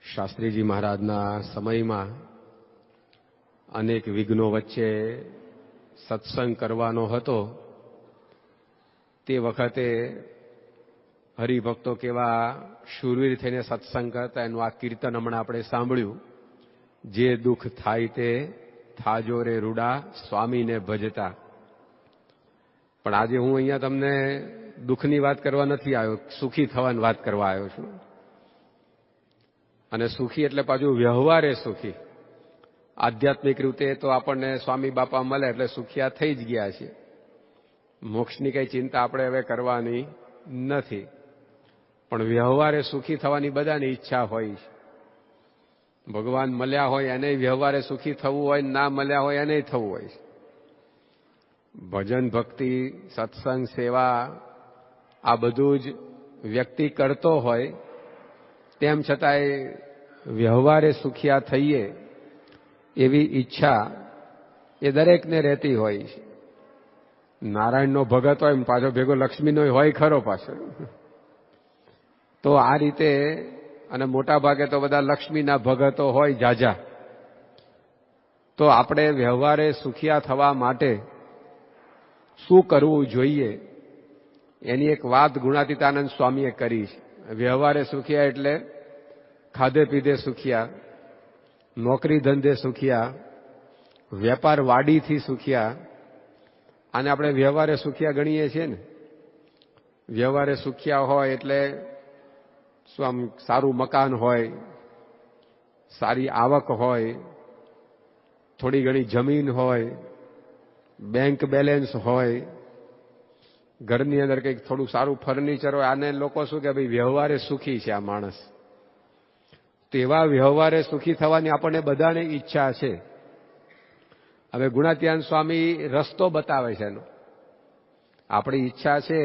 શાસ્ત્રીજી મહારાજના સમયમાં અનેક વિઘ્નો વચ્ચે સત્સંગ કરવાનો હતો. તે વખતે હરિભક્તો કેવા શૂરવીર થઈને સત્સંગ કરતા એનું આ કીર્તન હમણાં આપણે સાંભળ્યું. જે દુઃખ થાય તે થાજો રે રૂડા સ્વામીને ભજતા. પણ આજે હું અહીંયા તમને દુઃખની વાત કરવા નથી આવ્યો, સુખી થવાની વાત કરવા આવ્યો છું. અને સુખી એટલે પાછું વ્યવહારે સુખી. આધ્યાત્મિક રીતે તો આપણને સ્વામી બાપા મળે એટલે સુખિયા થઈ જ ગયા છે. મોક્ષની કઈ ચિંતા આપણે હવે કરવાની નથી. પણ વ્યવહારે સુખી થવાની બધાની ઈચ્છા હોય છે. ભગવાન મળ્યા હોય એને વ્યવહારે સુખી થવું હોય, ના મળ્યા હોય એને થવું હોય. ભજન ભક્તિ સત્સંગ સેવા આ બધું જ વ્યક્તિ કરતો હોય, તેમ છતાંય વ્યવહારે સુખિયા થઈએ એવી ઈચ્છા એ દરેકને રહેતી હોય છે. નારાયણનો ભગત હોય પાછો ભેગો લક્ષ્મીનો હોય ખરો પાછો. તો આ રીતે, અને મોટા ભાગે તો બધા લક્ષ્મીના ભગતો હોય જાજા. તો આપણે વ્યવહારે સુખિયા થવા માટે શું કરવું જોઈએ એની એક વાત ગુણાતીતાનંદ સ્વામીએ કરી છે. વ્યવહારે સુખિયા એટલે ખાધે પીધે સુખિયા, નોકરી ધંધે સુખિયા, વેપાર વાડીથી સુખિયા. આને આપણે વ્યવહારે સુખિયા ગણીએ છીએ ને. વ્યવહારે સુખિયા હોય એટલે શું, આમ સારું મકાન હોય, સારી આવક હોય, થોડી ઘણી જમીન હોય, બેંક બેલેન્સ હોય, ઘરની અંદર કંઈક થોડું સારું ફર્નિચર હોય. આને લોકો શું કે ભાઈ વ્યવહારે સુખી છે આ માણસ. તેવા વ્યવહારે સુખી થવાની આપણને બધાને ઈચ્છા છે. હવે ગુણાતીતાનંદ સ્વામી રસ્તો બતાવે છે એનો. આપણી ઈચ્છા છે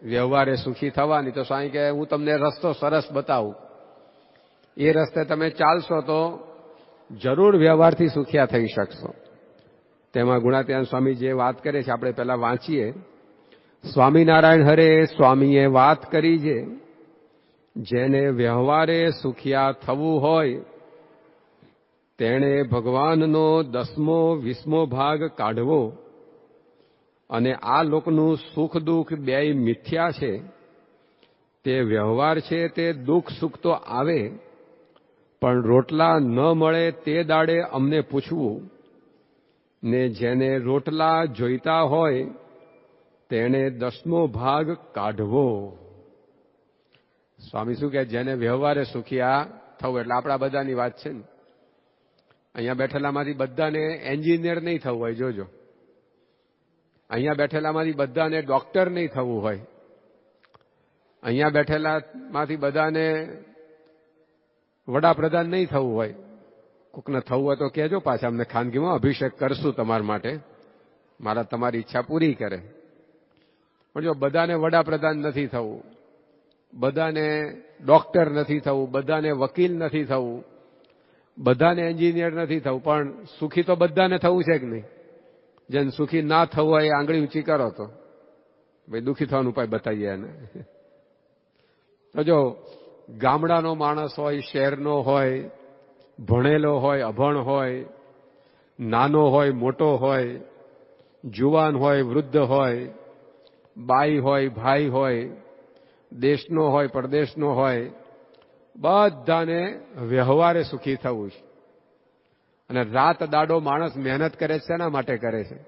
વ્યવહારે સુખી થવાની, તો સ્વામી કહે હું તમને રસ્તો સરસ બતાવું. એ રસ્તે તમે ચાલશો તો જરૂર વ્યવહારથી સુખિયા થઈ શકશો. તેમાં ગુણાતીતાનંદ સ્વામી જે વાત કરે છે આપણે પહેલા વાંચીએ. સ્વામિનારાયણ હરે સ્વામીએ વાત કરી છે, જેને વ્યવહારે સુખિયા થવું હોય તેણે ભગવાનનો 10મો 20મો ભાગ કાઢવો. અને આ લોકનું સુખ દુઃખ બેય મિથ્યા છે. તે વ્યવહાર છે તે દુઃખ સુખ તો આવે, પણ રોટલા ન મળે તે દાડે અમને પૂછવું. ને જેને રોટલા જોઈતા હોય તેણે 10મો ભાગ કાઢવો. સ્વામી શું કહે, જેને વ્યવહારે સુખિયા થવું એટલે આપણા બધાની વાત છે ને. અહીંયા બેઠેલામાંથી બધાને એન્જિનિયર નહીં થવું હોય, જોજો. અહીંયા બેઠેલામાંથી બધાને ડોક્ટર નહીં થવું હોય. અહીંયા બેઠેલામાંથી બધાને વડાપ્રધાન નહીં થવું હોય. કોકને થવું હોય તો કહેજો, પાછા અમને ખાનગીમાં અભિષેક કરશું તમારા માટે, મારા તમારી ઈચ્છા પૂરી કરે. પણ જો બધાને વડાપ્રધાન નથી થવું, બધાને ડોક્ટર નથી થવું, બધાને વકીલ નથી થવું, બધાને એન્જિનિયર નથી થવું, પણ સુખી તો બધાને થવું છે કે નહીં? જેને સુખી ના થવું હોય એ આંગળી ઊંચી કરો તો ભાઈ દુઃખી થવાનો ઉપાય બતાવીએ એને. તો જો ગામડાનો માણસ હોય, શહેરનો હોય, ભણેલો હોય, અભણ હોય, નાનો હોય, મોટો હોય, જુવાન હોય, વૃદ્ધ હોય, બાઈ હોય, ભાઈ હોય, દેશનો હોય, પરદેશનો હોય, બધાને વ્યવહારે સુખી થવું છે. અને રાત દાડો માણસ મહેનત કરે છે, શેના માટે કરે છે?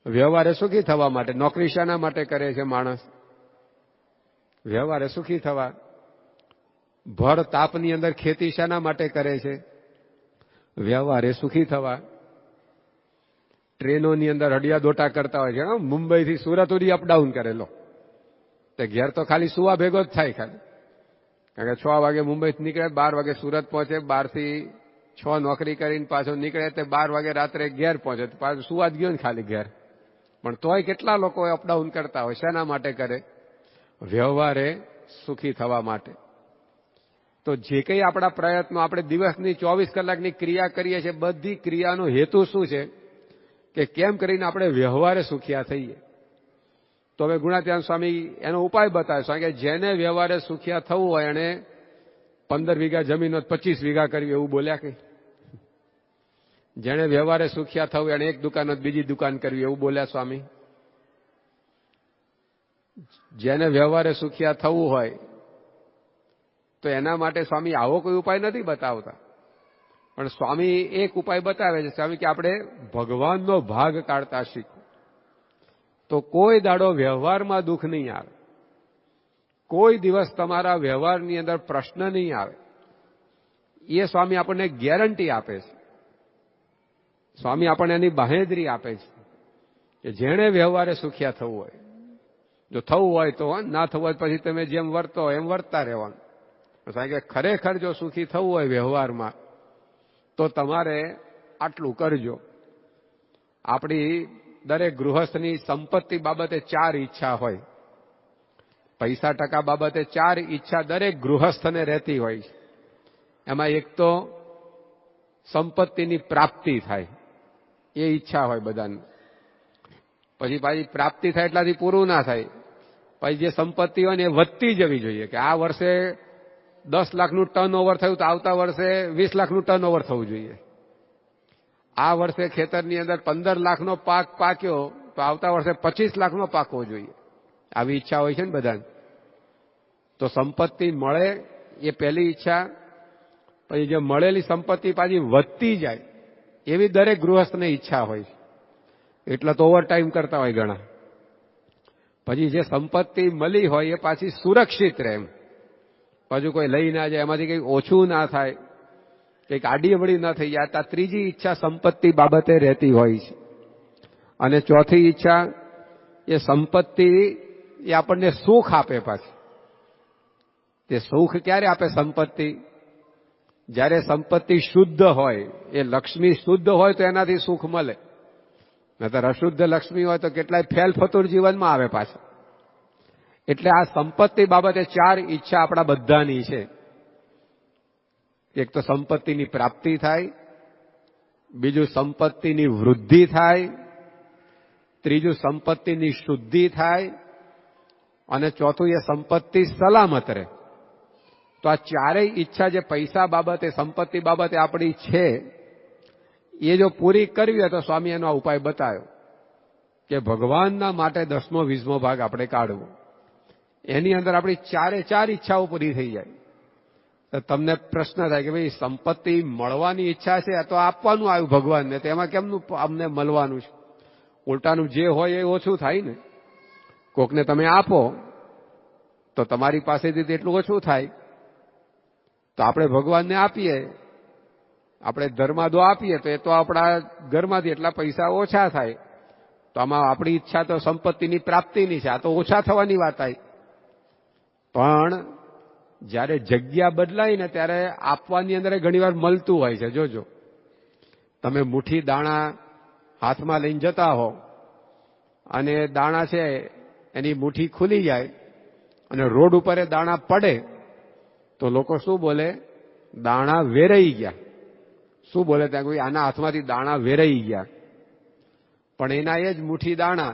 વ્યવહારે સુખી થવા માટે. નોકરી શાના માટે કરે છે માણસ? વ્યવહારે સુખી થવા. ભર તાપની અંદર ખેતી શાના માટે કરે છે? વ્યવહારે સુખી થવા. ટ્રેનોની અંદર હડિયા દોટા કરતા હોય છે, મુંબઈથી સુરત સુધી અપડાઉન કરેલો, તે ઘેર તો ખાલી સુવા ભેગો જ થાય ખાલી. કારણ કે 6 વાગે મુંબઈથી નીકળે, 12 વાગે સુરત પહોંચે, 12 થી 6 નોકરી કરીને પાછો નીકળે તે 12 વાગે રાત્રે ઘેર પહોંચે, પાછું સુવા જ ગયો ને ખાલી ઘેર. પણ તોય કેટલા લોકો અપડાઉન કરતા હોય, શેના માટે કરે? વ્યવહારે સુખી થવા માટે. તો જે કંઈ આપણા પ્રયત્નો, આપણે દિવસની 24 કલાકની ક્રિયા કરીએ છીએ, બધી ક્રિયાનો હેતુ શું છે કે કેમ કરીને આપણે વ્યવહારે સુખિયા થઈએ. તો હવે ગુણાતીતાનંદ સ્વામી એનો ઉપાય બતાવે છે કે જેને વ્યવહારે સુખિયા થવું હોય એને 15 વીઘા જમીન 25 વીઘા કરવી એવું બોલ્યા કે? જેણે વ્યવહારે સુખિયા થવું એને એક દુકાન બીજી દુકાન કરવી એવું બોલ્યા સ્વામી? જેને વ્યવહારે સુખિયા થવું હોય તો એના માટે સ્વામી આવો કોઈ ઉપાય નથી બતાવતા, પણ સ્વામી એક ઉપાય બતાવે છે. સ્વામી કે આપણે ભગવાનનો ભાગ કાઢતા શીખો તો કોઈ દાડો વ્યવહારમાં દુઃખ નહીં આવે, કોઈ દિવસ તમારા વ્યવહારની અંદર પ્રશ્ન નહીં આવે. એ સ્વામી આપણને ગેરંટી આપે છે. સ્વામી આપણને એની બાહેધરી આપે છે કે જેણે વ્યવહારે સુખિયા થવું હોય, જો થવું હોય તો, ના થવું હોય પછી તમે જેમ વર્તો એમ વર્તતા રહેવાનું. કારણ કે ખરેખર જો સુખી થવું હોય વ્યવહારમાં તો તમારે આટલું કરજો. આપણી દરેક ગૃહસ્થની સંપત્તિ બાબતે 4 ઈચ્છા હોય, પૈસા ટકા બાબતે 4 ઈચ્છા દરેક ગૃહસ્થને રહેતી હોય. એમાં એક તો સંપત્તિની પ્રાપ્તિ થાય એ ઈચ્છા હોય બધાને. પછી પાછી પ્રાપ્તિ થાય એટલાથી પૂરું ના થાય, પછી જે સંપત્તિ હોય ને એ વધતી જવી જોઈએ. કે આ વર્ષે 10 લાખનું ટર્ન ઓવર થયું તો આવતા વર્ષે 20 લાખનું ટર્ન ઓવર થવું જોઈએ. આ વર્ષે ખેતરની અંદર 15 લાખનો પાક પાક્યો તો આવતા વર્ષે 25 લાખનો પાકવો જોઈએ. આવી ઈચ્છા હોય છે ને બધાને. તો સંપત્તિ મળે એ પહેલી ઈચ્છા. પછી જે મળેલી સંપત્તિ પાછી વધતી જાય એવી દરેક ગૃહસ્થને ઈચ્છા હોય, એટલે તો ઓવરટાઈમ કરતા હોય ઘણા. પછી જે સંપત્તિ મળી હોય એ પાછી સુરક્ષિત રહે, પાછું કોઈ લઈ ના જાય, એમાંથી કંઈક ઓછું ના થાય, કંઈક આડીઅવળી ના થઈ જાય. આ ત્રીજી ઈચ્છા સંપત્તિ બાબતે રહેતી હોય છે. અને ચોથી ઈચ્છા એ સંપત્તિ એ આપણને સુખ આપે. પાછી તે સુખ ક્યારે આપે સંપત્તિ? જ્યારે સંપત્તિ શુદ્ધ હોય, એ લક્ષ્મી શુદ્ધ હોય તો એનાથી સુખ મળે. નહીંતર અશુદ્ધ લક્ષ્મી હોય તો કેટલાય ફેલ ફતુર જીવનમાં આવે પાછા. એટલે આ સંપત્તિ બાબતે 4 ઈચ્છા આપણા બધાની છે. એક તો સંપત્તિની પ્રાપ્તિ થાય, બીજું સંપત્તિની વૃદ્ધિ થાય, ત્રીજું સંપત્તિની શુદ્ધિ થાય, અને ચોથું એ સંપત્તિ સલામત રહે. તો આ 4 ઈચ્છા જે પૈસા બાબતે, સંપત્તિ બાબતે આપણી છે, એ જો પૂરી કરવી હોય તો સ્વામી એનો ઉપાય બતાવ્યો કે ભગવાનના માટે 10મો 20મો ભાગ આપણે કાઢવો. એની અંદર આપણી 4 ઈચ્છાઓ પૂરી થઈ જાય. તો તમને પ્રશ્ન થાય કે ભાઈ સંપત્તિ મળવાની ઈચ્છા છે, તો આપવાનું આવ્યું ભગવાનને, તો એમાં કેમનું અમને મળવાનું છે? ઉલટાનું જે હોય એ ઓછું થાય ને. કોકને તમે આપો તો તમારી પાસેથી એટલું ઓછું થાય. તો આપણે ભગવાનને આપીએ, આપણે ધર્માદો આપીએ તો એ તો આપણા ઘરમાંથી એટલા પૈસા ઓછા થાય. તો આમાં આપણી ઈચ્છા તો સંપત્તિની પ્રાપ્તિની છે, આ તો ઓછા થવાની વાત આવી. પણ જ્યારે જગ્યા બદલાય ને ત્યારે આપવાની અંદર ઘણીવાર મળતું હોય છે. જોજો, તમે મુઠ્ઠી દાણા હાથમાં લઈને જતા હો અને દાણા છે એની મુઠ્ઠી ખુલી જાય અને રોડ ઉપર એ દાણા પડે તો લોકો શું બોલે? દાણા વેરાઈ ગયા. શું બોલે? ત્યાં કોઈ આના હાથમાંથી દાણા વેરાઈ ગયા. પણ એના એ જ મુઠ્ઠી દાણા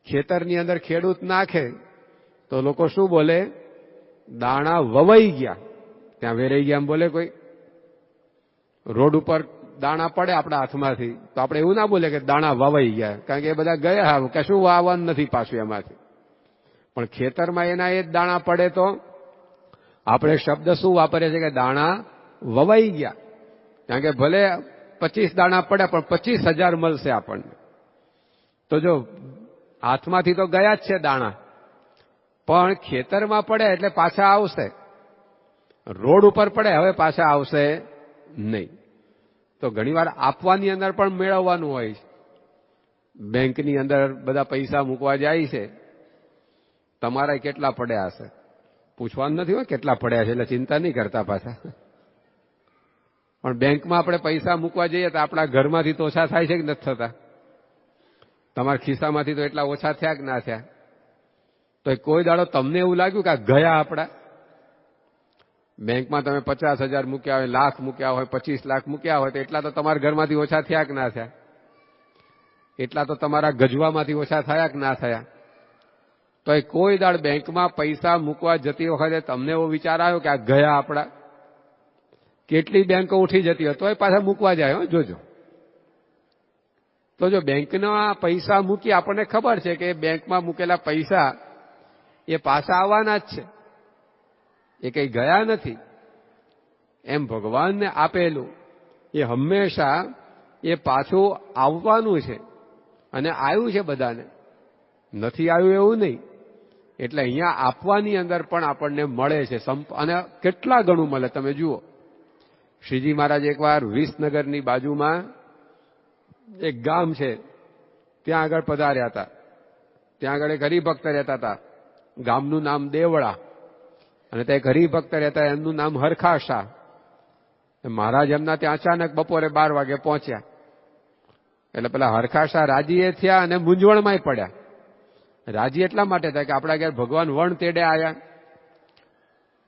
ખેતરની અંદર ખેડૂત નાખે તો લોકો શું બોલે? દાણા વવાઈ ગયા. ત્યાં વેરાઈ ગયા એમ બોલે કોઈ? રોડ ઉપર દાણા પડે આપણા હાથમાંથી તો આપણે એવું ના બોલે કે દાણા વવાઈ ગયા, કારણ કે એ બધા ગયા, કશું વાવવાનું નથી પાછું એમાંથી. પણ ખેતરમાં એના એ જ દાણા પડે તો આપણે શબ્દ શું વાપરીએ છીએ કે દાણા વવાઈ ગયા. કારણ કે ભલે 25 દાણા પડ્યા પણ 25,000 મળશે આપણને. તો જો હાથમાંથી તો ગયા જ છે દાણા, પણ ખેતરમાં પડે એટલે પાછા આવશે. રોડ ઉપર પડે હવે પાછા આવશે નહીં. તો ઘણીવાર આપવાની અંદર પણ મેળવવાનું હોય છે. બેંકની અંદર બધા પૈસા મૂકવા જાય છે, તમારા કેટલા પડ્યા હશે પૂછવાનું નથી હોય કેટલા પડ્યા છે, એટલે ચિંતા નહીં કરતા પાછા. પણ બેંકમાં આપણે પૈસા મૂકવા જઈએ તો આપણા ઘરમાંથી તો ઓછા થાય છે કે નથી થતા? તમારા ખિસ્સામાંથી તો એટલા ઓછા થયા કે ના થયા? તો કોઈ દાડો તમને એવું લાગ્યું કે આ ગયા આપણા? બેંકમાં તમે 50,000 મૂક્યા હોય, લાખ મૂક્યા હોય, 25 લાખ મૂક્યા હોય, તો એટલા તો તમારા ઘરમાંથી ઓછા થયા કે ના થયા? એટલા તો તમારા ગજવામાંથી ઓછા થયા કે ના થયા? તો એ કોઈ દાડ બેંકમાં પૈસા મૂકવા જતી વખતે તમને એવો વિચાર આવ્યો કે આ ગયા આપણા? કેટલી બેંકો ઉઠી જતી હોય તોય પાછા મૂકવા જાય. જોજો. તો જો બેંકના પૈસા મૂકી આપણને ખબર છે કે બેંકમાં મૂકેલા પૈસા એ પાછા આવવાના જ છે, એ કંઈ ગયા નથી. એમ ભગવાનને આપેલું એ હંમેશા એ પાછું આવવાનું છે, અને આવ્યું છે બધાને, નથી આવ્યું એવું નહીં. એટલે અહીંયા આપવાની અંદર પણ આપણને મળે છે, અને કેટલા ગણું મળે તમે જુઓ. શ્રીજી મહારાજ એકવાર વિસનગરની બાજુમાં એક ગામ છે ત્યાં આગળ પધાર્યા હતા. ત્યાં આગળ એક હરિભક્ત રહેતા હતા. ગામનું નામ દેવળા, અને તે એક હરિભક્ત રહેતા એમનું નામ હરખાશા. મહારાજ એમના ત્યાં અચાનક બપોરે 12 વાગે પહોંચ્યા. એટલે પેલા હરખાશા રાજી એ થયા અને મૂંઝવણમાંય પડ્યા. રાજી એટલા માટે થાય કે આપણા ઘેર ભગવાન વણ તેડે આવ્યા.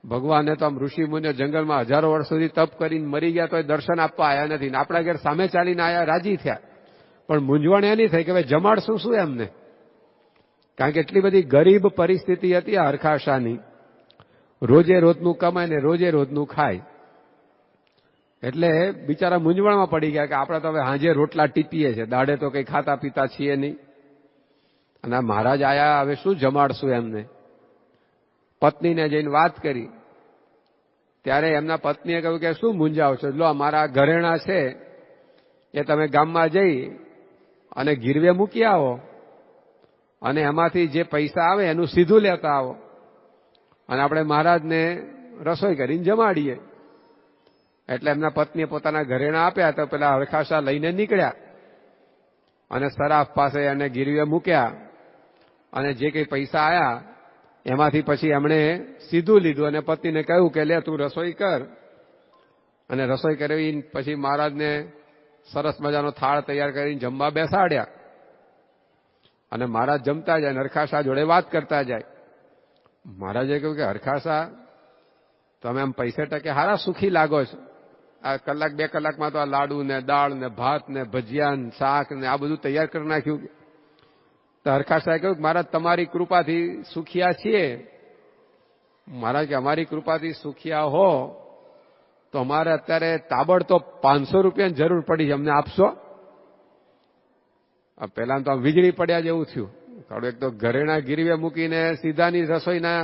ભગવાને તો આમ ઋષિ મુનિઓ જંગલમાં હજારો વર્ષ સુધી તપ કરીને મરી ગયા તો દર્શન આપવા આવ્યા નથી, ને આપણા ઘેર સામે ચાલીને આવ્યા, રાજી થયા. પણ મૂંઝવણ એ નહીં થઈ કે ભાઈ જમાડશું શું એમને? કારણ કે એટલી બધી ગરીબ પરિસ્થિતિ હતી આ હરખાશાની. રોજે રોજનું કમાય ને રોજે રોજનું ખાય. એટલે બિચારા મૂંઝવણમાં પડી ગયા કે આપણે તો હવે હાંજે રોટલા ટીપીએ છીએ, દાડે તો કંઈ ખાતા પીતા છીએ નહીં. અને મહારાજ આયા, હવે શું જમાડશું એમને? પત્નીને જઈને વાત કરી. ત્યારે એમના પત્નીએ કહ્યું કે શું મૂંઝાવ છો? લો અમારા ઘરેણા છે એ તમે ગામમાં જઈ અને ગીરવે મૂકી આવો, અને એમાંથી જે પૈસા આવે એનું સીધું લેતા આવો, અને આપણે મહારાજને રસોઈ કરીને જમાડીએ. એટલે એમના પત્નીએ પોતાના ઘરેણા આપ્યા તો પેલા હરખાશા લઈને નીકળ્યા અને સરાફ પાસે એને ગીરવે મૂક્યા, અને જે કંઈ પૈસા આવ્યા એમાંથી પછી એમણે સીધું લીધું અને પત્નીને કહ્યું કે લે તું રસોઈ કર. અને રસોઈ કરી પછી મહારાજને સરસ મજાનો થાળ તૈયાર કરીને જમવા બેસાડ્યા. અને મહારાજ જમતા જાય અને હરખાશા જોડે વાત કરતા જાય. મહારાજે કહ્યું કે હરખાશા, તમે આમ પૈસે ટકે હારા સુખી લાગો છો. આ કલાક 2 કલાકમાં તો આ લાડુ ને દાળ ને ભાત ને ભજીયા ને શાક ને આ બધું તૈયાર કરી નાખ્યું. તો હરખાશાએ કહ્યું કે મહારાજ તમારી કૃપાથી સુખિયા છીએ. મહારાજ કે અમારી કૃપાથી સુખિયા હો તો અમારે અત્યારે તાબડતોબ 500 રૂપિયાની જરૂર પડી છે, અમને આપશો? પેલા તો વીજળી પડ્યા જેવું થયું. કારણ એક તો ઘરેણા ગીરવે મૂકીને સીધાની રસોઈના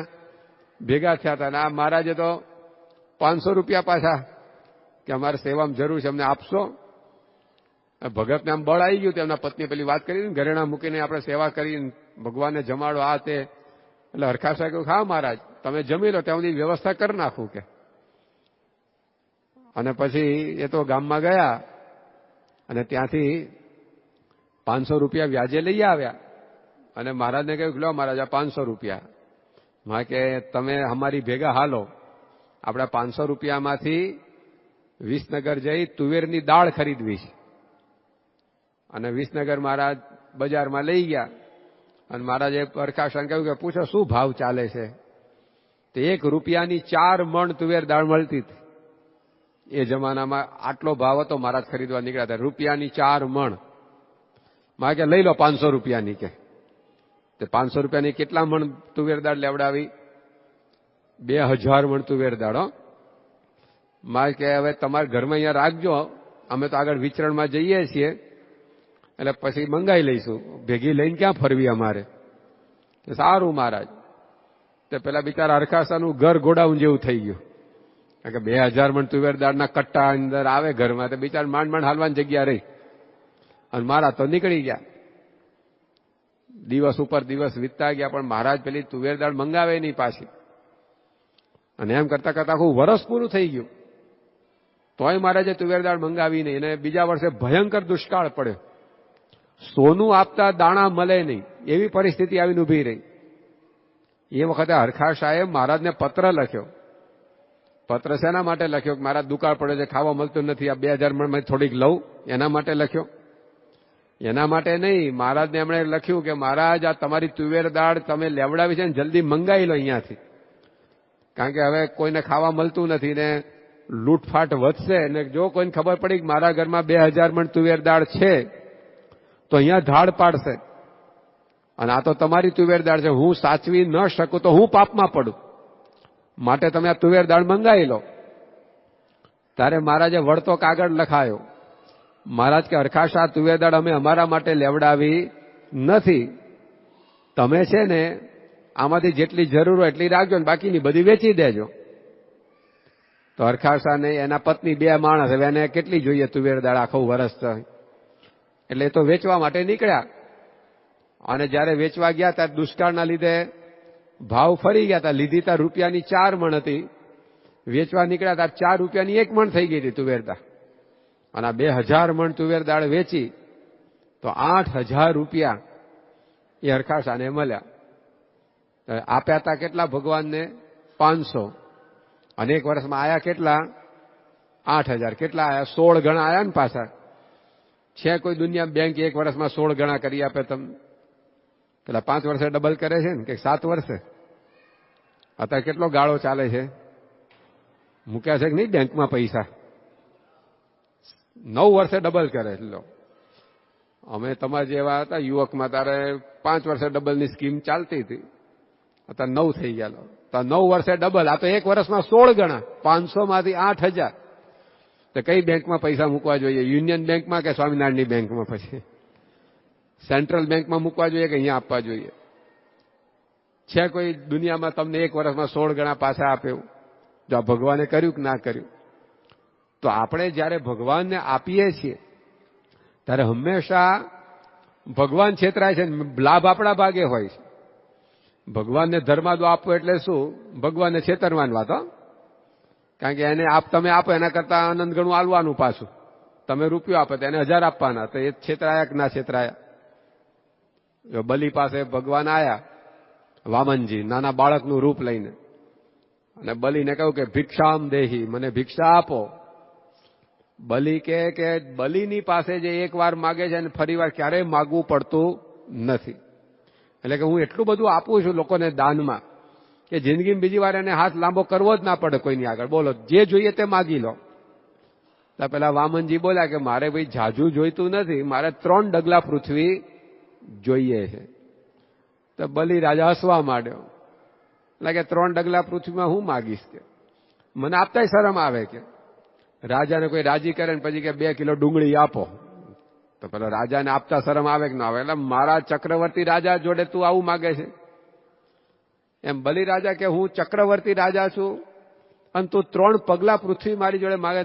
ભેગા થયા હતા, અને આ મહારાજે તો 500 રૂપિયા પાછા કે અમારે સેવામાં જરૂર છે, અમને આપશો? ભગતને આમ બળ આવી ગયું. તેમના પત્ની પેલી વાત કરી, ઘરેણા મૂકીને આપણે સેવા કરીને ભગવાનને જમાડો આ તે. એટલે હરખાશાએ કહ્યું હા મહારાજ તમે જમી લો, ત્યાં સુધી વ્યવસ્થા કરી નાખું કે. અને પછી એ તો ગામમાં ગયા અને ત્યાંથી 500 રૂપિયા વ્યાજે લઈ આવ્યા. અને મહારાજને કહ્યું લો મહારાજ આ 500 રૂપિયા. માં કે તમે અમારી ભેગા હાલો, આપણા 500 રૂપિયામાંથી વિસનગર જઈ તુવેરની દાળ ખરીદવી છે. અને વિસનગર મહારાજ બજારમાં લઈ ગયા અને મહારાજે હરખાશાને કહ્યું કે પૂછો શું ભાવ ચાલે છે? તો 1 રૂપિયાની 4 મણ તુવેર દાળ મળતી હતી. એ જમાનામાં આટલો ભાવ હતો. મહારાજ ખરીદવા નીકળ્યા હતા. રૂપિયાની 4 મણ. માં કે લઈ લો 500 રૂપિયાની કે. તે 500 રૂપિયાની કેટલા મણ તુવેર દાળ લેવડાવી? 2000 મણ તુવેર દાળ. માં કે હવે તમારા ઘરમાં અહીંયા રાખજો, અમે તો આગળ વિચરણમાં જઈએ છીએ એટલે પછી મંગાઈ લઈશું, ભેગી લઈને ક્યાં ફરવી અમારે? સારું મહારાજ. તે પેલા બિચારા હરખાશાનું ઘર ગોડાઉન જેવું થઈ ગયું. કારણ કે 2000 મણ તુવેર દાળના કટ્ટા અંદર આવે ઘરમાં, તો બિચારા માંડ હાલવાની જગ્યા રહી. અને મહારાજ તો નીકળી ગયા. દિવસ ઉપર દિવસ વીતતા ગયા, પણ મહારાજ પેલી તુવેર દાળ મંગાવે નહીં પાછી. અને એમ કરતા કરતા આખું વરસ પૂરું થઈ ગયું તોય મહારાજે તુવેર દાળ મંગાવી નહીં. અને બીજા વર્ષે ભયંકર દુષ્કાળ પડ્યો. સોનું આપતા દાણા મળે નહીં એવી પરિસ્થિતિ આવીને ઉભી રહી. એ વખતે હરખાશાએ મહારાજને પત્ર લખ્યો. પત્ર શેના માટે લખ્યો? કે મહારાજ દુકાળ પડે છે, ખાવા મળતું નથી, આ 2000 મણ થોડીક લઉં, એના માટે લખ્યો? એના માટે નહીં. મહારાજને એમણે લખ્યું કે મહારાજ આ તમારી તુવેર દાળ તમે લેવડાવી છે ને જલ્દી મંગાવી લો અહીંયાથી. કારણ કે હવે કોઈને ખાવા મળતું નથી ને લૂંટફાટ વધશે, અને જો કોઈને ખબર પડી કે મારા ઘરમાં 2000 મણ તુવેર દાળ છે તો અહીંયા ધાડ પાડશે. અને આ તો તમારી તુવેર દાળ છે, હું સાચવી ન શકું તો હું પાપમાં પડું, માટે તમે આ તુવેર દાળ મંગાવી લો. ત્યારે મહારાજે વળતો કાગળ લખાયો. મહારાજ કે હરખાશ, આ તુવેર દાળ અમે અમારા માટે લેવડાવી નથી, તમે છે ને આમાંથી જેટલી જરૂર હોય એટલી રાખજો ને બાકીની બધી વેચી દેજો. તો હરખાશાને એના પત્ની 2 માણસ, હવે એને કેટલી જોઈએ તુવેર દાળ આખું વરસ, એટલે એ તો વેચવા માટે નીકળ્યા. અને જયારે વેચવા ગયા ત્યારે દુષ્કાળના લીધે ભાવ ફરી ગયા હતા. લીધી ત્યાં રૂપિયાની 4 મણ હતી, વેચવા નીકળ્યા ત્યારે 4 રૂપિયાની 1 મણ થઈ ગઈ હતી તુવેર દાળ. અને 2000 મણ તુવેર દાળ વેચી તો 8000 રૂપિયા એ હરખાશાને મળ્યા. આપ્યા હતા કેટલા ભગવાનને? 500. અને 1 વર્ષમાં આયા કેટલા? 8000. કેટલા આયા? 16 ગણા આયા ને પાછા. છે કોઈ દુનિયા બેંક 1 વર્ષમાં 16 ગણા કરી આપે તમને? પેલા 5 વર્ષે ડબલ કરે છે ને કે 7 વર્ષે? અત્યારે કેટલો ગાળો ચાલે છે? મૂક્યા છે કે નહીં બેંકમાં પૈસા? 9 વર્ષે ડબલ કરે. લો, અમે તમારા જેવા હતા યુવકમાં તારે 5 વર્ષે ડબલની સ્કીમ ચાલતી હતી, અત્યારે 9 થઈ ગયા. તો 9 વર્ષે ડબલ, આ તો 1 વર્ષમાં 16 ગણા. 500 માંથી 8000. તો કઈ બેંકમાં પૈસા મૂકવા જોઈએ? યુનિયન બેંકમાં કે સ્વામિનારાયણની બેંકમાં? પછી સેન્ટ્રલ બેંકમાં મૂકવા જોઈએ કે અહીંયા આપવા જોઈએ? છે કોઈ દુનિયામાં તમને 1 વર્ષમાં 16 ગણા પાછા આપે એવું? જો આ ભગવાને કર્યું કે ના કર્યું? તો આપણે જયારે ભગવાનને આપીએ છીએ ત્યારે હંમેશા ભગવાન છેતરાય છે, લાભ આપણા ભાગે હોય છે. ભગવાનને ધર્માદો આપવો એટલે શું? ભગવાનને છેતરવાની વાત. કારણ કે એને તમે આપો એના કરતા આનંદ ગણું આલવાનું પાછું. તમે રૂપિયો આપો તો એને 1000 આપવાના, તો એ છેતરાયા કે ના છેતરાયા? જો બલિ પાસે ભગવાન આયા, વામનજી નાના બાળકનું રૂપ લઈને, અને બલિને કહ્યું કે ભિક્ષામ દેહી, મને ભિક્ષા આપો. બલિ કે બલિની પાસે જે એકવાર માગે છે અને ફરીવાર ક્યારેય માગવું પડતું નથી. એટલે કે હું એટલું બધું આપું છું લોકોને દાનમાં કે જિંદગીમાં બીજી વાર એને હાથ લાંબો કરવો જ ના પડે કોઈની આગળ. બોલો, જે જોઈએ તે માગી લો. તો પેલા વામનજી બોલ્યા કે મારે ભાઈ જાજુ જોઈતું નથી, મારે 3 ડગલા પૃથ્વી જોઈએ છે. તો બલિ રાજા હસવા માંડ્યો. એટલે કે 3 ડગલા પૃથ્વીમાં હું માગીશ? કે મને આપતાય શરમ આવે. કે રાજાને કોઈ રાજી કરે ને પછી કે 2 કિલો ડુંગળી આપો, તો પેલા રાજાને આપતા શરમ આવે કે ના આવે? એટલે મારા ચક્રવર્તી રાજા જોડે તું આવું માગે છે? એમ બલિ રાજા કે હું ચક્રવર્તી રાજા છું અને તું 3 પગલા પૃથ્વી મારી જોડે માગે,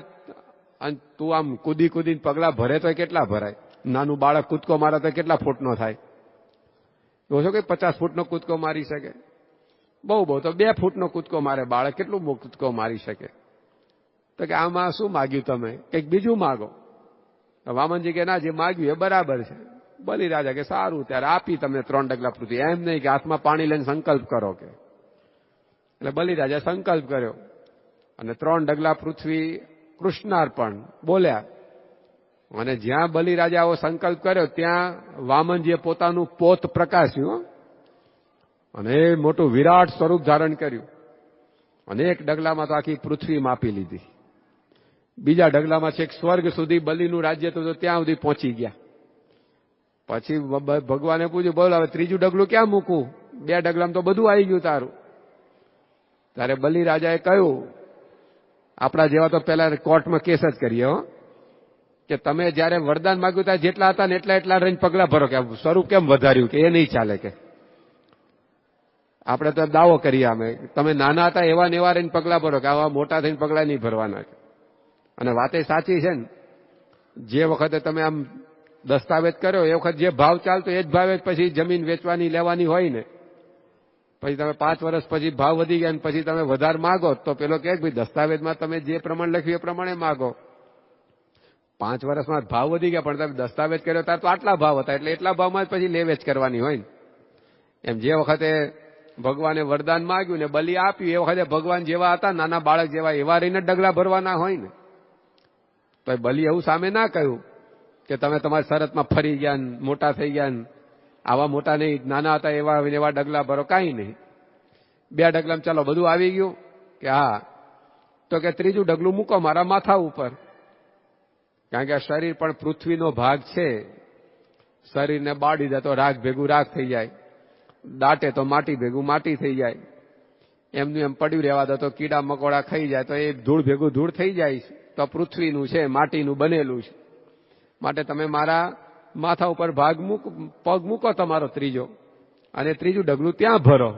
અને તું આમ કૂદી કૂદીને પગલા ભરે તો કેટલા ભરાય? નાનું બાળક કૂદકો મારે તો કેટલા ફૂટનો થાય? ઓછો કે 50 ફૂટનો કૂદકો મારી શકે? બહુ તો 2 ફૂટનો કૂદકો મારે બાળક, કેટલું કૂદકો મારી શકે? તો કે આમાં શું માગ્યું તમે? કંઈક બીજું માગો. વામનજી કે ના, જે માગ્યું એ બરાબર છે. બલિ રાજા કે સારું, ત્યારે આપી તમને 3 ડગલા પૃથ્વી. એમ નહીં કે હાથમાં પાણી લઈને સંકલ્પ કરો. કે એટલે બલિ રાજા સંકલ્પ કર્યો અને 3 ડગલા પૃથ્વી કૃષ્ણાર્પણ બોલ્યા. અને જ્યાં બલિ રાજા આવો સંકલ્પ કર્યો ત્યાં વામનજીએ પોતાનું પોત પ્રકાશ્યું અને મોટું વિરાટ સ્વરૂપ ધારણ કર્યું. અને 1 ડગલામાં તો આખી પૃથ્વી માપી લીધી. બીજા ડગલામાં છેક સ્વર્ગ સુધી બલિનું રાજ્ય તો ત્યાં સુધી પહોંચી ગયા. પછી ભગવાને પૂછ્યું, બોલ હવે 3જું ડગલું ક્યાં મૂકું? 2 ડગલામાં તો બધું આવી ગયું તારું. ત્યારે બલિ રાજાએ કહ્યું, આપણા જેવા તો પેલા કોર્ટમાં કેસ જ કરીએ હો, કે તમે જયારે વરદાન માંગ્યું ત્યારે જેટલા હતા ને એટલા રહીને પગલા ભરો. કે સ્વરૂપ કેમ વધાર્યું? કે એ નહીં ચાલે. કે આપણે તો દાવો કરીએ અમે, તમે નાના હતા એવા ને એવા રહીને પગલા ભરો, કે આવા મોટા થઈને પગલા નહીં ભરવાના. અને વાતે સાચી છે ને, જે વખતે તમે આમ દસ્તાવેજ કર્યો એ વખત જે ભાવ ચાલતો એ જ ભાવે પછી જમીન વેચવાની લેવાની હોય ને, પછી તમે 5 વર્ષ પછી ભાવ વધી ગયા ને પછી તમે વધારે માગો તો પેલો કહે ભાઈ દસ્તાવેજમાં તમે જે પ્રમાણે લખ્યું એ પ્રમાણે માગો. 5 વર્ષમાં ભાવ વધી ગયા પણ તમે દસ્તાવેજ કર્યો ત્યારે તો આટલા ભાવ હતા એટલે એટલા ભાવમાં જ પછી લે વેચ કરવાની હોય ને. એમ જે વખતે ભગવાને વરદાન માગ્યું ને બલિ આપ્યું એ વખતે ભગવાન જેવા હતા, નાના બાળક જેવા, એવા રહીને ડગલા ભરવાના હોય ને. તો બલિ એવું સામે ના કહ્યું કે તમે તમારી શરતમાં ફરી ગયા ને મોટા થઈ ગયા ને, આવા મોટા નહીં, નાના હતા એવા ડગલા ભરો, કાંઈ નહીં. 2 ડગલામાં ચાલો બધું આવી ગયું. કે હા, તો કે 3જું ડગલું મૂકો મારા માથા ઉપર. કારણ કે આ શરીર પણ પૃથ્વીનો ભાગ છે. શરીરને બાળી દે તો રાખ ભેગું રાખ થઈ જાય. દાટે તો માટી ભેગું માટી થઈ જાય, એમનું એમ પડ્યું રહેવા દો તો કીડા મકોડા ખાઈ જાય તો એ ધૂળ ભેગું ધૂળ થઈ જાય. તો પૃથ્વીનું છે, માટીનું બનેલું છે. માટે તમે મારા માથા ઉપર પગ મૂકો તમારો ત્રીજો, અને ત્રીજું ડગલું ત્યાં ભરો.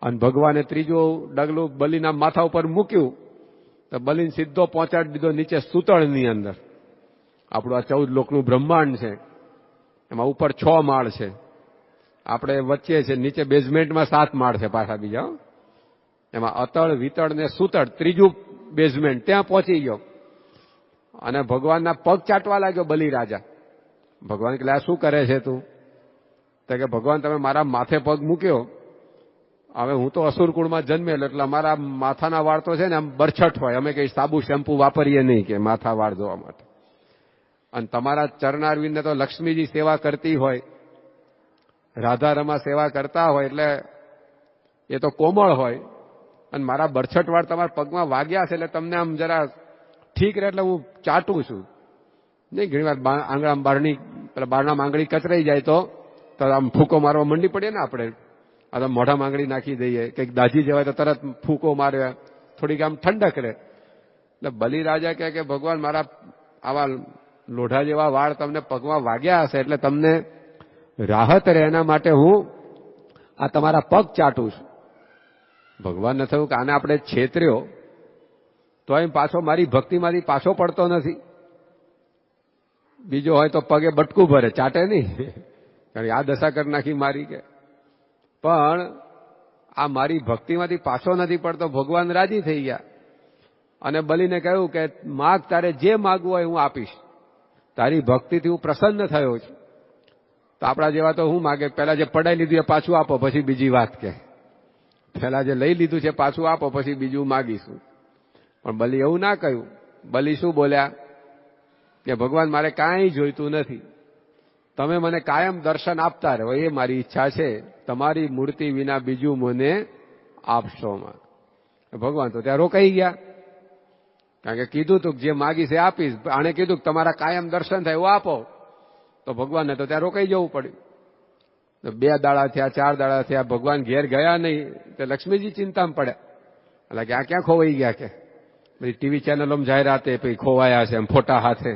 અને ભગવાને ત્રીજું ડગલું બલિના માથા ઉપર મૂક્યું તો બલિને સીધો પહોંચાડી દીધો નીચે સૂતળની અંદર. આપણું આ 14 લોકનું બ્રહ્માંડ છે, એમાં ઉપર 6 માળ છે, આપણે વચ્ચે છે, નીચે બેઝમેન્ટમાં 7 માળ છે પાછા બીજા. એમાં અતળ વિતળ ને સૂતળ ત્રીજું બેઝમેન્ટ, ત્યાં પહોંચી ગયો અને ભગવાનના પગ ચાટવા લાગ્યો બલિ રાજા. ભગવાન કે આ શું કરે છે તું? તો કે ભગવાન તમે મારા માથે પગ મૂક્યો, હવે હું તો અસુરકુળમાં જન્મેલો એટલે મારા માથાના વાળ તો છે ને આમ બરછટ હોય, અમે કઈ સાબુ શેમ્પુ વાપરીએ નહીં કે માથા વાળ ધોવા માટે. અને તમારા ચરણારવિંદને તો લક્ષ્મીજી સેવા કરતી હોય, રાધા રમા સેવા કરતા હોય, એટલે એ તો કોમળ હોય. અને મારા બરછટ વાળ તમારા પગમાં વાગ્યા છે એટલે તમને આમ જરા ઠીક રહે એટલે હું ચાટું છું. નહીં ઘણી વાર આંગળામાં બારણામાં આંગળી કચરાઈ જાય તો આમ ફૂંકો મારવા મંડી પડીએ ને આપણે. આ તો મોઢામાં આંગળી નાખી દઈએ, કંઈક દાજી જવાય તો તરત ફૂંકો મારે, થોડીક આમ ઠંડક રહે. એટલે બલિ રાજા કહે કે ભગવાન મારા આવા લોઢા જેવા વાળ તમને પગમાં વાગ્યા હશે એટલે તમને રાહત રહે એના માટે હું આ તમારા પગ ચાટું છું. ભગવાનને થયું કે આને આપણે છેતર્યો તો એમ પાછો મારી ભક્તિમાંથી પાછો પડતો નથી. બીજો હોય તો પગે બટકું ભરે, ચાટે નહીં, કારણ આ દશા કરી નાખી મારી કે. પણ આ મારી ભક્તિમાંથી પાછો નથી પડતો. ભગવાન રાજી થઈ ગયા અને બલિને કહ્યું કે માગ, તારે જે માગવું હોય હું આપીશ, તારી ભક્તિથી હું પ્રસન્ન થયો છું. તો આપણા જેવા તો હું માગે, પહેલા જે પડાઈ લીધું એ પાછું આપો પછી બીજી વાત કે, પહેલા જે લઈ લીધું છે પાછું આપો પછી બીજું માગીશું. પણ બલિ એવું ના કહ્યું. બલિ શું બોલ્યા કે ભગવાન મારે કાંઈ જોઈતું નથી, તમે મને કાયમ દર્શન આપતા રહો એ મારી ઈચ્છા છે, તમારી મૂર્તિ વિના બીજું મને આપશોમાં. ભગવાન તો ત્યાં રોકાઈ ગયા, કારણ કે કીધું તું જે માગીશ એ આપીશ. આણે કીધું કે તમારા કાયમ દર્શન થાય એવું આપો, તો ભગવાનને તો ત્યાં રોકાઈ જવું પડ્યું. 2 દાડા થયા, 4 દાડા થયા, ભગવાન ઘેર ગયા નહીં. તો લક્ષ્મીજી ચિંતામાં પડ્યા, એટલે કે આ ક્યાં ખોવાઈ ગયા કે. બધી ટીવી ચેનલોમાં જાહેરાતે પછી ખોવાયા છે એમ ફોટા હાથે,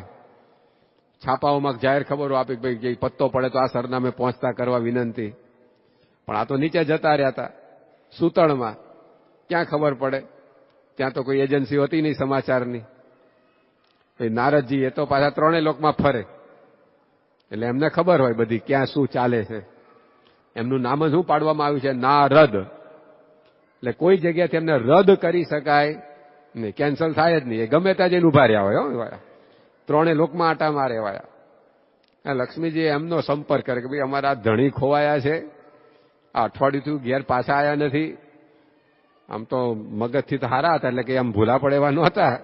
છાપાઓમાં જાહેર ખબરો આપી ભાઈ જે પત્તો પડે તો આ સરનામે પહોંચતા કરવા વિનંતી. પણ આ તો નીચે જતા રહ્યા હતા સૂતળમાં, ક્યાં ખબર પડે? ત્યાં તો કોઈ એજન્સી હોતી નહીં સમાચારની. નારદજી એ તો પાછા 3 લોકમાં ફરે, એટલે એમને ખબર હોય બધી ક્યાં શું ચાલે છે. એમનું નામ જ શું પાડવામાં આવ્યું છે? નારદ. એટલે કોઈ જગ્યાથી એમને રદ કરી શકાય નહીં, કેન્સલ થાય જ નહીં. એ ગમે ત્યાં જઈને ઉભા રહ્યા હોય, 3 લોકમાં આટા મારે વાયા. લક્ષ્મીજી એમનો સંપર્ક કરે કે ભાઈ અમારા ધણી ખોવાયા છે, આ અઠવાડિયું ઘેર પાછા આવ્યા નથી. આમ તો મગજથી તો હારા હતા, એટલે કે આમ ભૂલા પડે એવા નહોતા.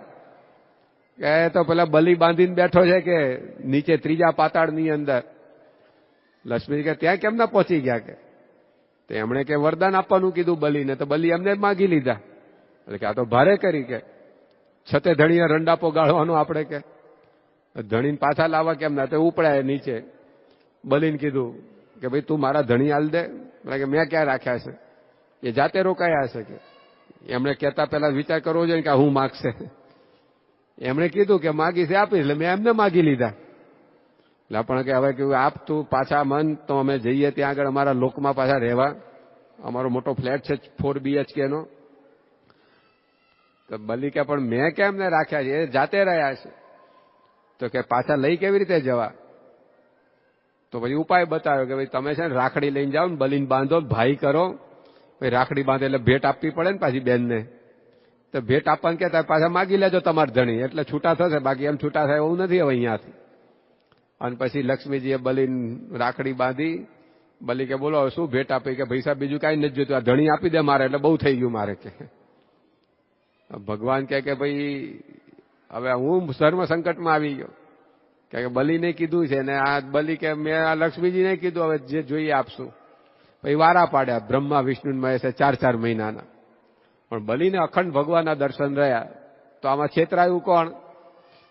કે તો પેલા બલિ બાંધીને બેઠો છે કે નીચે 3જા પાતાળની અંદર. લક્ષ્મી કે ત્યાં કેમ ના પહોંચી ગયા કે? તો એમણે કે વરદાન આપવાનું કીધું બલિને, તો બલિ એમને માગી લીધા. એટલે કે આ તો ભારે કરી કે છતે ધણીને રંડાપો ગાળવાનો આપણે કે. ધણીને પાછા લાવવા કેમ ના? તો ઉપડાય નીચે. બલિને કીધું કે ભાઈ તું મારા ધણી હાલ દે. કે મેં ક્યાં રાખ્યા છે? એ જાતે રોકાયા હશે કે. એમણે કહેતા પહેલા વિચાર કરવો જોઈએ કે હું માગશે. એમણે કીધું કે માગીશ આપીશ, એટલે મેં એમને માગી લીધા. એટલે પણ કે હવે કેવું આપ તું પાછા મન તો અમે જઈએ ત્યાં આગળ અમારા લોકમાં પાછા રહેવા. અમારો મોટો ફ્લેટ છે 4 BHK નો. તો બલિ કે પણ મેં કેમ ને રાખ્યા છે? એ જાતે રહ્યા છે. તો કે પાછા લઈ કેવી રીતે જવા? તો પછી ઉપાય બતાવ્યો કે ભાઈ તમે છે ને રાખડી લઈને જાઓ ને, બલિને બાંધો, ભાઈ કરો. ભાઈ રાખડી બાંધે એટલે ભેટ આપવી પડે ને પાછી બેનને. તો ભેટ આપવાનું કહેતા પાછા માગી લેજો તમારા ધણી, એટલે છૂટા થશે. બાકી એમ છૂટા થાય એવું નથી હવે અહીંયાથી. અને પછી લક્ષ્મીજીએ બલિને રાખડી બાંધી. બલિ કે બોલો શું ભેટ આપી? કે ભાઈ સાહેબ બીજું કાંઈ નથી જોઈતું, આ ધણી આપી દે મારે, એટલે બહુ થઈ ગયું મારે કે. ભગવાન કે ભાઈ હવે હું સર્વ સંકટમાં આવી ગયો, કે બલિને કીધું છે ને આ બલિ કે મેં આ લક્ષ્મીજીને કીધું હવે જે જોઈએ આપશું. પછી વારા પાડ્યા બ્રહ્મા વિષ્ણુ મહેશે 4 મહિનાના. પણ બલિને અખંડ ભગવાનના દર્શન રહ્યા. તો આમાં છેતરાયું કોણ?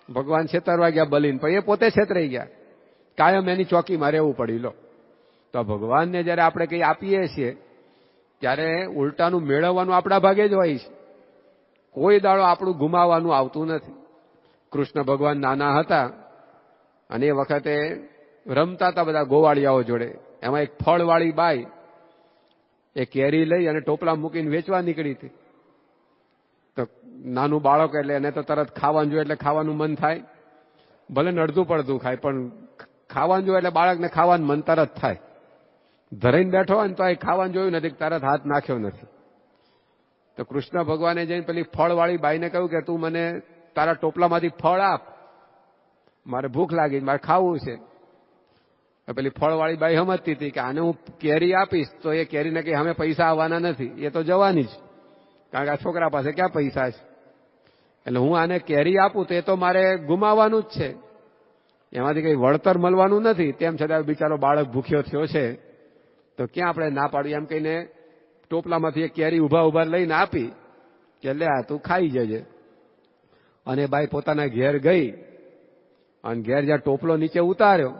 ભગવાન છેતરવા ગયા બલિને, પછી એ પોતે છેતરાઈ ગયા. કાયમ એની ચોકીમાં રહેવું પડી. લો તો ભગવાનને જયારે આપણે કંઈ આપીએ છીએ ત્યારે ઉલટાનું મેળવવાનું આપણા ભાગે જ હોય છે. કોઈ દાડો આપણું ગુમાવવાનું આવતું નથી. કૃષ્ણ ભગવાન નાના હતા અને એ વખતે રમતા હતા બધા ગોવાળિયાઓ જોડે. એમાં એક ફળવાળી બાઈ એ કેરી લઈ અને ટોપલા મૂકીને વેચવા નીકળી હતી. તો નાનું બાળક એટલે એને તો તરત ખાવાનું જોઈએ એટલે ખાવાનું મન થાય. ભલે અડધું પડધું ખાય પણ ખાવાનું જોઈએ એટલે બાળકને ખાવાનું મન તરત થાય. ધરાઈને બેઠો હોય ને તો એ ખાવાનું જોયું નથી, તરત હાથ નાખ્યો નથી. તો કૃષ્ણ ભગવાને જઈને પેલી ફળવાળી બાઈને કહ્યું કે તું મને તારા ટોપલામાંથી ફળ આપ, મારે ભૂખ લાગી, મારે ખાવું છે. પેલી ફળવાળી બાઈ સમજતી હતી કે આને હું કેરી આપીશ તો એ કેરીને કંઈ અમે પૈસા આવવાના નથી, એ તો જવાની જ, કારણ કે આ છોકરા પાસે ક્યાં પૈસા છે. એટલે હું આને કેરી આપું તો એ તો મારે ગુમાવવાનું જ છે, એમાંથી કંઈ વળતર મળવાનું નથી. તેમ છતાં બિચારો બાળક ભૂખ્યો થયો છે તો ક્યાં આપણે ના પાડવી, એમ કહીને ટોપલામાંથી એક કેરી ઉભા લઈને આપી કે લે આ તું ખાઈ જજે. અને બાઈ પોતાના ઘેર ગઈ અને ઘેર જ્યાં ટોપલો નીચે ઉતાર્યો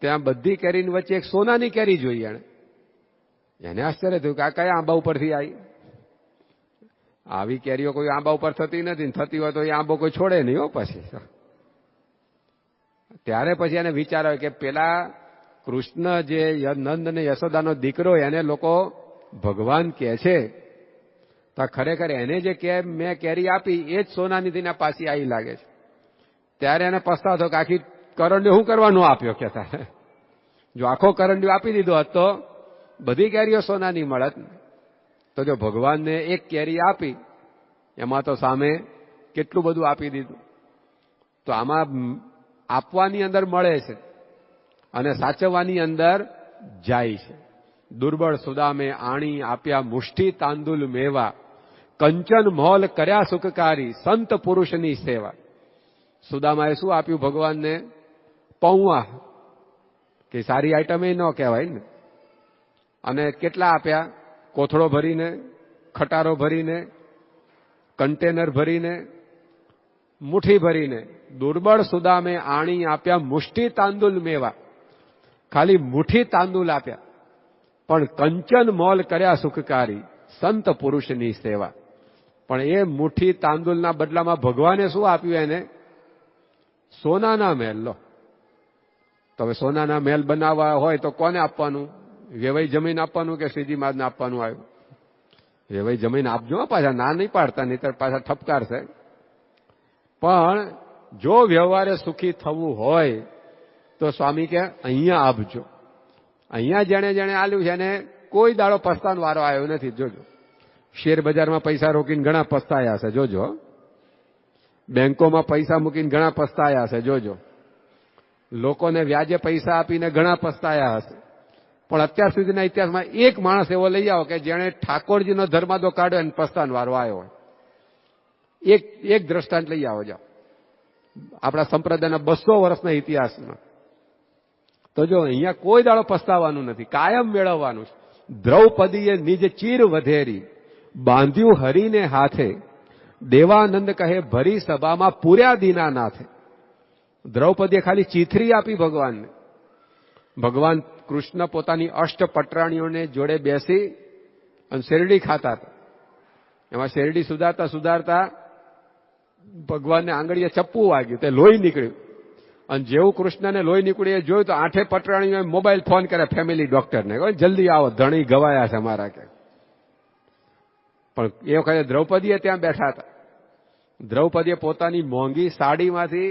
ત્યાં બધી કેરીની વચ્ચે એક સોનાની કેરી જોઈ. એને આશ્ચર્ય થયું કે આ કયા આંબા ઉપરથી આવી? આવી કેરીઓ કોઈ આંબા ઉપર થતી નથી, થતી હોય તો એ આંબો કોઈ છોડે નહીં હો. પછી ત્યારે પછી એને વિચાર આવ્યો કે પેલા કૃષ્ણ જે નંદ અને યશોદાનો દીકરો એને લોકો ભગવાન કહે છે, તો ખરેખર એને જે મેં કેરી આપી એ જ સોનાની થઈને પાછી આવી લાગે છે. ત્યારે એને પસ્તાવો થયો કે આખી કરંડિયો શું કરવાનું આપ્યો કહેતા. જો આખો કરંડિયો આપી દીધો હોત તો બધી કેરીઓ સોનાની મળત. તો જો ભગવાનને એક કેરી આપી એમાં તો સામે કેટલું બધું આપી દીધું. તો આમાં આપવાની અંદર મળે છે અને સાચવવાની અંદર જાય છે. દુર્બળ સુદામે આણી આપ્યા મુષ્ઠી તાંદુલ મેવા, કંચન મોલ કર્યા સુખકારી, સંત પુરુષની સેવા. સુદામાએ શું આપ્યું ભગવાનને? પૌવા, કે સારી આઈટમ એ ન કહેવાય ને. અને કેટલા આપ્યા? કોથળો ભરીને, ખટારો ભરીને, કન્ટેનર ભરીને, મુઠ્ઠી ભરીને. દુર્બળ સુદામે આણી આપ્યા મુષ્ઠી તાંદુલ મેવા, ખાલી મુઠ્ઠી તાંદુલ આપ્યા પણ કંચન મોલ કર્યા સુખકારી, સંત પુરુષની સેવા. પણ એ મુઠ્ઠી તાંદુલના બદલામાં ભગવાને શું આપ્યું એને? સોનાના મહેલ. લો, તો હવે સોનાના મહેલ બનાવવા હોય તો કોને આપવાનું? વેવાઈ જમીન આપવાનું કે શ્રીજી મહારાજને આપવાનું આવ્યું? વેવાઈ જમીન આપજો, પાછા ના નહીં પાડતા, નહીં પાછા ઠપકારશે. પણ જો વ્યવહારે સુખી થવું હોય તો સ્વામી કે અહીંયા આપજો. અહીંયા જેણે જેણે આલ્યું છે એને કોઈ દાડો પસ્તાવાનો વારો આવ્યો નથી. જોજો, શેર બજારમાં પૈસા રોકીને ઘણા પસ્તાયા છે, જોજો. બેંકોમાં પૈસા મૂકીને ઘણા પસ્તાયા હશે, જોજો. લોકોને વ્યાજે પૈસા આપીને ઘણા પસ્તાયા હશે. પણ અત્યાર સુધીના ઇતિહાસમાં એક માણસ એવો લઈ આવો કે જેણે ઠાકોરજીનો ધર્માદો કાઢ્યો અને પસ્તાવાનો વારો આવ્યો હોય. એક દ્રષ્ટાંત લઈ આવો જાઓ આપણા સંપ્રદાયના 200 વર્ષના ઇતિહાસમાં. તો જો અહીંયા કોઈ દાડો પસ્તાવાનું નથી, કાયમ મેળવવાનું છે. દ્રૌપદીએ નિજ ચીર વધેરી, બાંધ્યું હરીને હાથે, દેવાનંદ કહે ભરી સભામાં પૂર્યા દીનાનાથે. દ્રૌપદીએ ખાલી ચીથરી આપી ભગવાનને. ભગવાન કૃષ્ણ પોતાની અષ્ટપટરાણીઓને જોડે બેસી અને શેરડી ખાતા હતા. એમાં શેરડી સુધારતા સુધારતા ભગવાનને આંગળીએ ચપ્પુ વાગ્યું, તે લોહી નીકળ્યું. અને જેવું કૃષ્ણને લોહી નીકળ્યું એ જોયું તો 8 પટરાણીઓએ મોબાઈલ ફોન કરે ફેમિલી ડોક્ટરને, જલ્દી આવો, ધણી ગવાયા છે મારા કે. પણ એ વખતે દ્રૌપદીએ ત્યાં બેઠા હતા. દ્રૌપદીએ પોતાની મોંઘી સાડીમાંથી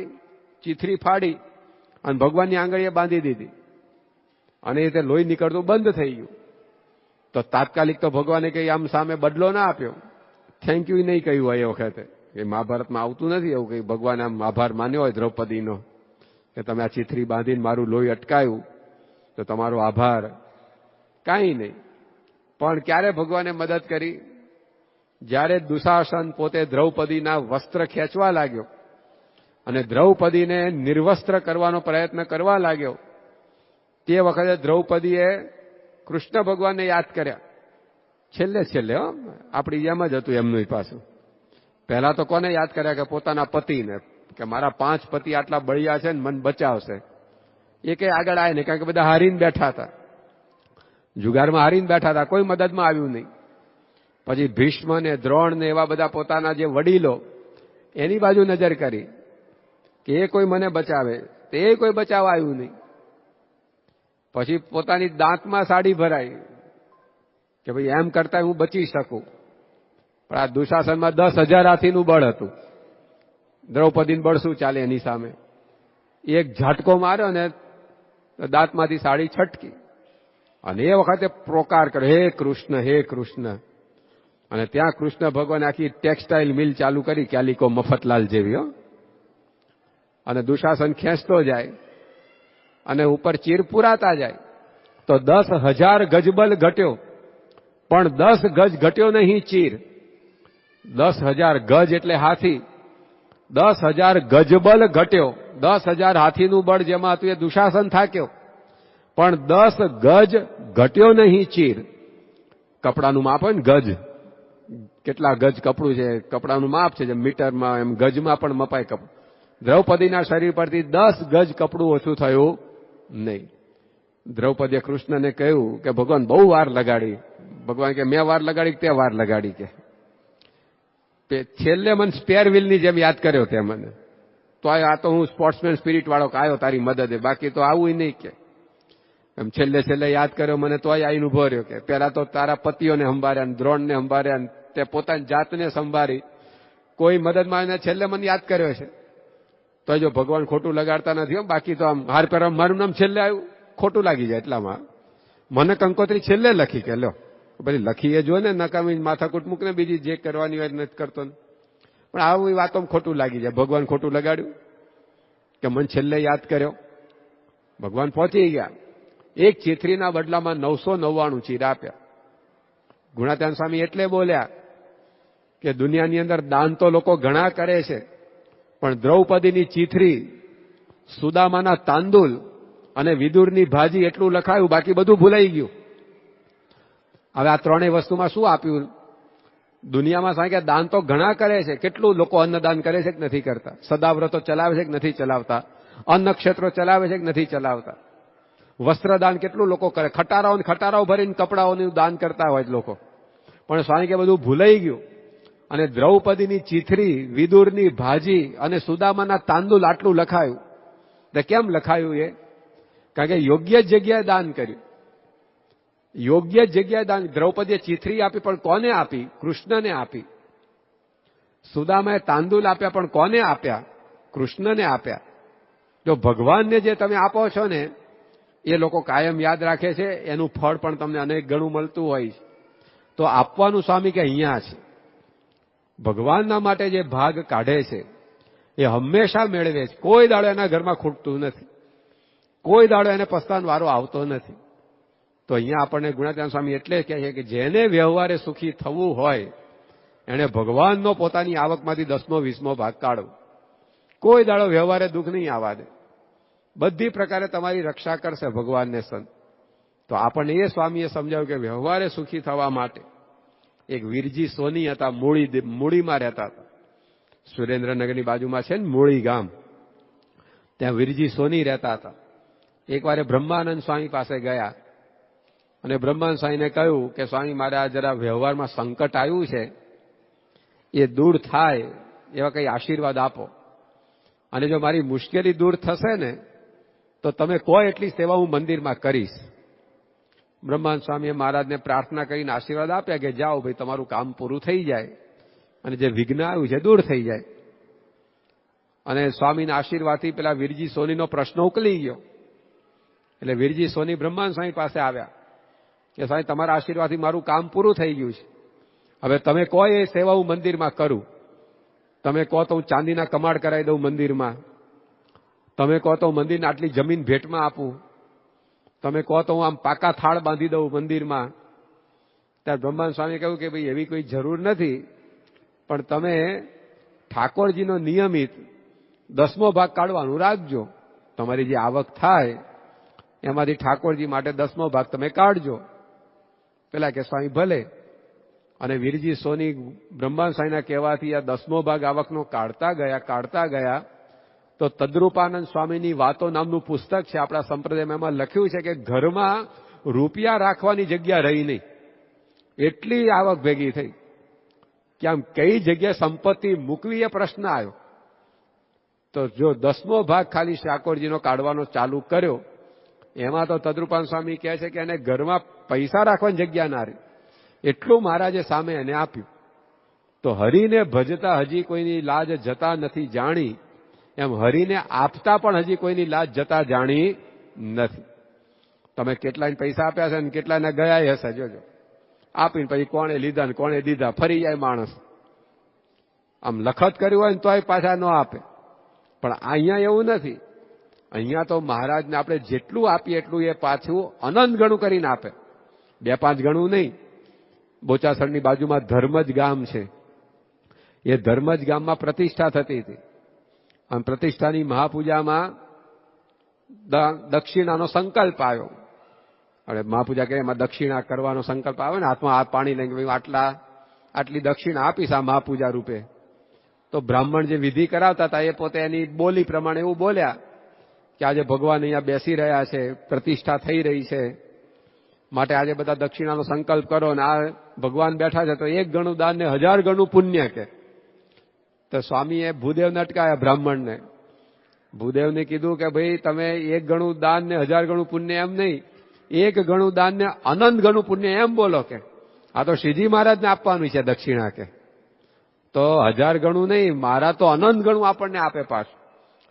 ચીથરી ફાડી અને ભગવાનની આંગળીએ બાંધી દીધી અને એ રીતે લોહી નીકળતું બંધ થઈ ગયું. તો તાત્કાલિક તો ભગવાને કઈ આમ સામે બદલો ના આપ્યો, થેન્ક યુ નહીં કહ્યું હોય. એ વખતે એ મહાભારતમાં આવતું નથી એવું કઈ ભગવાને આમ આભાર માન્યો હોય દ્રૌપદીનો કે તમે આ ચીથરી બાંધીને મારું લોહી અટકાયું તો તમારો આભાર. કાંઈ નહીં. પણ ક્યારે ભગવાને મદદ કરી? જ્યારે દુશાસન પોતે દ્રૌપદીના વસ્ત્ર ખેંચવા લાગ્યો અને દ્રૌપદીને નિર્વસ્ત્ર કરવાનો પ્રયત્ન કરવા લાગ્યો, તે વખતે દ્રૌપદીએ કૃષ્ણ ભગવાનને યાદ કર્યા. છેલ્લે છેલ્લે આપણી એમ જ હતું એમનું પાછું. પહેલા તો કોને યાદ કર્યા? કે પોતાના પતિને, કે મારા 5 પતિ આટલા બળિયા છે ને મને બચાવશે. એ કઈ આગળ આવે ને, કારણ કે બધા હારીને બેઠા હતા. જુગારમાં હારીને બેઠા હતા, કોઈ મદદમાં આવ્યું નહીં. પછી ભીષ્મ ને દ્રોણ ને એવા બધા પોતાના જે વડીલો એની બાજુ નજર કરી કે એ કોઈ મને બચાવે, તે કોઈ બચાવવા આવ્યું નહીં. પછી પોતાની દાંતમાં સાડી ભરાઈ કે ભાઈ એમ કરતા હું બચી શકું. પણ આ દુશાસનમાં 10,000 હાથીનું બળ હતું. દ્રૌપદીનું બળ શું ચાલે એની સામે? એક ઝાટકો માર્યો ને દાંતમાંથી સાડી છટકી અને એ વખતે પ્રોકાર કર્યો, હે કૃષ્ણ, હે કૃષ્ણ. અને ત્યાં કૃષ્ણ ભગવાન આખી ટેક્સટાઇલ મિલ ચાલુ કરી, કેલિકો મફતલાલ જેવી. અને દુશાસન ખેંચતો જાય અને ઉપર ચીર પુરાતા જાય તો 10,000 ગજબલ ઘટ્યો, પણ 10 ગજ ઘટ્યો નહીં ચીર. 10,000 ગજ એટલે હાથી, 10,000 ગજબલ ઘટ્યો. 10,000 હાથીનું બળ જેમાં હતું એ દુશાસન થાક્યો, પણ 10 ગજ ઘટ્યો નહીં ચીર. કપડાનું માપ હોય ને, ગજ કેટલા ગજ કપડું છે, કપડાનું માપ છે, જેમ મીટરમાં એમ ગજમાં પણ મપાય કપડું. દ્રૌપદીના શરીર પરથી 10 ગજ કપડું ઓછું થયું નહીં. દ્રૌપદીએ કૃષ્ણને કહ્યું કે ભગવાન બહુ વાર લગાડી. ભગવાન કે મેં વાર લગાડી, તે વાર લગાડી. કે છેલ્લે મને સ્પેર વ્હીલની જેમ યાદ કર્યો તે મને. તો આ તો હું સ્પોર્ટ્સમેન સ્પિરિટ વાળો આવ્યો તારી મદદે, બાકી તો આવું નહીં. કે એમ છેલ્લે યાદ કર્યો મને, તો આઈને ઉભો રહ્યો. કે પેલા તો તારા પતિઓને સંભાળ્યા, દ્રોણને સંભાળ્યા, તે પોતાની જાતને સંભાળી, કોઈ મદદમાં આવીને છેલ્લે મને યાદ કર્યો છે. તો જો ભગવાન ખોટું લગાડતા નથી, બાકી તો આમ હાર પહેરવા મારું નામ છેલ્લે આવ્યું, ખોટું લાગી જાય. એટલામાં મને કંકોત્રી છેલ્લે લખી કે લો, પછી લખી એ જો ને, નકામી માથાકૂટ મૂકને, બીજી જે કરવાની હોય નથી કરતો. પણ આવી વાતો ખોટું લાગી જાય. ભગવાન ખોટું લગાડ્યું કે મને છેલ્લે યાદ કર્યો. ભગવાન પહોંચી ગયા. એક ચીથરીના બદલામાં 999 ચીર આપ્યા. ગુણાત્યાન સ્વામી એટલે બોલ્યા કે દુનિયાની અંદર દાન તો લોકો ઘણા કરે છે, પણ દ્રૌપદીની ચીથરી, સુદામાના તાંદુલ અને વિદુરની ભાજી એટલું લખાયું, બાકી બધું ભૂલાઈ ગયું. હવે આ ત્રણેય વસ્તુમાં શું આપ્યું? દુનિયામાં સાંઈ કે દાન તો ઘણા કરે છે, કેટલું લોકો અન્નદાન કરે છે કે નથી કરતા? સદાવ્રતો ચલાવે છે કે નથી ચલાવતા? અન્ન ક્ષેત્રો ચલાવે છે કે નથી ચલાવતા? વસ્ત્રદાન કેટલું લોકો કરે? ખટારાઓ ભરીને કપડાઓનું દાન કરતા હોય લોકો. પણ સ્વામી કે બધું ભૂલાઈ ગયું. અને દ્રૌપદીની ચીથરી, વિદુરની ભાજી અને સુદામાના તાંદુલ આટલું લખાયું. તો કેમ લખાયું? એ કારણ કે યોગ્ય જગ્યાએ દાન કર્યું. યોગ્ય જગ્યાએ દાન. દ્રૌપદીએ ચીથરી આપી, પણ કોને આપી? કૃષ્ણને આપી. સુદામાએ તાંદુલ આપ્યા, પણ કોને આપ્યા? કૃષ્ણને આપ્યા. જો ભગવાનને જે તમે આપો છો ને, એ લોકો કાયમ યાદ રાખે છે, એનું ફળ પણ તમને અનેક ગણું મળતું હોય છે. તો આપવાનું સ્વામી કે અહીંયા છે. ભગવાનના માટે જે ભાગ કાઢે છે એ હંમેશા મેળવે છે. કોઈ દાડો એના ઘરમાં ખૂટતું નથી, કોઈ દાડો એને પસ્તાન વારો આવતો નથી. તો અહીંયા આપણને ગુણાત્યાન સ્વામી એટલે કહે છે કે જેને વ્યવહારે સુખી થવું હોય એને ભગવાનનો પોતાની આવકમાંથી 10મો 20મો ભાગ કાઢો. કોઈ દાડો વ્યવહારે દુઃખ નહીં આવવા દે. બધી પ્રકારે તમારી રક્ષા કરશે ભગવાનને સંત. તો આપણને એ સ્વામીએ સમજાવ્યું કે વ્યવહારે સુખી થવા માટે એક વીરજી સોની હતા, મૂળીમાં રહેતા હતા. સુરેન્દ્રનગરની બાજુમાં છે ને મૂળી ગામ, ત્યાં વીરજી સોની રહેતા હતા. એકવાર બ્રહ્માનંદ સ્વામી પાસે ગયા અને બ્રહ્માનંદ સ્વામીને કહ્યું કે સ્વામી, મારે આ જરા વ્યવહારમાં સંકટ આવ્યું છે, એ દૂર થાય એવા કંઈ આશીર્વાદ આપો. અને જો મારી મુશ્કેલી દૂર થશે ને તો તમે કહો એટલી સેવા હું મંદિરમાં કરીશ. બ્રહ્માનંદ સ્વામીએ મહારાજને પ્રાર્થના કરીને આશીર્વાદ આપ્યા કે જાઓ ભાઈ, તમારું કામ પૂરું થઈ જાય અને જે વિઘ્ન આવ્યું છે દૂર થઈ જાય. અને સ્વામીના આશીર્વાદથી પેલા વીરજી સોનીનો પ્રશ્ન ઉકલી ગયો. એટલે વીરજી સોની બ્રહ્માનંદ સ્વામી પાસે આવ્યા કે સ્વામી, તમારા આશીર્વાદથી મારું કામ પૂરું થઈ ગયું છે, હવે તમે કહો એ સેવા હું મંદિરમાં કરું. તમે કહો તો હું ચાંદીના કમાડ કરાવી દઉં મંદિરમાં, તમે કહો તો હું મંદિરને આટલી જમીન ભેટમાં આપું, તમે કહો તો હું આમ પાકા થાળ બાંધી દઉં મંદિરમાં. ત્યારે બ્રહ્માનંદ સ્વામીએ કહ્યું કે ભાઈ એવી કોઈ જરૂર નથી, પણ તમે ઠાકોરજીનો નિયમિત 10મો ભાગ કાઢવાનું રાખજો. તમારી જે આવક થાય એમાંથી ઠાકોરજી માટે 10મો ભાગ તમે કાઢજો. પેલા કે સ્વામી ભલે. અને વીરજી સોની બ્રહ્માનંદ સ્વામીના કહેવાથી આ 10મો ભાગ આવકનો કાઢતા ગયા તો તદ્રુપાનંદ સ્વામીની વાતો નામનું પુસ્તક છે આપણા સંપ્રદાયમાં. એમાં લખ્યું છે કે ઘરમાં રૂપિયા રાખવાની જગ્યા રહી નહીં, એટલી આવક ભેગી થઈ કે આમ કઈ જગ્યાએ સંપત્તિ મૂકવી એ પ્રશ્ન આવ્યો. તો જો 10મો ભાગ ખાલી ઠાકોરજીનો કાઢવાનો ચાલુ કર્યો, એમાં તો તદ્રુપાન સ્વામી કહે છે કે એને ઘરમાં પૈસા રાખવાની જગ્યા ના રહી, એટલું મહારાજે સામે એને આપ્યું. તો હરિને ભજતા હજી કોઈની લાજ જતા નથી જાણી, એમ હરિને આપતા પણ હજી કોઈની લાજ જતા જાણી નથી. તમે કેટલાને પૈસા આપ્યા છે ને કેટલાને ગયા હશે, જોજો. આપીને પછી કોણે લીધા ને કોણે દીધા ફરી જાય માણસ. આમ લખત કર્યું હોય ને તોય પાછા ન આપે. પણ અહીંયા એવું નથી. અહીંયા તો મહારાજને આપણે જેટલું આપીએ એટલું એ પાછું અનંત ગણું કરીને આપે, 2-5 ગણું નહીં. બોચાસણની બાજુમાં ધર્મજ ગામ છે, એ ધર્મજ ગામમાં પ્રતિષ્ઠા થતી હતી. અને પ્રતિષ્ઠાની મહાપૂજામાં દક્ષિણાનો સંકલ્પ આવ્યો. અને મહાપૂજા કે એમાં દક્ષિણા કરવાનો સંકલ્પ આવે ને, હાથમાં હાથ પાણી લઈને આટલી દક્ષિણા આપીશ આ મહાપૂજા રૂપે. તો બ્રાહ્મણ જે વિધિ કરાવતા હતા એ પોતે એની બોલી પ્રમાણે એવું બોલ્યા કે આજે ભગવાન અહીંયા બેસી રહ્યા છે, પ્રતિષ્ઠા થઈ રહી છે, માટે આજે બધા દક્ષિણાનો સંકલ્પ કરો. ને આ ભગવાન બેઠા છે તો 1 ગણું દાન ને 1000 ગણું પુણ્ય કે. તો સ્વામીએ ભૂદેવને અટકાયા, બ્રાહ્મણને. ભૂદેવને કીધું કે ભાઈ તમે 1 ગણું દાન ને 1000 ગણું પુણ્ય એમ નહીં, 1 ગણું દાન ને અનંત ગણું પુણ્ય એમ બોલો કે. આ તો શ્રીજી મહારાજને આપવાનું છે દક્ષિણા કે. તો 1000 ગણું નહીં, મારા તો અનંત ગણું આપણને આપે પાછું.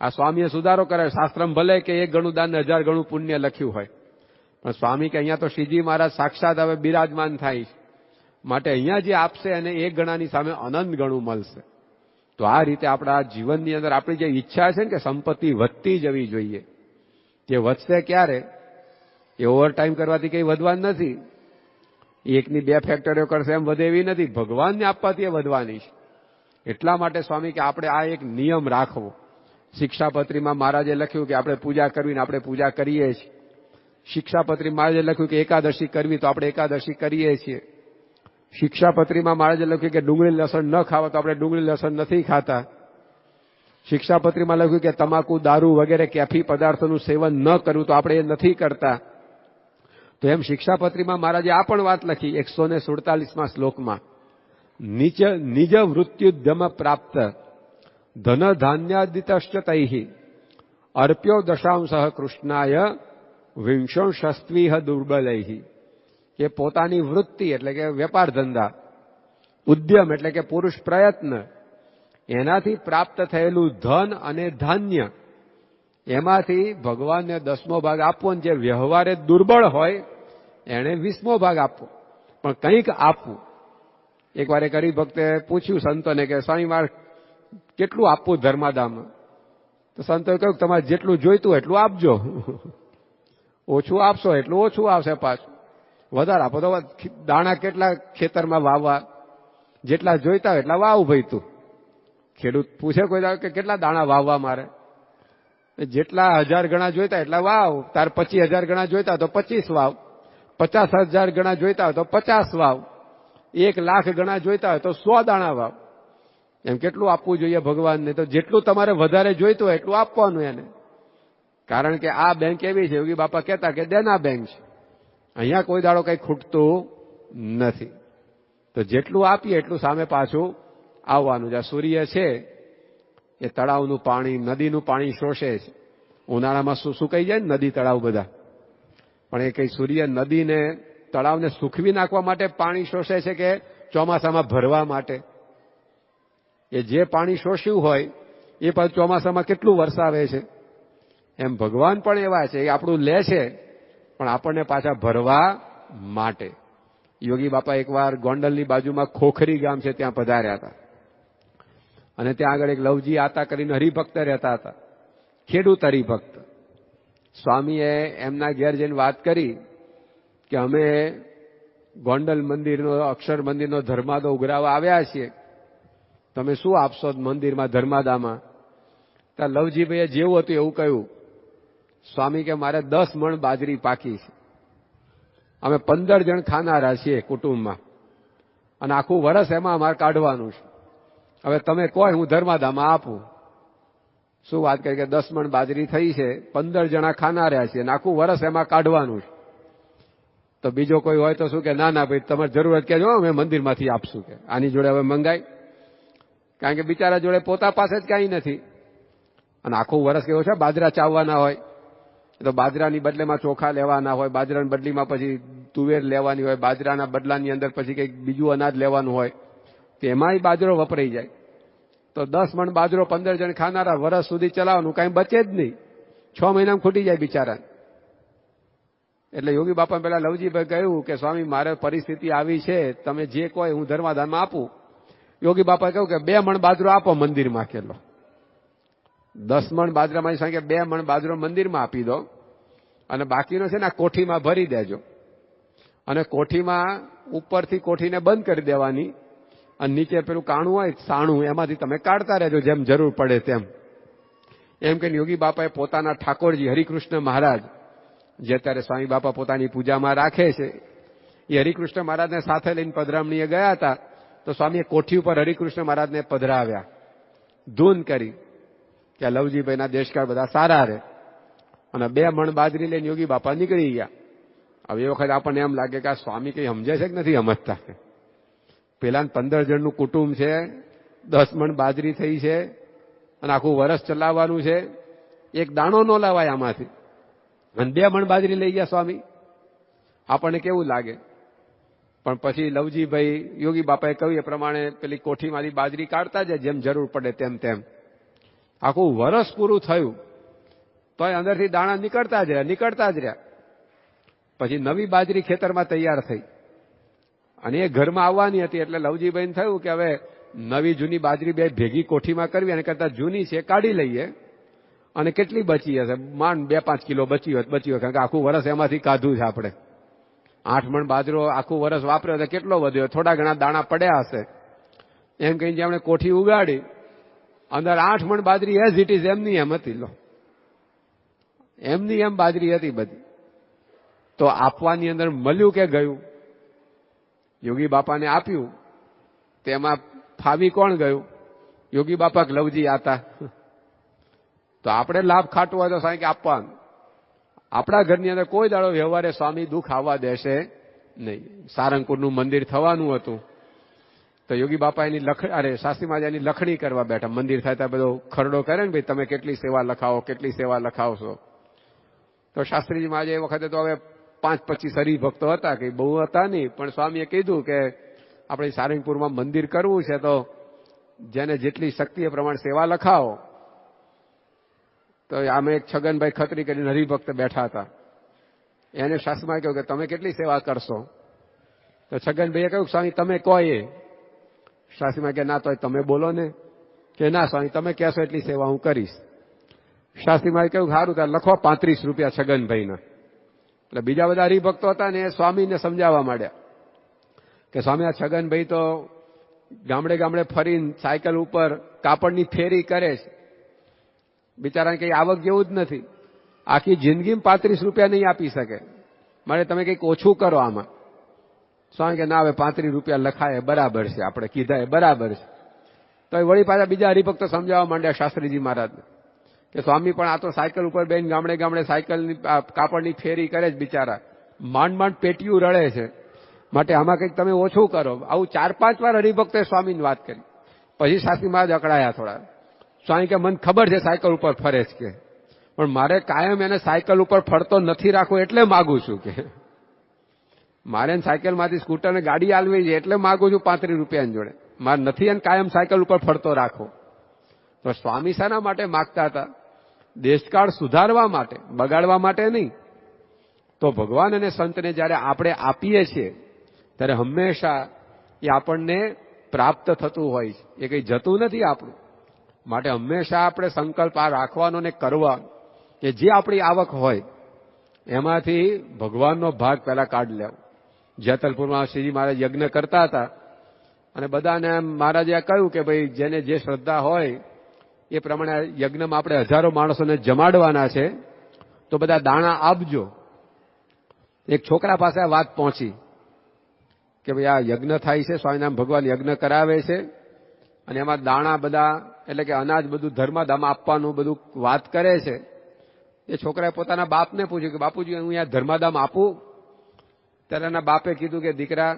આ સ્વામીએ સુધારો કરે, શાસ્ત્રમાં ભલે કે 1 ગણું દાન ને 1000 ગણું પુણ્ય લખ્યું હોય, પણ સ્વામી કે અહીંયા તો શ્રીજી મહારાજ સાક્ષાત હવે બિરાજમાન થાય છે, માટે અહીંયા જે આપશે એને 1 ગણાની સામે અનંત ગણું મળશે. તો આ રીતે આપણા જીવનની અંદર આપણી જે ઈચ્છા છે ને કે સંપત્તિ વધતી જવી જોઈએ, જે વધશે ક્યારે? એ ઓવરટાઈમ કરવાથી કંઈ વધવાનું નથી. 1ની 2 ફેક્ટરીઓ કરશે એમ વધે એવી નથી, ભગવાનને આપવાથી એ વધવાની છે. એટલા માટે સ્વામી કે આપણે આ એક નિયમ રાખવો. શિક્ષાપત્રીમાં મહારાજે લખ્યું કે આપણે પૂજા કરવી ને આપણે પૂજા કરીએ છીએ. શિક્ષાપત્રી મહારાજે લખ્યું કે એકાદશી કરવી તો આપણે એકાદશી કરીએ છીએ. શિક્ષાપત્રીમાં મહારાજે લખ્યું કે ડુંગળી લસણ ન ખાવા તો આપણે ડુંગળી લસણ નથી ખાતા. શિક્ષાપત્રીમાં લખ્યું કે તમાકુ, દારૂ વગેરે કેફી પદાર્થોનું સેવન ન કરવું તો આપણે એ નથી કરતા. તો એમ શિક્ષાપત્રીમાં મહારાજે આ પણ વાત લખી 147માં શ્લોકમાં, નિજ વૃત્યુદ્યમ પ્રાપ્ત ધન ધાન્યાદિતશ્ચ તૈહિ અર્પ્યો દશાંશઃ કૃષ્ણાય વિંશોષસ્ત્વીહ દુર્બલૈહિ. કે પોતાની વૃત્તિ એટલે કે વેપાર ધંધા, ઉદ્યમ એટલે કે પુરુષ પ્રયત્ન, એનાથી પ્રાપ્ત થયેલું ધન અને ધાન્ય, એમાંથી ભગવાનને 10મો ભાગ આપવો. જે વ્યવહારે દુર્બળ હોય એને 20મો ભાગ આપવો, પણ કંઈક આપવું. એકવાર એક હરિભક્તે પૂછ્યું સંતોને કે સ્વામી મારે કેટલું આપવું ધર્માદામાં? તો સંતોએ કહ્યું તમારે જેટલું જોઈતું એટલું આપજો, ઓછું આપશો એટલું ઓછું આવશે, પાછું વધારે આપો તો દાણા કેટલા ખેતરમાં વાવવા, જેટલા જોઈતા હોય એટલા વાવ. ભાઈ તું ખેડૂત પૂછે કોઈ કે કેટલા દાણા વાવવા મારે? જેટલા 1000 ગણા જોઈતા એટલા વાવ. તાર 25000 ગણા જોઈતા તો 25 વાવ, 50000 ગણા જોઈતા હોય તો 50 વાવ, 1,00,000 ગણા જોઈતા હોય તો 100 દાણા વાવ. એમ કેટલું આપવું જોઈએ ભગવાનને? તો જેટલું તમારે વધારે જોઈતું હોય એટલું આપવાનું એને. કારણ કે આ બેંક એવી છે, યોગી બાપા કહેતા કે દેના બેંક છે, અહીંયા કોઈ દાડો કંઈ ખૂટતું નથી. તો જેટલું આપીએ એટલું સામે પાછું આવવાનું છે. આ સૂર્ય છે એ તળાવનું પાણી, નદીનું પાણી શોષે છે. ઉનાળામાં સુકાઈ જાય ને નદી તળાવ બધા, પણ એ કઈ સૂર્ય નદીને તળાવને સૂકવી નાખવા માટે પાણી શોષે છે કે ચોમાસામાં ભરવા માટે? એ જે પાણી શોષ્યું હોય એ પાછું ચોમાસામાં કેટલું વરસાવે છે. એમ ભગવાન પણ એવા છે, એ આપણું લે છે પણ આપણને પાછા ભરવા માટે. યોગી બાપા એકવાર ગોંડલની બાજુમાં ખોખરી ગામ છે ત્યાં પધાર્યા હતા, અને ત્યાં આગળ એક લવજી આતા કરીને હરિભક્ત રહેતા હતા, ખેડૂત હરિભક્ત. સ્વામીએ એમના ઘેર જઈને વાત કરી કે અમે ગોંડલ મંદિરનો, અક્ષર મંદિરનો ધર્માદો ઉઘરાવા આવ્યા છીએ, તમે શું આપશો મંદિરમાં ધર્માદામાં? ત્યાં લવજીભાઈએ જેવું હતું એવું કહ્યું. સ્વામી કે મારે 10 મણ બાજરી પાકી છે, અમે 15 જણ ખાનારા છીએ કુટુંબમાં, અને આખું વર્ષ એમાં અમારે કાઢવાનું છે. હવે તમે કહો હું ધર્માદામાં આપું. શું વાત કરી કે 10 મણ બાજરી થઈ છે, 15 જણા ખાનારા છીએ અને આખું વર્ષ એમાં કાઢવાનું છે. તો બીજો કોઈ હોય તો શું કે ના ના ભાઈ તમારે જરૂરત કહેજો, અમે મંદિરમાંથી આપશું, કે આની જોડે હવે મંગાય. કારણ કે બિચારા જોડે પોતા પાસે જ કાંઈ નથી, અને આખું વર્ષ કેવો છે બાજરા ચાવવાના હોય, તો બાજરાની બદલેમાં ચોખા લેવાના હોય, બાજરાની બદલીમાં પછી તુવેર લેવાની હોય, બાજરાના બદલાની અંદર પછી કંઈક બીજું અનાજ લેવાનું હોય, તેમાંય બાજરો વપરાઈ જાય. તો 10 મણ બાજરો 15 જણ ખાનારા વર્ષ સુધી ચલાવવાનું, કાંઈ બચે જ નહીં, 6 મહિનામાં ખૂટી જાય બિચારા. એટલે યોગી બાપા પેલા લવજીભાઈ કહ્યું કે સ્વામી મારે પરિસ્થિતિ આવી છે, તમે જે કોઈ હું ધર્માદાનમાં આપું. યોગી બાપાએ કહ્યું કે 2 મણ બાજરો આપો મંદિરમાં. કેટલો? 10 મણ બાજરામાં કે 2 મણ બાજરો મંદિરમાં આપી દો, અને બાકીનો છે ને કોઠીમાં ભરી દેજો, અને કોઠીમાં ઉપરથી કોઠીને બંધ કરી દેવાની, અને નીચે પેલું કાણું હોય સાણું, એમાંથી તમે કાઢતા રહેજો જેમ જરૂર પડે તેમ. એમ કે યોગી બાપાએ પોતાના ઠાકોરજી હરિકૃષ્ણ મહારાજ, જે અત્યારે સ્વામી બાપા પોતાની પૂજામાં રાખે છે, એ હરિકૃષ્ણ મહારાજને સાથે લઈને પધરામણીએ ગયા હતા. તો સ્વામીએ કોઠી ઉપર હરિકૃષ્ણ મહારાજને પધરાવ્યા, ધૂન કરી કે લવજીભાઈના દેશકાળ બધા સારા રહે, અને 2 મણ બાજરી લઈને યોગી બાપા નીકળી ગયા. હવે એ વખત આપણને એમ લાગે કે આ સ્વામી કઈ સમજે છે કે નથી સમજતા. પેલા 15 જણનું કુટુંબ છે, 10 મણ બાજરી થઈ છે, અને આખું વર્ષ ચલાવવાનું છે, એક દાણો ન લાવાય આમાંથી, અને 2 મણ બાજરી લઈ ગયા સ્વામી. આપણને કેવું લાગે? પણ પછી લવજીભાઈ યોગી બાપાએ કહ્યું એ પ્રમાણે પેલી કોઠીમાંથી બાજરી કાઢતા જાય જેમ જરૂર પડે તેમ તેમ. આખું વર્ષ પૂરું થયું તોય અંદરથી દાણા નીકળતા જ રહ્યા. પછી નવી બાજરી ખેતરમાં તૈયાર થઈ, અને એ ઘરમાં આવવાની હતી. એટલે લવજીભાઈને થયું કે હવે નવી જૂની બાજરી બે ભેગી કોઠીમાં કરવી, અને કરતા જૂની છે કાઢી લઈએ. અને કેટલી બચી હશે? માંડ 2-5 કિલો બચી હોય, કારણ કે આખું વર્ષ એમાંથી કાઢું છે આપણે. 8 મણ બાજરો આખું વર્ષ વાપર્યો તો કેટલો વધ્યો? થોડા ઘણા દાણા પડ્યા હશે. એમ કહીને આપણે કોઠી ઉગાડી, અંદર 8 મણ બાજરી એઝ ઇટ ઇઝ એમની એમ હતી. લો, એમની એમ બાજરી હતી બધી. તો આપવાની અંદર મળ્યું કે ગયું? યોગી બાપાને આપ્યું, તેમાં ફાવી કોણ ગયું? યોગી બાપા લવજી આતા. તો આપણે લાભ ખાટવો હોય તો સાંઈ કે આપવાનું. આપણા ઘરની અંદર કોઈ દાડો વ્યવહારે સ્વામી દુઃખ આવવા દેશે નહીં. સારંગપુરનું મંદિર થવાનું હતું, તો યોગી બાપા એની શાસ્ત્રી મહારાજ એની લખણી કરવા બેઠા. મંદિર થાય ત્યાં બધો ખરડો કરે ને, ભાઈ તમે કેટલી સેવા લખાવો, કેટલી સેવા લખાવશો. તો શાસ્ત્રીજી મહારાજ એ વખતે તો હવે 5-25 હરિભક્તો હતા, કે બહુ હતા નહીં, પણ સ્વામીએ કીધું કે આપણે સારંગપુરમાં મંદિર કરવું છે, તો જેને જેટલી શક્તિ એ પ્રમાણે સેવા લખાવો. તો આમે એક છગનભાઈ ખત્રી કરીને હરિભક્ત બેઠા હતા. એને શાસ્ત્રીમાં કહ્યું કે તમે કેટલી સેવા કરશો? તો છગનભાઈએ કહ્યું સ્વામી તમે કહો એ. શાસ્ત્રીમાં કે ના, તો તમે બોલો ને. કે ના સ્વામી, તમે કહેશો એટલી સેવા હું કરીશ. શાસ્ત્રીમાં કહ્યું સારું, ત્યારે લખો 35 રૂપિયા છગનભાઈના. એટલે બીજા બધા હરિભક્તો હતા ને, એ સ્વામીને સમજાવવા માંડ્યા કે સ્વામી, આ છગનભાઈ તો ગામડે ગામડે ફરીને સાયકલ ઉપર કાપડની ફેરી કરે છે, બિચારાને કઈ આવક જેવું જ નથી, આખી જિંદગીમાં 35 રૂપિયા નહીં આપી શકે, મારે તમે કંઈક ઓછું કરો આમાં. સ્વામી કે ના, હવે 35 રૂપિયા લખાય બરાબર છે, આપણે કીધા એ બરાબર છે. તો એ વળી પાછા બીજા હરિભક્તો સમજાવવા માંડ્યા શાસ્ત્રીજી મહારાજને કે સ્વામી પણ આ તો સાયકલ ઉપર બેન ગામડે ગામડે સાયકલની કાપડની ફેરી કરે છે, બિચારા માંડ માંડ પેટીયું રળે છે, માટે આમાં કંઈક તમે ઓછું કરો. આવું 4-5 વાર હરિભક્તોએ સ્વામીની વાત કરી. પછી શાસ્ત્રી મહારાજ અકળાયા થોડા. સ્વામી કે મને ખબર છે સાયકલ ઉપર ફરે છે, કે પણ મારે કાયમ એને સાયકલ ઉપર ફરતો નથી રાખવો એટલે માગું છું, કે મારે સાયકલમાંથી સ્કૂટરને ગાડી આલવી છે એટલે માગું છું 35 રૂપિયાની જોડે, મારે નથી એને કાયમ સાયકલ ઉપર ફરતો રાખવો. તો સ્વામી શાના માટે માગતા હતા? દેશકાળ સુધારવા માટે, બગાડવા માટે નહીં. તો ભગવાન અને સંતને જ્યારે આપણે આપીએ છીએ ત્યારે હંમેશા એ આપણને પ્રાપ્ત થતું હોય છે, એ કંઈ જતું નથી આપણું. માટે હંમેશા આપણે સંકલ્પ આ રાખવાનો ને કરવાનો કે જે આપણી આવક હોય એમાંથી ભગવાનનો ભાગ પહેલા કાઢી લેવો. જેતલપુરમાં શ્રીજી મહારાજ યજ્ઞ કરતા હતા, અને બધાને મહારાજે કહ્યું કે ભાઈ જેને જે શ્રદ્ધા હોય એ પ્રમાણે યજ્ઞમાં આપણે 1000 માણસોને જમાડવાના છે, તો બધા દાણા આપજો. એક છોકરા પાસે આ વાત પહોંચી કે ભાઈ આ યજ્ઞ થાય છે, સ્વામિનારાયણ ભગવાન યજ્ઞ કરાવે છે, અને એમાં દાણા બધા એટલે કે અનાજ બધું ધર્માદામ આપવાનું બધું વાત કરે છે. એ છોકરાએ પોતાના બાપને પૂછ્યું કે બાપુજી હું અહીંયા ધર્માદામ આપું? ત્યારે એના બાપે કીધું કે દીકરા,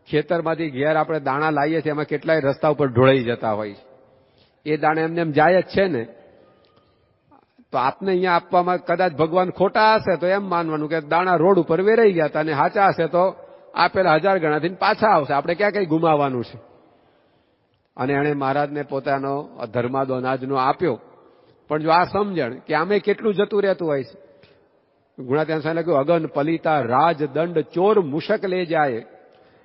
ખેતરમાંથી ઘેર આપણે દાણા લાવીએ છીએ, એમાં કેટલાય રસ્તા ઉપર ઢોળાઈ જતા હોય, એ દાણા એમને એમ જાય જ છે ને, તો આપને અહીંયા આપવામાં કદાચ ભગવાન ખોટા હશે તો એમ માનવાનું કે દાણા રોડ ઉપર વેરાઈ ગયા હતા, અને સાચા હશે તો આપેલા 1000 ગણાથી પાછા આવશે, આપણે ક્યાં કઈ ગુમાવવાનું છે. અને એણે મહારાજને પોતાનો ધર્માદો અનાજનો આપ્યો. પણ જો આ સમજણ કે આમે કેટલું જતું રહેતું હોય છે. ગુણાત્યાન સ્વામી લખ્યું, અગન પલિતા રાજ દંડ ચોર મુશક લે જાય,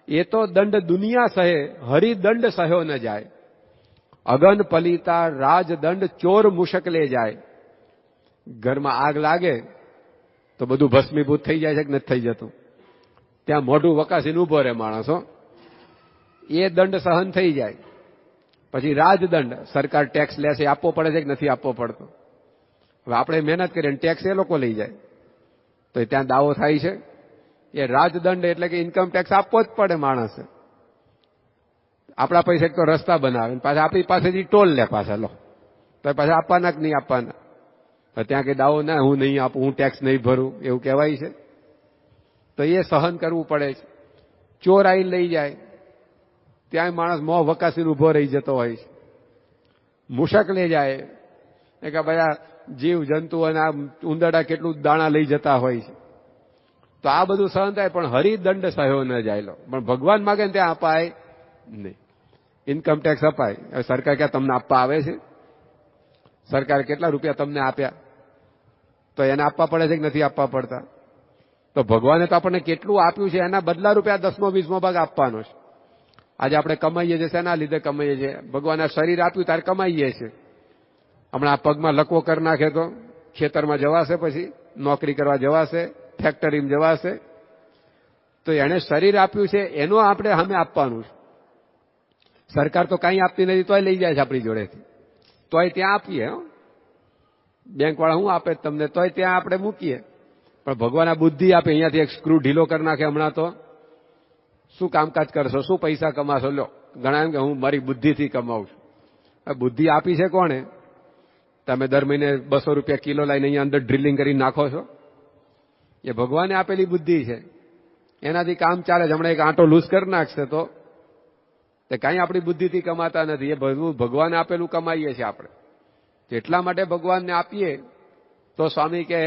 એ તો દંડ દુનિયા સહે હરિદંડ સહ્યો ન જાય. અગન પલિતા રાજ દંડ ચોર મુશક લે જાય. ઘરમાં આગ લાગે તો બધું ભસ્મીભૂત થઈ જાય છે કે નથી થઈ જતું? ત્યાં મોઢું વકાસીને ઉભો રહે માણસો, એ દંડ સહન થઈ જાય. પછી રાજદંડ, સરકાર ટેક્સ લે છે, આપવો પડે છે કે નથી આપવો પડતો? હવે આપણે મહેનત કરીએ ટેક્સ એ લોકો લઈ જાય તો ત્યાં દાવો થાય છે. એ રાજદંડ એટલે કે ઇન્કમ ટેક્સ આપવો જ પડે માણસે. આપણા પૈસે તો રસ્તા બનાવે, પાછા આપણી પાસેથી ટોલ લે પાછા, લો તો પાછા આપવાના કે નહીં આપવાના? ત્યાં કઈ દાવો ના, હું નહીં આપું, હું ટેક્સ નહીં ભરું, એવું કહેવાય છે? તો એ સહન કરવું પડે છે. ચોર આઈ લઈ જાય, ત્યાં માણસ મોં વકાસીને ઉભો રહી જતો હોય છે. મુશક લઈ જાય કે બધા જીવ જંતુ અને આ ઉંદરડા કેટલું દાણા લઈ જતા હોય છે. તો આ બધું સહન થાય, પણ હરિદંડ સહ્યો ન જાય. લો પણ ભગવાન માગે ને ત્યાં અપાય નહીં. ઇન્કમ ટેક્સ અપાય. હવે સરકાર ક્યાં તમને આપવા આવે છે? સરકારે કેટલા રૂપિયા તમને આપ્યા, તો એને આપવા પડે છે કે નથી આપવા પડતા? તો ભગવાને તો આપણને કેટલું આપ્યું છે, એના બદલા રૂપિયા 10મો-20મો ભાગ આપવાનો છે. આજે આપણે કમાઈએ છીએ, શેના લીધે કમાઈએ છીએ? ભગવાને શરીર આપ્યું ત્યારે કમાઈએ છીએ. હમણાં આ પગમાં લકવો કરી નાખે તો ખેતરમાં જવાશે, પછી નોકરી કરવા જવાશે, ફેક્ટરીમાં જવાશે? તો એને શરીર આપ્યું છે, એનું આપણે સામે આપવાનું છે. સરકાર તો કાંઈ આપતી નથી, તોય લઈ જાય છે આપણી જોડેથી, તોય ત્યાં આપીએ. બેંક વાળા શું આપે તમને, તોય ત્યાં આપણે મૂકીએ. પણ ભગવાન આ બુદ્ધિ આપે, અહીંયાથી એક સ્ક્રૂ ઢીલો કરી નાખે હમણાં, તો શું કામકાજ કરશો, શું પૈસા કમાશો? લો, ઘણા એમ કે હું મારી બુદ્ધિથી કમાઉં છું. બુદ્ધિ આપી છે કોણે? તમે દર મહિને 200 રૂપિયા કિલો લઈને અહીંયા અંદર ડ્રિલિંગ કરી નાખો છો, એ ભગવાને આપેલી બુદ્ધિ છે. એનાથી કામ ચાલે છે. હમણાં એક આંટો લૂઝ કરી નાખશે તો તે કાંઈ આપણી બુદ્ધિથી કમાતા નથી, એ બધું ભગવાને આપેલું કમાઈએ છીએ આપણે. એટલા માટે ભગવાનને આપીએ તો સ્વામી કહે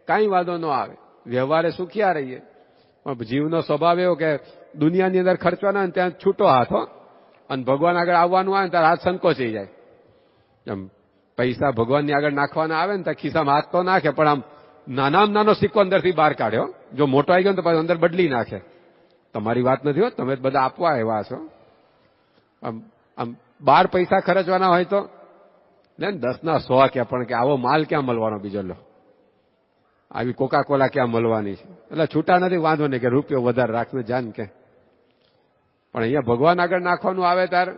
કાંઈ વાંધો ન આવે, વ્યવહારે સુખિયા રહીએ. પણ જીવનો સ્વભાવ એવો કે દુનિયાની અંદર ખર્ચવાના ને ત્યાં છૂટો હાથ હો, અને ભગવાન આગળ આવવાનું આવે ને ત્યારે હાથ સંકોચાઈ જાય. એમ પૈસા ભગવાનની આગળ નાખવાના આવે ને ત્યાં ખિસ્સામાં હાથ તો નાખે, પણ આમ નાનામાં નાનો સિક્કો અંદરથી બહાર કાઢ્યો. જો મોટો આવી ગયો ને તો પાછો અંદર બદલી નાખે. તમારી વાત નથી હો, તમે બધા આપવા એવા છો. આમ 12 પૈસા ખર્ચવાના હોય તો ને 10ના 100 કે, પણ કે આવો માલ ક્યાં મળવાનો બીજો? લો, આવી કોકા કોલા ક્યાં મળવાની છે? એટલે છૂટા નથી, વાંધો નહીં કે રૂપિયો વધારે રાખને જાન કે. પણ અહીંયા ભગવાન આગળ નાખવાનું આવે ત્યારે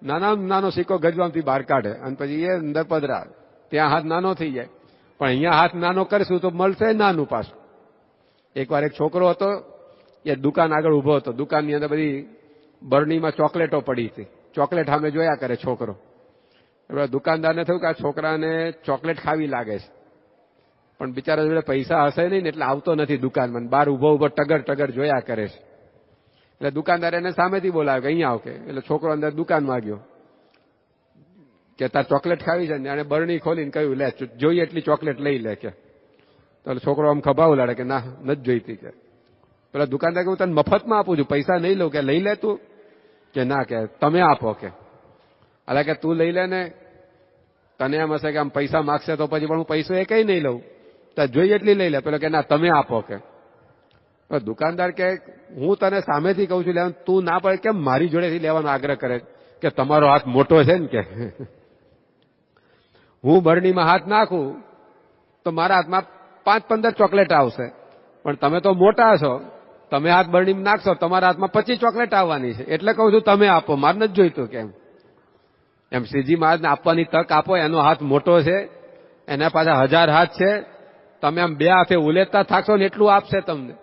નાનામાં નાનો સિક્કો ગજવામથી બહાર કાઢે અને પછી એ અંદર પધરાવે. ત્યાં હાથ નાનો થઈ જાય, પણ અહીંયા હાથ નાનો કરીશું તો મળશે નાનું પાછું. એકવાર એક છોકરો હતો, એ દુકાન આગળ ઉભો હતો. દુકાનની અંદર બધી બરણીમાં ચોકલેટો પડી હતી. ચોકલેટ સામે જોયા કરે છોકરો. એટલે દુકાનદારને થયું કે આ છોકરાને ચોકલેટ ખાવી લાગે છે, પણ બિચારા જોડે પૈસા હશે નહીં ને એટલે આવતો નથી દુકાનમાં. બહાર ઉભો ઉભો ટગર ટગર જોયા કરે છે. એટલે દુકાનદાર એને સામેથી બોલાવે કે અહીંયા આવ કે. એટલે છોકરો અંદર દુકાનમાં ગયો કે તાર ચોકલેટ ખાવી છે ને? અને બરણી ખોલીને કહ્યું લે, જોઈએ એટલી ચોકલેટ લઈ લે કે. તો છોકરો આમ ખભાવું લાડે કે ના, નથી જોઈતી કે. પેલા દુકાનદાર કે હું તને મફતમાં આપું છું, પૈસા નહીં લઉં કે. લઈ લે તું કે. ના કે તમે આપો કે. એટલે કે તું લઈ લે ને, તને એમ હશે કે આમ પૈસા માગશે તો પછી પણ હું પૈસો એ કઈ નહીં લઉં, તો જોઈએ એટલી લઈ લે. પેલો કે ના તમે આપો કે. દુકાનદાર કે હું તને સામેથી કહું છું લેવાનું, તું ના પડે કેમ મારી જોડેથી લેવાનો આગ્રહ કરે કે? તમારો હાથ મોટો છે ને કે. હું બરણીમાં હાથ નાખું તો મારા હાથમાં 5-15 ચોકલેટ આવશે, પણ તમે તો મોટા છો, તમે હાથ બરણીમાં નાખશો તમારા હાથમાં 25 ચોકલેટ આવવાની છે. એટલે કહું છું તમે આપો, મારે નથી જોઈતું કેમ. એમ શ્રીજી મહારાજને આપવાની તક આપો. એનો હાથ મોટો છે, એના પાછા 1000 હાથ છે. તમે આમ 2 હાથે ઉલેટતા થાકશો ને એટલું આપશે તમને,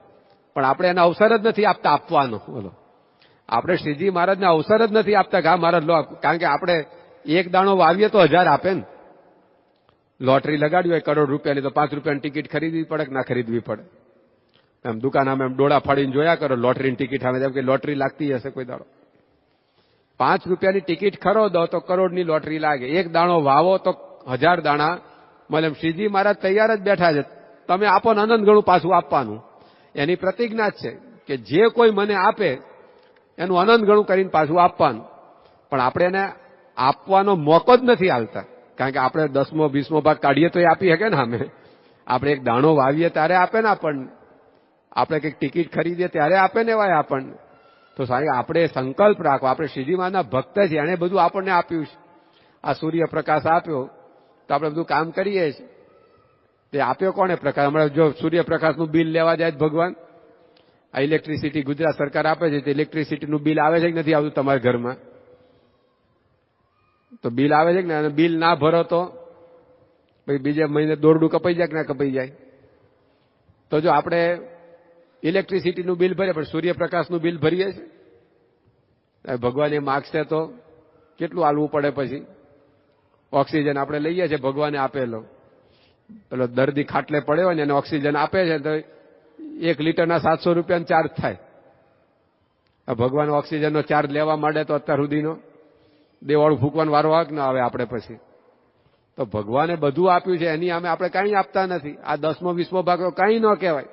પણ આપણે એને અવસર જ નથી આપતા આપવાનો. બોલો, આપણે શ્રીજી મહારાજને અવસર જ નથી આપતા કે હા મહારાજ લો. કારણ કે આપણે એક દાણો વાવીએ તો 1000 આપે ને. લોટરી લગાડ્યું હોય કરોડ રૂપિયાની તો 5 રૂપિયાની ટિકિટ ખરીદવી પડે કે ના ખરીદવી પડે? એમ દુકાન આમ એમ ડોળા ફાડીને જોયા કરો, લોટરીની ટિકિટ આવે જેમ કે લોટરી લાગતી હશે કોઈ દાડો. 5 રૂપિયાની ટિકિટ ખરીદો તો કરોડની લોટરી લાગે. એક દાણો વાવો તો 1000 દાણા મળે. શ્રીજી મહારાજ તૈયાર જ બેઠા છે, તમે આપો ને અનંત ગણું પાછું આપવાનું. એની પ્રતિજ્ઞા જ છે કે જે કોઈ મને આપે એનું અનંત ગણું કરીને પાછું આપવાનું. પણ આપણે એને આપવાનો મોકો જ નથી હાલતા, કારણ કે આપણે 10મો 20મો ભાગ કાઢીએ તો એ આપી શકે ને. આપણે એક દાણો વાવીએ ત્યારે આપે ને આપણને, આપણે કંઈક ટિકિટ ખરીદીએ ત્યારે આપે ને એવાય આપણને. તો સાહેબ આપણે સંકલ્પ રાખવો, આપણે શ્રીજી મહારાજના ભક્ત છીએ, એણે બધું આપણને આપ્યું છે. આ સૂર્યપ્રકાશ આપ્યો તો આપણે બધું કામ કરીએ છીએ. તે આપ્યો કોને પ્રકાશ? હમણાં જો સૂર્યપ્રકાશનું બિલ લેવા જાય ભગવાન, આ ઇલેક્ટ્રિસિટી ગુજરાત સરકાર આપે છે, તે ઇલેક્ટ્રિસિટીનું બિલ આવે છે કે નથી આવતું તમારા ઘરમાં? તો બિલ આવે છે કે ને, બિલ ના ભરો તો પછી બીજે મહિને દોરડું કપાઈ જાય કે ના કપાઈ જાય? તો જો આપણે ઇલેક્ટ્રિસિટીનું બિલ ભરીએ પણ સૂર્યપ્રકાશનું બિલ ભરીએ છીએ, ભગવાન એ માગશે તો કેટલું આલવું પડે? પછી ઓક્સિજન આપણે લઈએ છીએ ભગવાને આપેલો, પેલો દર્દી ખાટલે પડ્યો હોય ને એને ઓક્સિજન આપે છે તો 1 લીટરના 700 રૂપિયાનો ચાર્જ થાય. ભગવાન ઓક્સિજનનો ચાર્જ લેવા માંડે તો અત્યાર સુધીનો દેવાળું ફૂંકવાનો વારો આવે કે ના આવે આપણે પછી? તો ભગવાને બધું આપ્યું છે, એની સામે આપણે કાંઈ આપતા નથી. આ 10મો 20મો ભાગ કાંઈ ન કહેવાય.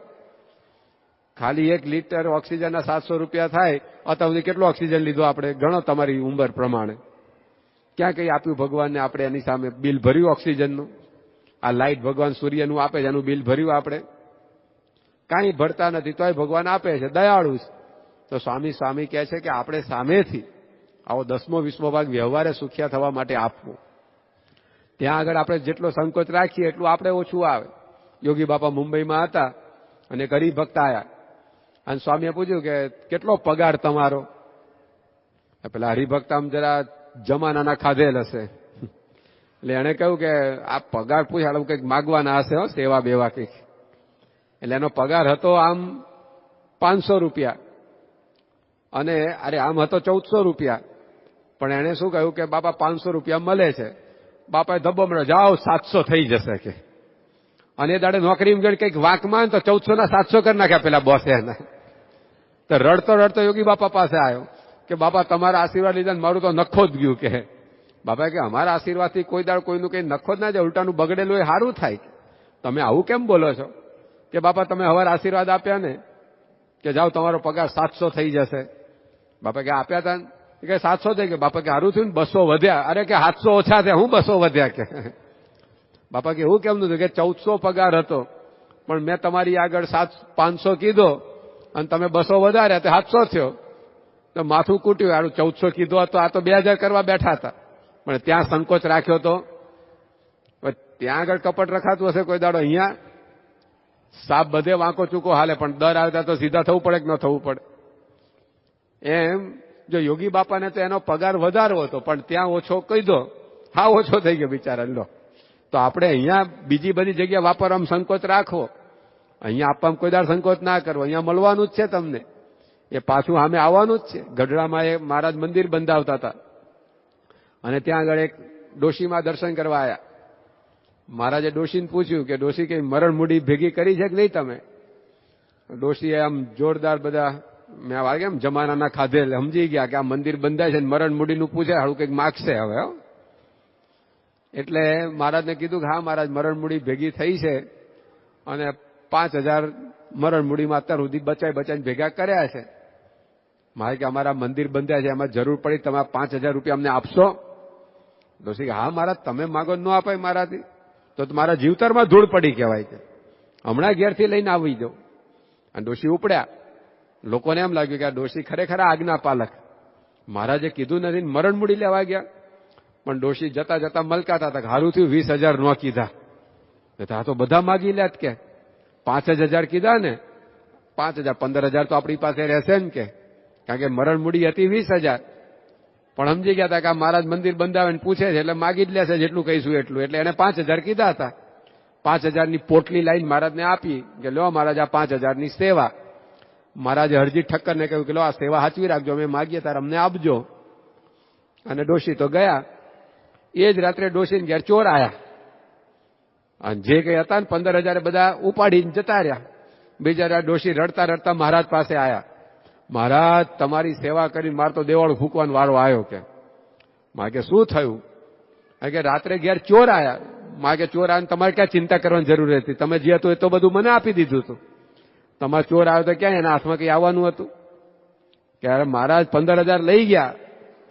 ખાલી 1 લીટર ઓક્સિજનના 700 રૂપિયા થાય. અત્યાર સુધી કેટલો ઓક્સિજન લીધો આપણે? ગણો તમારી ઉંમર પ્રમાણે. ક્યાં કઈ આપ્યું ભગવાનને આપણે એની સામે? બિલ ભર્યું ઓક્સિજનનું? આ લાઇટ ભગવાન સૂર્યનું આપે છે, એનું બિલ ભર્યું આપણે? કાંઈ ભરતા નથી, તોય ભગવાન આપે છે, દયાળુ છે. તો સ્વામી કહે છે કે આપણે સામેથી આવો 10મો 20મો ભાગ વ્યવહારે સુખિયા થવા માટે આપવું. ત્યાં આગળ આપણે જેટલો સંકોચ રાખીએ એટલું આપણે ઓછું આવે. યોગી બાપા મુંબઈમાં હતા અને ગરીબ ભક્ત આવ્યા અને સ્વામીએ પૂછ્યું કે કેટલો પગાર તમારો? પેલા હરિભક્ત આમ જરા જમાનાના ખાધેલ હશે એટલે એને કહ્યું કે આ પગાર પૂછ્યા કંઈક માગવાના હશે, સેવા બેવા કંઈક. એટલે એનો પગાર હતો આમ 500 રૂપિયા અને આમ હતો 1400 રૂપિયા. પણ એને શું કહ્યું કે બાપા 500 રૂપિયા મળે છે. બાપાએ ધબ્બો મળ્યો, જાઓ 700 થઈ જશે કે. અને એ દાડે નોકરી કંઈક વાંકમાં તો 1400 ના 700 કરી નાખ્યા પેલા બોસે એને. તો રડતો રડતો યોગી બાપા પાસે આવ્યો કે બાપા તમારા આશીર્વાદ લીધા ને મારું તો નખો જ ગયું કે. બાપા કે અમારા આશીર્વાદથી કોઈ દાડ કોઈનું કંઈ નખો જ ના જાય, ઉલટાનું બગડેલું એ સારું થાય. તમે આવું કેમ બોલો છો? કે બાપા તમે હવારે આશીર્વાદ આપ્યા ને કે જાઓ તમારો પગાર 700 થઈ જશે. બાપા કે આપ્યા હતા કે 700 થઈ ગયો. બાપા કે સારું થયું ને 200 વધ્યા. અરે કે 700 ઓછા થયા, હું 200 વધ્યા કે. બાપા કે એવું કેમ નતું? કે 1400 પગાર હતો પણ મેં તમારી આગળ 500 કીધો અને તમે 200 વધાર્યા તો 700 થયો. તો માથું કૂટ્યું, આડું 1400 કીધો હતો, આ તો 2000 કરવા બેઠા હતા. પણ ત્યાં સંકોચ રાખ્યો તો ત્યાં આગળ કપટ રખાતું હશે કોઈ દાડો? અહીંયા સાપ બધે વાંકો ચૂકો હાલે, પણ દર આવતા તો સીધા થવું પડે કે ન થવું પડે? એમ જો યોગી બાપાને તો એનો પગાર વધારવો હતો પણ ત્યાં ઓછો કહી દો, હા ઓછો થઈ ગયો બિચારા. લો તો આપણે અહીંયા બીજી બધી જગ્યા વાપરવામાં સંકોચ રાખવો, અહીંયા આપવામાં કોઈ દાડ સંકોચ ના કરવો. અહીંયા મળવાનું જ છે તમને, એ પાછું સામે આવવાનું જ છે. ગઢડામાં એ મહારાજ મંદિર બંધાવતા હતા અને ત્યાં આગળ એક ડોશીમાં દર્શન કરવા આવ્યા. મહારાજે ડોશીને પૂછ્યું કે ડોશી કઈ મરણ મૂડી ભેગી કરી છે કે નહીં તમે? ડોશીએ આમ જોરદાર બધા મેં વાગે એમ જમાનાના ખાધેલ સમજી ગયા કે આ મંદિર બંધાય છે, મરણ મૂડીનું પૂછે હાડું કંઈક માગશે હવે. એટલે મહારાજને કીધું કે હા મહારાજ મરણ મૂડી ભેગી થઈ છે અને 5000 મરણ મૂડીમાં અત્યાર સુધી બચાઈને ભેગા કર્યા છે. મારે કે અમારા મંદિર બંધાય છે, એમાં જરૂર પડી તમે 5000 રૂપિયા અમને આપશો? ડોશી કે હા મહારાજ તમે માગો ન અપાય મારાથી તો મારા જીવતરમાં ધૂળ પડી કહેવાય કે હમણાં ઘેરથી લઈને આવી જાઓ. અને ડોશી ઉપડ્યા. લોકોને એમ લાગ્યું કે આ ડોશી ખરેખર આજ્ઞા પાલક, મહારાજે કીધું નથી મરણ મૂડી લેવા ગયા. પણ ડોશી જતા જતા મલકાતા હતા કે હારું થયું 20000 ન કીધા, આ તો બધા માગી લે કે 5000 કીધા ને 5000 15000 તો આપણી પાસે રહેશે ને કે, કારણ કે મરણ મૂડી હતી 20000. પણ સમજી ગયા હતા કે આ મહારાજ મંદિર બંધાવે ને પૂછે છે એટલે માગી જ લેશે જેટલું કહીશું એટલું. એટલે એને 5000 કીધા હતા. 5000ની પોટલી લાઈન મહારાજને આપી કે લો મહારાજ આ 5000ની સેવા. મહારાજે હરજી ઠક્કરને કહ્યું કે લો આ સેવા સાચવી રાખજો, અમે માગીએ ત્યારે અમને આપજો. અને ડોશી તો ગયા. એ જ રાત્રે ડોશીને ઘેર ચોર આયા અને જે કઈ હતા ને 15000 બધા ઉપાડીને જતા રહ્યા. બિચારા ડોશી રડતા રડતા મહારાજ પાસે આયા. મહારાજ, તમારી સેવા કરીને મારે તો દેવાળું ફૂંકવાનો વારો આવ્યો કે. મારે કે શું થયું? કે રાત્રે ઘેર ચોર આયા. મારે કે ચોર આવે તમારે ક્યાં ચિંતા કરવાની જરૂર હતી? તમે જે હતું એ તો બધું મને આપી દીધું હતું. તમારે ચોર આવ્યો તો ક્યાં એના હાથમાં કઈ આવવાનું હતું? કે અરે મહારાજ 15,000 લઈ ગયા.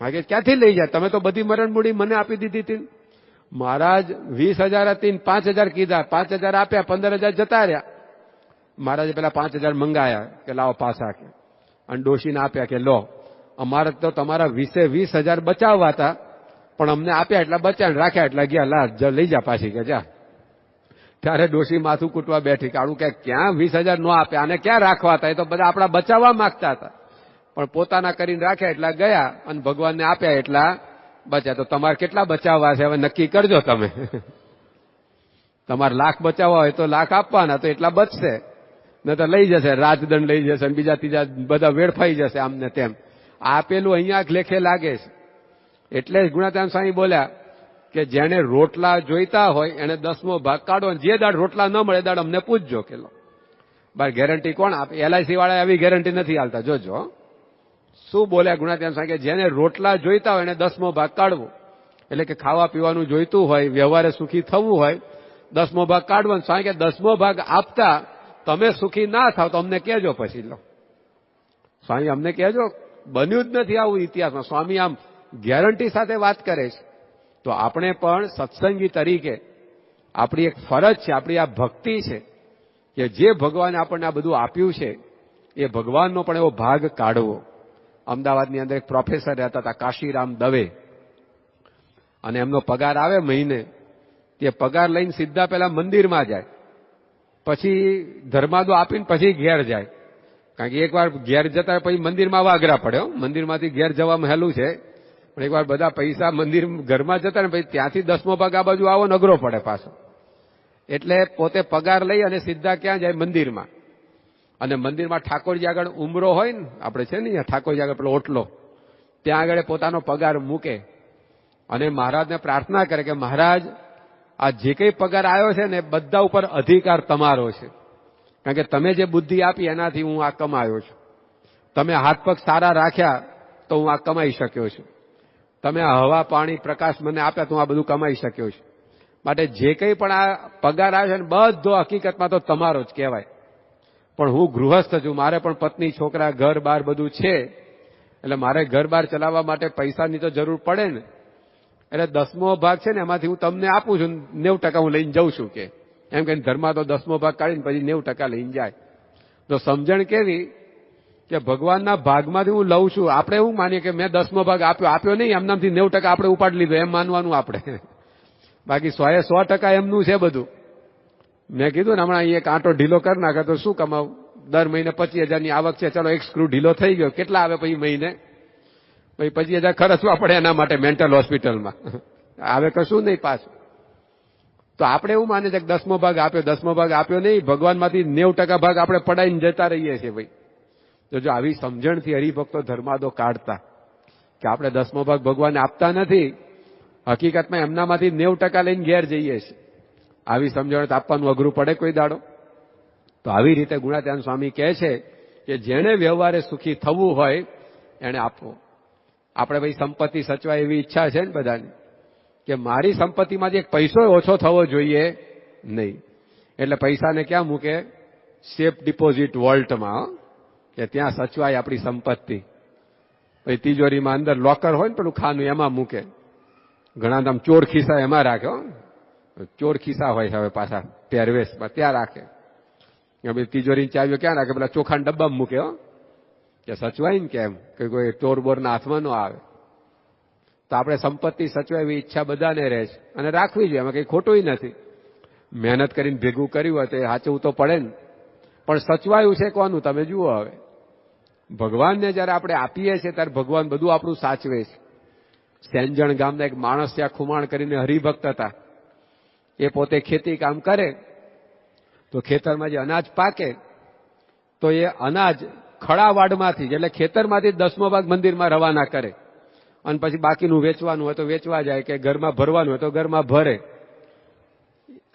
મારે કે ક્યાંથી લઈ ગયા? તમે તો બધી મરણ મૂડી મને આપી દીધી હતી. મહારાજ 20,000 હતી ને 5,000 કીધા. 5,000 આપ્યા, 15,000 જતા રહ્યા. મહારાજે પેલા 5,000 મંગાયા કે લાવો પાછા કે, અને ડોશીને આપ્યા કે લો, અમારે તો તમારા 20,000 બચાવવા હતા, પણ અમને આપ્યા એટલા બચ્યા, રાખ્યા એટલા ગયા. લા લઈ જા પાછી કે જા. ત્યારે ડોશી માથું કૂટવા બેઠી કે આડું કે ક્યાં 20,000 નો આપ્યા, આને ક્યાં રાખવા હતા? એ તો બધા આપણા બચાવવા માંગતા હતા, પણ પોતાના કરીને રાખ્યા એટલા ગયા અને ભગવાનને આપ્યા એટલા બચ્યા. તો તમારે કેટલા બચાવવા છે હવે નક્કી કરજો તમે. તમારે લાખ બચાવવા હોય તો લાખ આપવાના, તો એટલા બચશે. ન તો લઈ જશે, રાજદંડ લઈ જશે, બીજા ત્રીજા બધા વેડફાઈ જશે આમને તેમ. આપેલું અહીંયા લેખે લાગે છે. એટલે જ ગુણાત્યાન સ્વામી બોલ્યા કે જેને રોટલા જોઈતા હોય એને 10મો ભાગ કાઢો, જે દાડ રોટલા ન મળે દાડ અમને પૂછજો કે લો. બાર ગેરંટી કોણ આપે? LIC વાળા આવી ગેરંટી નથી હાલતા. જોજો શું બોલ્યા ગુણાત્યાન સ્વામી કે જેને રોટલા જોઈતા હોય એને 10મો ભાગ કાઢવો. એટલે કે ખાવા પીવાનું જોઈતું હોય, વ્યવહારે સુખી થવું હોય, 10મો ભાગ કાઢવો. સ્વામી કે 10મો ભાગ આપતા તમે સુખી ના થાવ તો અમને કહેજો પછી. લો સ્વામી અમને કહેજો, બન્યું જ નથી આવું ઇતિહાસમાં. સ્વામી આમ ગેરંટી સાથે વાત કરે છે. તો આપણે પણ સત્સંગી તરીકે આપણી એક ફરજ છે, આપણી આ ભક્તિ છે કે જે ભગવાને આપણને આ બધું આપ્યું છે એ ભગવાનનો પણ એવો ભાગ કાઢવો. અમદાવાદની અંદર એક પ્રોફેસર રહેતા હતા, કાશીરામ દવે, અને એમનો પગાર આવે મહિને, તે પગાર લઈને સીધા પેલા મંદિરમાં જાય, પછી ધર્માદો આપીને પછી ઘેર જાય. કારણ કે એકવાર ઘેર જતા પછી મંદિરમાં વાગરા પડે. મંદિરમાંથી ઘેર જવામાં હેલું છે, પણ એકવાર બધા પૈસા મંદિર ઘરમાં જતા ને પછી ત્યાંથી 10મો ભાગ આ બાજુ આવો અઘરો પડે પાછો. એટલે પોતે પગાર લઈ અને સીધા ક્યાં જાય? મંદિરમાં. અને મંદિરમાં ઠાકોરજી આગળ ઉમરો હોય ને, આપણે છે ને ઠાકોરજી આગળ પેલો ઓટલો, ત્યાં આગળ પોતાનો પગાર મૂકે અને મહારાજને પ્રાર્થના કરે કે મહારાજ, આ જે કંઈ પગાર આવ્યો છે ને બધા ઉપર અધિકાર તમારો છે. કારણ કે તમે જે બુદ્ધિ આપી એનાથી હું આ કમાયો છું. તમે હાથ પગ સારા રાખ્યા તો હું આ કમાઈ શક્યો છું. તમે હવા પાણી પ્રકાશ મને આપ્યા તો હું આ બધું કમાઈ શક્યો છું. માટે જે કંઈ પણ આ પગાર આવ્યો છે ને બધો હકીકતમાં તો તમારો જ કહેવાય. પણ હું ગૃહસ્થ છું, મારે પણ પત્ની છોકરા ઘર બાર બધું છે, એટલે મારે ઘર બાર ચલાવવા માટે પૈસાની તો જરૂર પડે ને. એટલે 10મો ભાગ છે ને એમાંથી હું તમને આપું છું, 90% હું લઈને જઉં છું કે એમ કહીને ધર્મા તો 10મો ભાગ કાઢીને પછી 90% લઈને જાય. તો સમજણ કેવી કે ભગવાનના ભાગમાંથી હું લઉં છું. આપણે એવું માનીએ કે મેં 10મો ભાગ આપ્યો નહીં, એમનાથી 90% આપણે ઉપાડી લીધો એમ માનવાનું આપણે. બાકી 100% એમનું છે બધું. મેં કીધું ને હમણાં એક આંટો ઢીલો કરી નાખે તો શું કમાવું? દર મહિને 25,000ની આવક છે, ચલો એક સ્ક્રૂ ઢીલો થઈ ગયો, કેટલા આવે પછી મહિને? પછી 25,000 ખર્ચવા પડે એના માટે મેન્ટલ હોસ્પિટલમાં. આવે કશું નહીં પાછું. તો આપણે એવું માને છે કે 10મો ભાગ આપ્યો, 10મો ભાગ આપ્યો નહીં, ભગવાનમાંથી 90% ભાગ આપણે પડાઈને જતા રહીએ છીએ. ભાઈ જો આવી સમજણથી હરિભક્તો ધર્માદો કાઢતા કે આપણે 10મો ભાગ ભગવાનને આપતા નથી, હકીકતમાં એમનામાંથી 90% લઈને ઘેર જઈએ છીએ. આવી સમજણ આપવાનું અઘરું પડે કોઈ દાડો? તો આવી રીતે ગુણાત્યાન સ્વામી કહે છે કે જેણે વ્યવહારે સુખી થવું હોય એને આપવો. આપણે ભાઈ સંપત્તિ સચવાય એવી ઈચ્છા છે ને બધાની, કે મારી સંપત્તિમાંથી એક પૈસો ઓછો થવો જોઈએ નહીં. એટલે પૈસાને ક્યાં મૂકે? સેફ ડિપોઝિટ વોલ્ટમાં, કે ત્યાં સચવાય આપણી સંપત્તિ. પછી તિજોરીમાં અંદર લોકર હોય ને પેલું ખાનું, એમાં મૂકે. ઘણા આમ ચોર ખિસ્સા એમાં રાખે. ચોર ખિસ્સા હોય હવે પાછા પહેરવેશમાં, ત્યાં રાખે. તિજોરીની ચાવીઓ ક્યાં રાખે? પેલા ચોખાના ડબ્બામાં મૂકે. કે સચવાય ને કેમ કે કોઈ ચોર બોરના હાથમાં ન આવે. તો આપણે સંપત્તિ સચવાય એવી ઈચ્છા બધાને રહે છે, અને રાખવી જોઈએ, એમાં કંઈ ખોટું નથી. મહેનત કરીને ભેગું કર્યું હોય તો એ સાચવવું તો પડે ને. પણ સચવાયું છે કોનું? તમે જુઓ હવે ભગવાનને જયારે આપણે આપીએ છીએ ત્યારે ભગવાન બધું આપણું સાચવે છે. સેંજણ ગામના એક માણસ ત્યાં ખુમાણ કરીને હરિભક્ત હતા. એ પોતે ખેતી કામ કરે તો ખેતરમાં જે અનાજ પાકે તો એ અનાજ ખડાવાડમાંથી, એટલે ખેતરમાંથી 10મો ભાગ મંદિરમાં રવાના કરે, અને પછી બાકીનું વેચવાનું હોય તો વેચવા જાય, કે ઘરમાં ભરવાનું હોય તો ઘરમાં ભરે.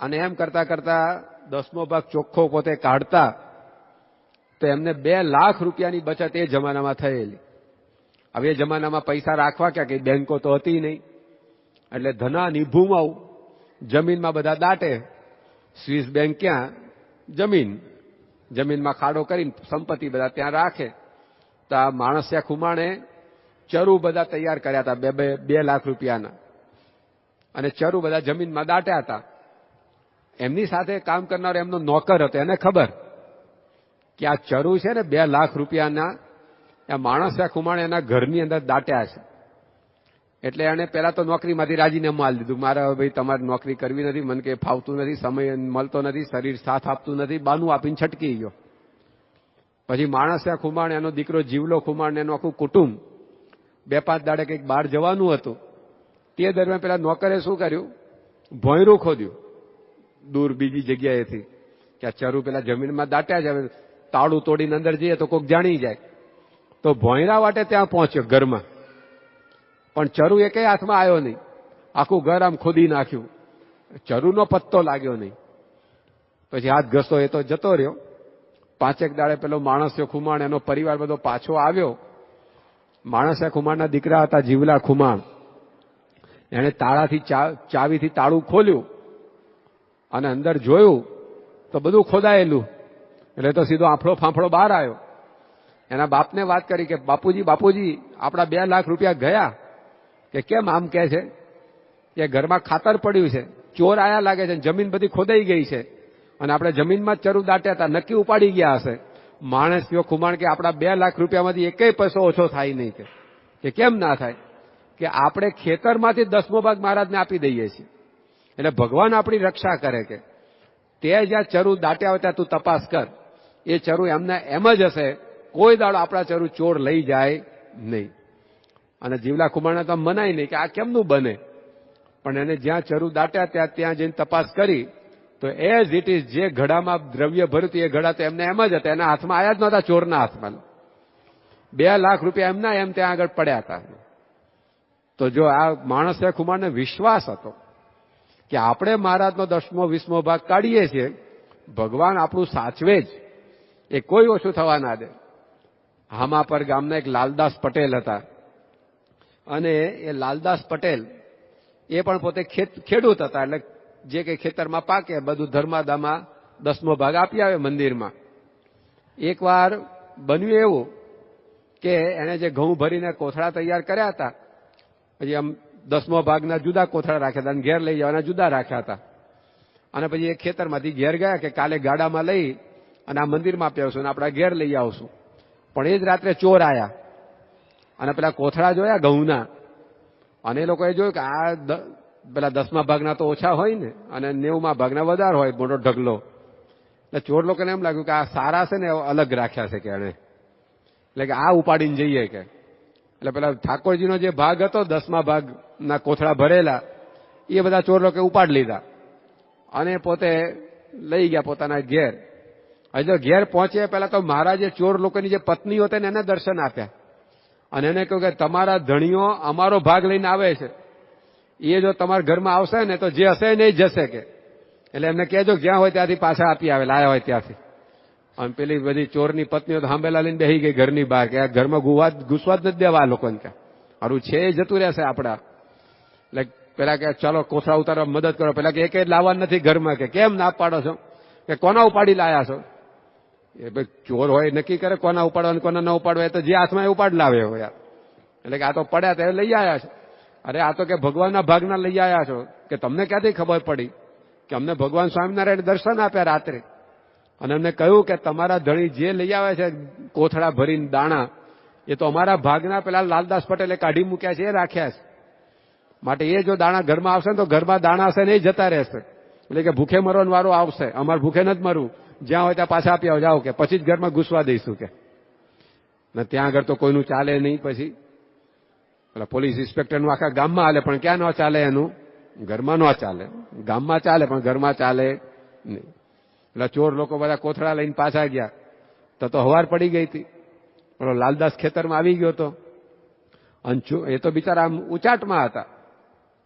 અને એમ કરતા કરતા 10મો ભાગ ચોખ્ખો પોતે કાઢતા તો એમને 2 લાખ રૂપિયાની બચત એ જમાનામાં થયેલી. હવે એ જમાનામાં પૈસા રાખવા ક્યાં, કઈ બેંકો તો હતી નહીં. એટલે ધનાની ભૂમાઉ, જમીનમાં બધા દાટે. સ્વિસ બેંક ક્યાં, જમીનમાં ખાડો કરીને સંપત્તિ બધા ત્યાં રાખે. તો આ માણસિયા ખુમાણે ચરુ બધા તૈયાર કર્યા હતા 2 લાખ રૂપિયાના, અને ચરુ બધા જમીનમાં દાટ્યા હતા. એમની સાથે કામ કરનાર એમનો નોકર હતો, એને ખબર કે આ ચરુ છે ને 2 લાખ રૂપિયાના આ માણસિયા ખુમાણે એના ઘરની અંદર દાટ્યા છે. એટલે એને પેલા તો નોકરીમાંથી રાજીનામું આલી દીધું, મારે ભાઈ તમારે નોકરી કરવી નથી, મને કે ફાવતું નથી, સમય મળતો નથી, શરીર સાથ આપતું નથી, બાનું આપીને છટકી ગયો. પછી માણસિયા ખુમાણ, એનો દીકરો જીવલો ખુમાણ, એનું આખું કુટુંબ 2-5 દાડે કંઈક બહાર જવાનું હતું. તે દરમિયાન પેલા નોકરે શું કર્યું, ભોંયરું ખોદ્યું દૂર બીજી જગ્યાએથી કે આ ચરુ પેલા જમીનમાં દાટ્યા છે, તાળું તોડીને અંદર જઈએ તો કોઈક જાણી જાય. તો ભોંયરા વાટે ત્યાં પહોંચ્યો ઘરમાં, પણ ચરુ એકેય હાથમાં આવ્યો નહીં. આખું ઘર આમ ખોદી નાખ્યું, ચરુનો પત્તો લાગ્યો નહીં. પછી હાથ ઘસતો એ તો જતો રહ્યો. 5 દાડે પેલો માણસ્યો ખુમાણ, એનો પરિવાર બધો પાછો આવ્યો. માણસ્યા ખુમાણના દીકરા હતા જીવલા ખુમાણ, એને તાળાથી ચાવીથી તાળું ખોલ્યું અને અંદર જોયું તો બધું ખોદાયેલું. એટલે તો સીધો આંફળો ફાંફળો બહાર આવ્યો. એના બાપને વાત કરી કે બાપુજી આપણા 2 લાખ રૂપિયા ગયા. કે કેમ આમ કહે છે કે ઘરમાં ખાતર પડ્યું છે, ચોર આયા લાગે છે, જમીન બધી ખોદાઈ ગઈ છે, અને આપણે જમીનમાં જ ચરુ દાટ્યા હતા, નક્કી ઉપાડી ગયા હશે. માણસ્યો ખુમાણ કે આપણા 2 લાખ રૂપિયામાંથી એકેય પૈસો ઓછો થાય નહીં. કે કેમ ના થાય, કે આપણે ખેતરમાંથી 10મો ભાગ મહારાજને આપી દઈએ છીએ, એટલે ભગવાન આપણી રક્ષા કરે. કે તે જ્યાં ચરુ દાટ્યા હોય ત્યાં તું તપાસ કર, એ ચરુ એમને એમ જ હશે, કોઈ દાડો આપણા ચરુ ચોર લઈ જાય નહીં. અને જીવલા ખુમાણને તો મનાય નહીં કે આ કેમનું બને, પણ એને જ્યાં ચરુ દાટ્યા ત્યાં જઈને તપાસ કરી તો એઝ ઇટ ઇઝ જે ઘડામાં દ્રવ્ય ભર્યું એ ઘડા તો એમને એમ જ હતા, એના હાથમાં આયા જ નહોતા, ચોરના હાથમાં. 2 લાખ રૂપિયા એમના એમ ત્યાં આગળ પડ્યા હતા. તો જો આ માણસે ખુમાણને વિશ્વાસ હતો કે આપણે મહારાજનો 10મો 20મો ભાગ કાઢીએ છીએ, ભગવાન આપણું સાચવે જ, એ કોઈ ઓછું થવા ના દે. હામાપર ગામના એક લાલદાસ પટેલ હતા, અને એ લાલદાસ પટેલ એ પણ પોતે ખેડૂત હતા. એટલે જે કંઈ ખેતરમાં પાકે બધું ધર્માદામાં 10મો ભાગ આપી આવે મંદિરમાં. એકવાર બન્યું એવું કે એને જે ઘઉં ભરીને કોથળા તૈયાર કર્યા હતા, પછી આમ 10મો ભાગના જુદા કોથળા રાખ્યા હતા અને ઘેર લઈ જવાના જુદા રાખ્યા હતા. અને પછી એ ખેતરમાંથી ઘેર ગયા કે કાલે ગાડામાં લઈ અને આ મંદિરમાં આપી આવશું અને આપણા ઘેર લઈ આવશું. પણ એ જ રાત્રે ચોર આયા અને પેલા કોથળા જોયા ઘઉંના, અને એ લોકોએ જોયું કે આ પેલા 10મા ભાગના તો ઓછા હોય ને, અને 90મા ભાગના વધારે હોય, મોટો ઢગલો. એટલે ચોર લોકોને એમ લાગ્યું કે આ સારા છે ને અલગ રાખ્યા છે કે એને, એટલે કે આ ઉપાડીને જઈએ કે. એટલે પેલા ઠાકોરજીનો જે ભાગ હતો 10મા ભાગના કોથળા ભરેલા, એ બધા ચોર લોકો ઉપાડી લીધા અને પોતે લઈ ગયા પોતાના ઘેર. હજુ ઘેર પહોંચ્યા પહેલા તો મહારાજે ચોર લોકોની જે પત્નીઓ હતી ને એને દર્શન આપ્યા અને એને કહ્યું કે તમારા ધણીઓ અમારો ભાગ લઈને આવે છે, એ જો તમારા ઘરમાં આવશે ને તો જે હશે નહીં જશે કે. એટલે એમને કહેજો જ્યાં હોય ત્યાંથી પાછા આપી આવે, લાયા હોય ત્યાંથી. અને પેલી બધી ચોરની પત્નીઓ તો હાંભેલા લઈને બેસી ગઈ ઘરની બહાર કે આ ઘરમાં ઘૂસવા જ નથી દેવા આ લોકોને, કે હારું છે એ જતું રહેશે આપડા. એટલે પેલા કે ચાલો કોથળા ઉતારવા મદદ કરો. પેલા કે એક લાવવા નથી ઘરમાં, કે કેમ ના પાડો છો, કે કોના ઉપાડી લાયા છો. એ ભાઈ ચોર હોય નક્કી કરે કોના ઉપાડવા કોના ના ઉપાડવા, તો જે હાથમાં એ ઉપાડ લાવે હોય. એટલે કે આ તો પડ્યા તો લઈ આવ્યા છો. અરે આ તો કે ભગવાનના ભાગના લઈ આવ્યા છો. કે તમને ક્યાંથી ખબર પડી? કે અમને ભગવાન સ્વામિનારાયણ દર્શન આપ્યા રાત્રે, અને અમને કહ્યું કે તમારા ધણી જે લઈ આવે છે કોથળા ભરીને દાણા, એ તો અમારા ભાગના પેલા લાલદાસ પટેલે કાઢી મૂક્યા છે, એ રાખ્યા છે. માટે એ જો દાણા ઘરમાં આવશે ને તો ઘરમાં દાણા હશે ને જતા રહેશે. એટલે કે ભૂખે મરવાનો વારો આવશે, અમારે ભૂખે નથી મરવું, જ્યાં હોય ત્યાં પાછા આપી જાઓ કે પછી જ ઘરમાં ઘૂસવા દઈશું કે. ને ત્યાં આગળ તો કોઈનું ચાલે નહીં. પછી પેલા પોલીસ ઇન્સ્પેક્ટરનું આખા ગામમાં હાલે, પણ ક્યાં ન ચાલે એનું? ઘરમાં ન ચાલે. ગામમાં ચાલે પણ ઘરમાં ચાલે નહીં. એટલે ચોર લોકો બધા કોથળા લઈને પાછા ગયા તો હવાર પડી ગઈ હતી. પેલો લાલદાસ ખેતરમાં આવી ગયો હતો, એ તો બિચારા આમ ઉચાટમાં હતા.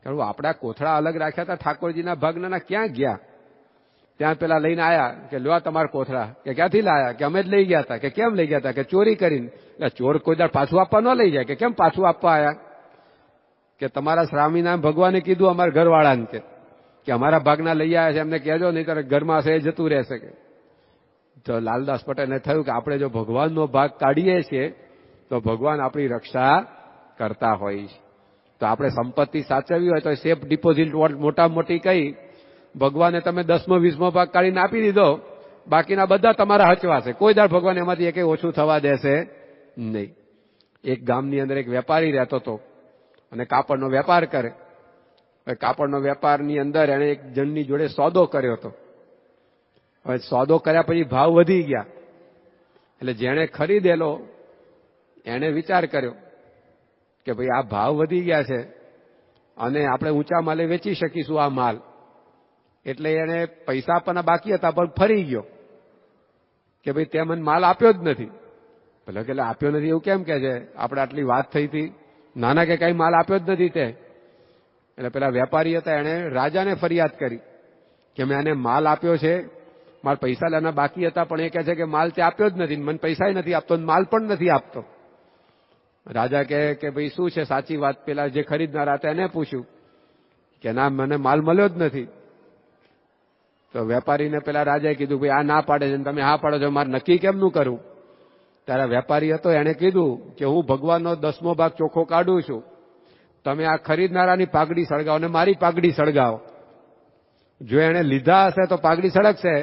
આપણા કોથળા અલગ રાખ્યા હતા ઠાકોરજીના ભાગના, ક્યાં ગયા? ત્યાં પેલા લઈને આયા કે લો તમારા કોથળા, કે ક્યાંથી લાયા, કે અમે જ લઈ ગયા હતા, કે કેમ લઈ ગયા હતા, કે ચોરી કરીને. ચોર કોઈ દાડ પાછું આપવા ન લઈ જાય, કે કેમ પાછું આપવા આયા, કે તમારા સ્વામિનારાયણ ભગવાને કીધું અમારા ઘરવાળાને કે અમારા ભાગના લઈ આવ્યા છે, એમને કહેજો નહીં ત્યારે ઘરમાં હશે એ જતું રહેશે. કે તો લાલદાસ પટેલને થયું કે આપણે જો ભગવાનનો ભાગ કાઢીએ છીએ તો ભગવાન આપણી રક્ષા કરતા હોય છે. તો આપણે સંપત્તિ સાચવવી હોય તો સેફ ડિપોઝિટ મોટા મોટી કઈ ભગવાને તમે 10મો 20મો ભાગ કાઢીને આપી દીધો, બાકીના બધા તમારા હચવાશે. કોઈ દાડ ભગવાન એમાંથી એક ઓછું થવા દેશે નહીં. એક ગામની અંદર એક વેપારી રહેતો હતો અને કાપડનો વેપાર કરે. કાપડનો વેપારની અંદર એને એક જણની જોડે સોદો કર્યો હતો. હવે સોદો કર્યા પછી ભાવ વધી ગયા, એટલે જેણે ખરીદેલો એને વિચાર કર્યો કે ભાઈ આ ભાવ વધી ગયા છે અને આપણે ઊંચા માલે વેચી શકીશું આ માલ. એટલે એને પૈસા આપવાના બાકી હતા પણ ફરી ગયો કે ભાઈ તે મને માલ આપ્યો જ નથી. ભલે કે આપ્યો નથી એવું કેમ કે છે, આપણે આટલી વાત થઈ હતી, નાના કે કઈ માલ આપ્યો જ નથી તે. એટલે પેલા વેપારી હતા એને રાજાને ફરિયાદ કરી કે મેં આને માલ આપ્યો છે, મારા પૈસા લેવાના બાકી હતા પણ એ કહે છે કે માલ તે આપ્યો જ નથી, મને પૈસા નથી આપતો, માલ પણ નથી આપતો. રાજા કહે કે ભાઈ શું છે સાચી વાત. પેલા જે ખરીદનાર હતા એને પૂછ્યું કે ના મને માલ મળ્યો જ નથી. તો વેપારીને પેલા રાજાએ કીધું ભાઈ આ ના પાડે છે તમે હા પાડો છો, મારે નક્કી કેમનું કરું. ત્યારે વેપારી હતો એને કીધું કે હું ભગવાનનો 10મો ભાગ ચોખ્ખો કાઢું છું, તમે આ ખરીદનારાની પાઘડી સળગાવો ને મારી પાઘડી સળગાવો. જો એને લીધા હશે તો પાઘડી સળગશે,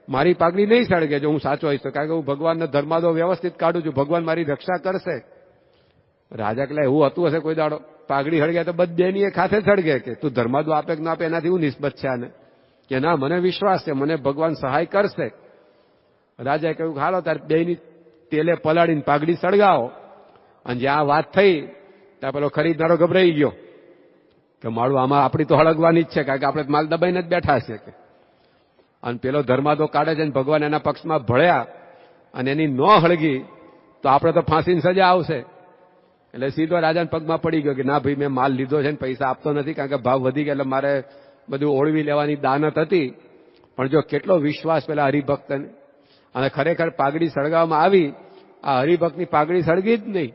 મારી પાઘડી નહીં સળગે જો હું સાચો હોઈશ તો, કારણ કે હું ભગવાનનો ધર્માદો વ્યવસ્થિત કાઢું છું, ભગવાન મારી રક્ષા કરશે. રાજા કે એવું હતું હશે કોઈ દાડો, પાઘડી સળગે તો બેની એક હાથે સળગે. કે તું ધર્માદો આપે કે ના આપે એનાથી હું નિસ્બત છે આને, કે ના મને વિશ્વાસ છે મને ભગવાન સહાય કરશે. રાજાએ કહ્યું હાલો તાર બેની તેલે પલાળીને પાઘડી સળગાવો. અને જ્યાં વાત થઈ ત્યાં પેલો ખરીદનારો ગભરાઈ ગયો કે મારું આમાં આપણી તો હળગવાની જ છે, કારણ કે આપણે માલ દબાઈને જ બેઠા છે. કે અને પેલો ધર્માદો કાઢે છે અને ભગવાન એના પક્ષમાં ભળ્યા અને એની ન હળગી તો આપણે તો ફાંસીની સજા આવશે. એટલે સીધો રાજાના પગમાં પડી ગયો કે ના ભાઈ મેં માલ લીધો છે ને પૈસા આપતો નથી, કારણ કે ભાવ વધી ગયા એટલે મારે બધું ઓળવી લેવાની દાનત હતી. પણ જો કેટલો વિશ્વાસ પેલા હરિભક્તને, અને ખરેખર પાઘડી સળગાવવામાં આવી, આ હરિભક્તની પાઘડી સળગી જ નહીં,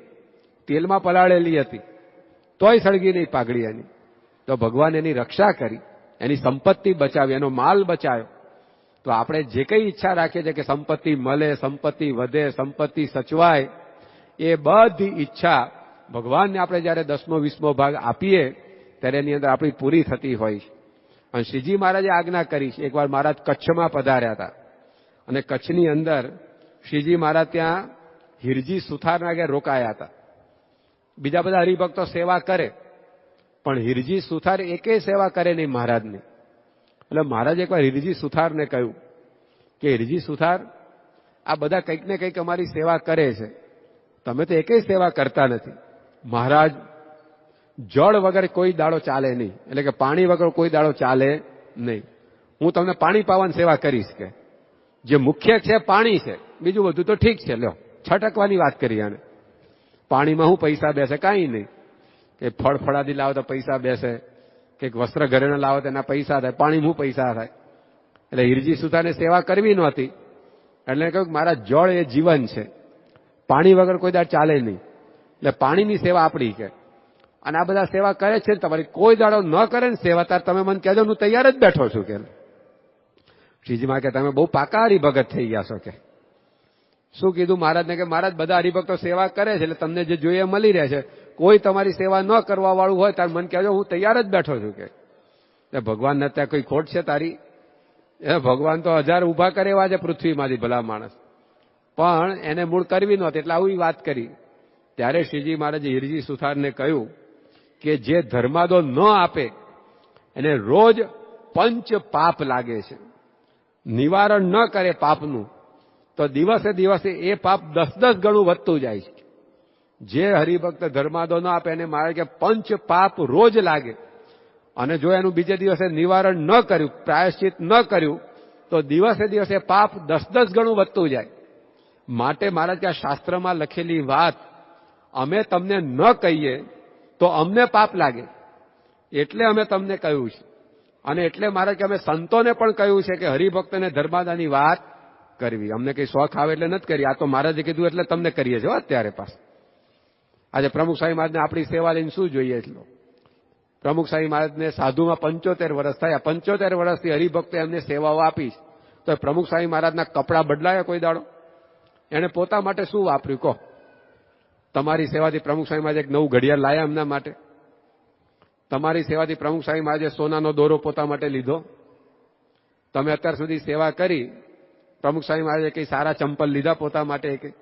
તેલમાં પલાળેલી હતી તોય સળગી નહીં પાઘડી એની. તો ભગવાન એની રક્ષા કરી, એની સંપત્તિ બચાવી, એનો માલ બચાવ્યો. તો આપણે જે કઈ ઈચ્છા રાખીએ છીએ કે સંપત્તિ મળે, સંપત્તિ વધે, સંપત્તિ સચવાય, એ બધી ઈચ્છા ભગવાનને આપણે જયારે 10મો 20મો ભાગ આપીએ ત્યારે એની અંદર આપણી પૂરી થતી હોય છે. અને શ્રીજી મહારાજે આજ્ઞા કરી છે. એકવાર મહારાજ કચ્છમાં પધાર્યા હતા અને કચ્છની અંદર શ્રીજી મહારાજ ત્યાં હિરજી સુથારના ઘેર રોકાયા હતા. બીજા બધા હરિભક્તો સેવા કરે પણ હિરજી સુથાર એકેય સેવા કરે નહીં મહારાજની. એટલે મહારાજે એકવાર હિરજી સુથારને કહ્યું કે હિરજી સુથાર, આ બધા કંઈક ને કંઈક અમારી સેવા કરે છે, તમે તો એકેય સેવા કરતા નથી. મહારાજ જળ વગર કોઈ દાડો ચાલે નહીં, એટલે કે પાણી વગર કોઈ દાડો ચાલે નહીં. હું તમને પાણી પાવાની સેવા કરીશ, કે જે મુખ્ય છે પાણી છે, બીજું બધું તો ઠીક છે. લ્યો છટકવાની વાત કરી આને, પાણીમાં હું પૈસા બેસે કાંઈ નહીં, કે ફળ ફળાદી લાવો તો પૈસા બેસે, કે વસ્ત્ર ઘરેણા લાવો તો એના પૈસા થાય, પાણી હું પૈસા થાય. એટલે હિરજી સુથારને સેવા કરવી નહોતી. એટલે કહ્યું મારા જળ એ જીવન છે, પાણી વગર કોઈ દાડ ચાલે નહીં, એટલે પાણીની સેવા આપણી. કે અને આ બધા સેવા કરે છે તમારી, કોઈ દાડો ન કરે ને સેવા તાર તમે મને કહેજો, હું તૈયાર જ બેઠો છું. કે શ્રીજીમાં કે તમે બહુ પાકા હરિભગત થઈ ગયા છો. કે શું કીધું મહારાજને કે મહારાજ બધા હરિભક્તો સેવા કરે છે એટલે તમને જે જોઈએ મળી રહે છે, કોઈ તમારી સેવા ન કરવા વાળું હોય તાર મને કહેજો, હું તૈયાર જ બેઠો છું. કે ભગવાનને ત્યાં કોઈ ખોટ છે તારી? એ ભગવાન તો 1000 ઊભા કરે એવા છે પૃથ્વીમાંથી ભલા માણસ, પણ એને મૂળ કરવી નહોતી એટલે આવી વાત કરી. ત્યારે શ્રીજી મહારાજે હિરજી સુથારને કહ્યું કે જે ધર્માદો ન આપે એને રોજ પંચ પાપ લાગે છે, નિવારણ ન કરે પાપનું તો દિવસે દિવસે એ પાપ 10-10 ગણું વધતું જાય છે. જે હરિભક્ત ધર્માદો ન આપે એને મારે કે પંચ પાપ રોજ લાગે, અને જો એનું બીજે દિવસે નિવારણ ન કર્યું, પ્રાયશ્ચિત ન કર્યું તો દિવસે દિવસે પાપ 10-10 ગણું વધતું જાય. માટે મહારાજ કે આ શાસ્ત્રમાં લખેલી વાત અમે તમને ન કહીએ તો અમને પાપ લાગે, એટલે અમે તમને કહ્યું છે અને એટલે મારે કે અમે સંતોને પણ કહ્યું છે કે હરિભક્તને ધર્માદાની વાત કરવી. અમને કઈ શોખ આવે એટલે નથી કરી, આ તો મહારાજે કીધું એટલે તમને કરીએ છો અત્યારે પાસ. આજે પ્રમુખ સ્વામી મહારાજને આપણી સેવા લઈને શું જોઈએ એટલો. પ્રમુખ સ્વામી મહારાજને સાધુમાં 75 વર્ષ થયા, 75 વર્ષથી હરિભક્તો એમને સેવાઓ આપી. તો પ્રમુખ સ્વામી મહારાજના કપડાં બદલાયા કોઈ દાડો? એને પોતા માટે શું વાપર્યું કહો? તમારી સેવાથી પ્રમુખ સ્વામી મહારાજ એક નવું ઘડિયાળ લાયા એમના માટે? તમારી સેવાથી પ્રમુખ સ્વામી મહારાજે સોનાનો દોરો પોતા માટે લીધો? તમે અત્યાર સુધી સેવા કરી, પ્રમુખ સ્વામી મહારાજે કઈ સારા ચંપલ લીધા પોતા માટે?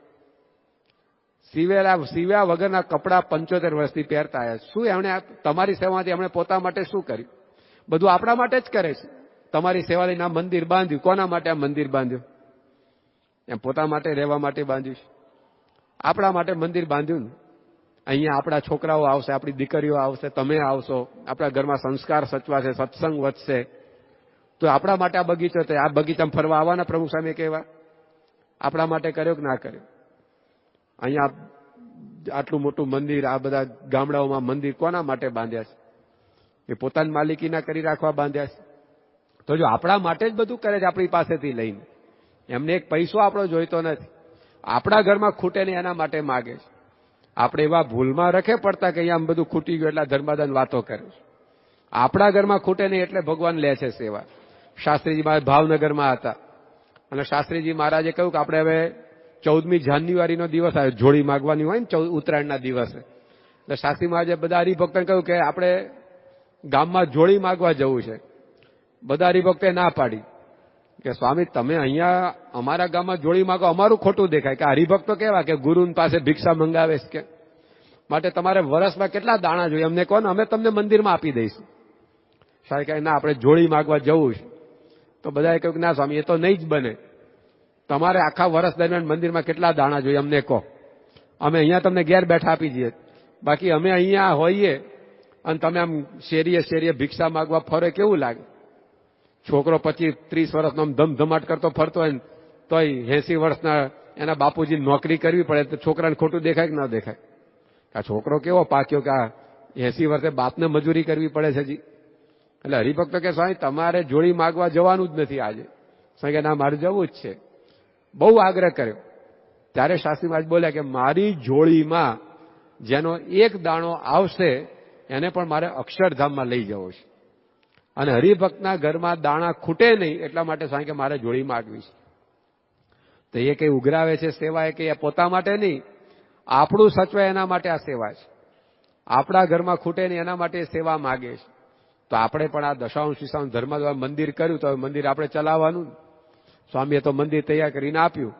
સીવ્યા વગરના કપડા 75 વર્ષથી પહેરતા આવ્યા. શું એમણે તમારી સેવાથી એમણે પોતા માટે શું કર્યું? બધું આપણા માટે જ કરે છે. તમારી સેવા લઈને આ મંદિર બાંધ્યું, કોના માટે આ મંદિર બાંધ્યું? એમ પોતા માટે રહેવા માટે બાંધ્યું છે? આપણા માટે મંદિર બાંધ્યું ને. અહીંયા આપણા છોકરાઓ આવશે, આપણી દીકરીઓ આવશે, તમે આવશો, આપણા ઘરમાં સંસ્કાર સચવાશે, સત્સંગ વધશે, તો આપણા માટે આ બગીચો, આ બગીચામાં ફરવા આવવાના પ્રમુખ સ્વામી કહેવા? આપણા માટે કર્યો કે ના કર્યો? અહીંયા આટલું મોટું મંદિર, આ બધા ગામડાઓમાં મંદિર કોના માટે બાંધ્યા છે? એ પોતાની માલિકીના કરી રાખવા બાંધ્યા છે? તો જો આપણા માટે જ બધું કરે છે, આપણી પાસેથી લઈને. એમને એક પૈસો આપણો જોઈતો નથી. આપણા ઘરમાં ખૂટે નહીં એના માટે માગે છે. આપણે એવા ભૂલમાં રખે પડતા કે અહીંયા આમ બધું ખૂટી ગયું એટલે ધર્માદાન વાતો કરે છે. આપણા ઘરમાં ખૂટે નહીં એટલે ભગવાન લે છે સેવા. શાસ્ત્રીજી મહારાજ ભાવનગરમાં હતા અને શાસ્ત્રીજી મહારાજે કહ્યું કે આપણે હવે 14મી જાન્યુઆરીનો દિવસ આવ્યો, જોડી માગવાની હોય ને ઉત્તરાયણના દિવસે. એટલે શાસ્ત્રી મહારાજે બધા હરિભક્તોને કહ્યું કે આપણે ગામમાં જોડી માગવા જવું છે. બધા હરિભક્તોએ ના પાડી કે સ્વામી તમે અહીંયા અમારા ગામમાં જોડી માગો, અમારું ખોટું દેખાય. કે હરિભક્તો કેવા કે ગુરુ પાસે ભિક્ષા મંગાવે છે, કે માટે તમારે વર્ષમાં કેટલા દાણા જોઈએ અમને કહો ને, અમે તમને મંદિરમાં આપી દઈશું. સાહેબ કહે ના, આપણે જોડી માગવા જવું છે. તો બધાએ કહ્યું કે ના સ્વામી, એ તો નહીં જ બને. તમારે આખા વર્ષ દરમિયાન મંદિરમાં કેટલા દાણા જોઈએ અમને કહો, અમે અહીંયા તમને ઘેર બેઠા આપી દઈએ. બાકી અમે અહીંયા હોઈએ અને તમે આમ શેરીએ શેરીએ ભિક્ષા માગવા ફરે, કેવું લાગે? છોકરો 25-30 વર્ષનો ધમધમાટ કરતો ફરતો હોય ને તોય 80 વર્ષના એના બાપુજી નોકરી કરવી પડે તો છોકરાને ખોટું દેખાય કે ના દેખાય? આ છોકરો કેવો પાક્યો કે આ 80 વર્ષે બાપને મજૂરી કરવી પડે છે જી. એટલે હરિભક્તો કે સ્વામી તમારે જોડી માગવા જવાનું જ નથી આજે. સ્વામી કે ના, મારે જવું જ છે. બહુ આગ્રહ કર્યો. ત્યારે શાસ્ત્રી મહારાજ બોલ્યા કે મારી જોડીમાં જેનો એક દાણો આવશે એને પણ મારે અક્ષરધામમાં લઈ જવો છે. અને હરિભક્તના ઘરમાં દાણા ખૂટે નહીં એટલા માટે સ્વામી કે મારે જોડી માગવી છે. તો એ કઈ ઉઘરાવે છે સેવા, એ કઈ પોતા માટે નહીં, આપણું સચવાય એના માટે આ સેવા છે. આપણા ઘરમાં ખૂટે નહીં એના માટે સેવા માગે છે. તો આપણે પણ આ દશાંશ વિશાંશ ધર્મ દ્વારા મંદિર કર્યું તો મંદિર આપણે ચલાવવાનું. સ્વામીએ તો મંદિર તૈયાર કરીને આપ્યું,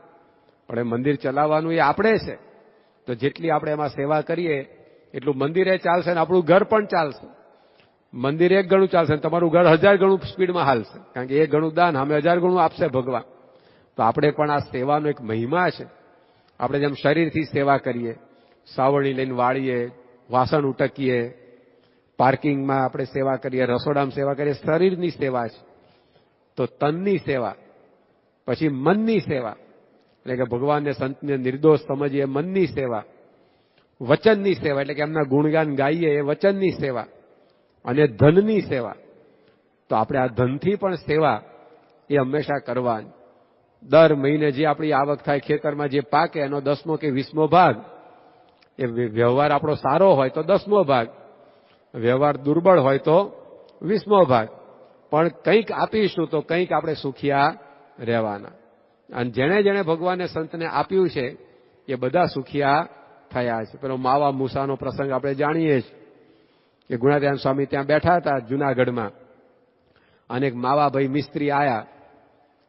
પણ એ મંદિર ચલાવવાનું એ આપણે છે. તો જેટલી આપણે એમાં સેવા કરીએ એટલું મંદિરે ચાલશે ને આપણું ઘર પણ ચાલશે. મંદિર 1 ગણું ચાલશે ને તમારું ઘર 1000 ગણું સ્પીડમાં હાલશે, કારણ કે 1 ગણું દાન અમે 1000 ગણું આપશે ભગવાન. તો આપણે પણ આ સેવાનો એક મહિમા છે. આપણે જેમ શરીરથી સેવા કરીએ, સાવરણી લઈને વાળીએ, વાસણ ઉટકીએ, પાર્કિંગમાં આપણે સેવા કરીએ, રસોડામાં સેવા કરીએ, શરીરની સેવા છે. તો તનની સેવા, પછી મનની સેવા, એટલે કે ભગવાનને સંતને નિર્દોષ સમજીએ, મનની સેવા, વચનની સેવા એટલે કે એમના ગુણગાન ગાઈએ એ વચનની સેવા, અને ધનની સેવા. તો આપણે આ ધનથી પણ સેવા એ હંમેશા કરવાની. દર મહિને જે આપણી આવક થાય, ખેતરમાં જે પાકે એનો 10મો કે 20મો ભાગ, એ વ્યવહાર આપણો સારો હોય તો 10મો ભાગ, વ્યવહાર દુર્બળ હોય તો 20મો ભાગ. પણ કંઈક આપીશું તો કંઈક આપણે સુખિયા રહેવાના. અને જેણે જેણે ભગવાનને સંતને આપ્યું છે એ બધા સુખિયા થયા છે. પેલો માવા મૂસાનો પ્રસંગ આપણે જાણીએ છીએ કે ગુણાત્યાન સ્વામી ત્યાં બેઠા હતા જુનાગઢમાં, અને એક માવાભાઈ મિસ્ત્રી આયા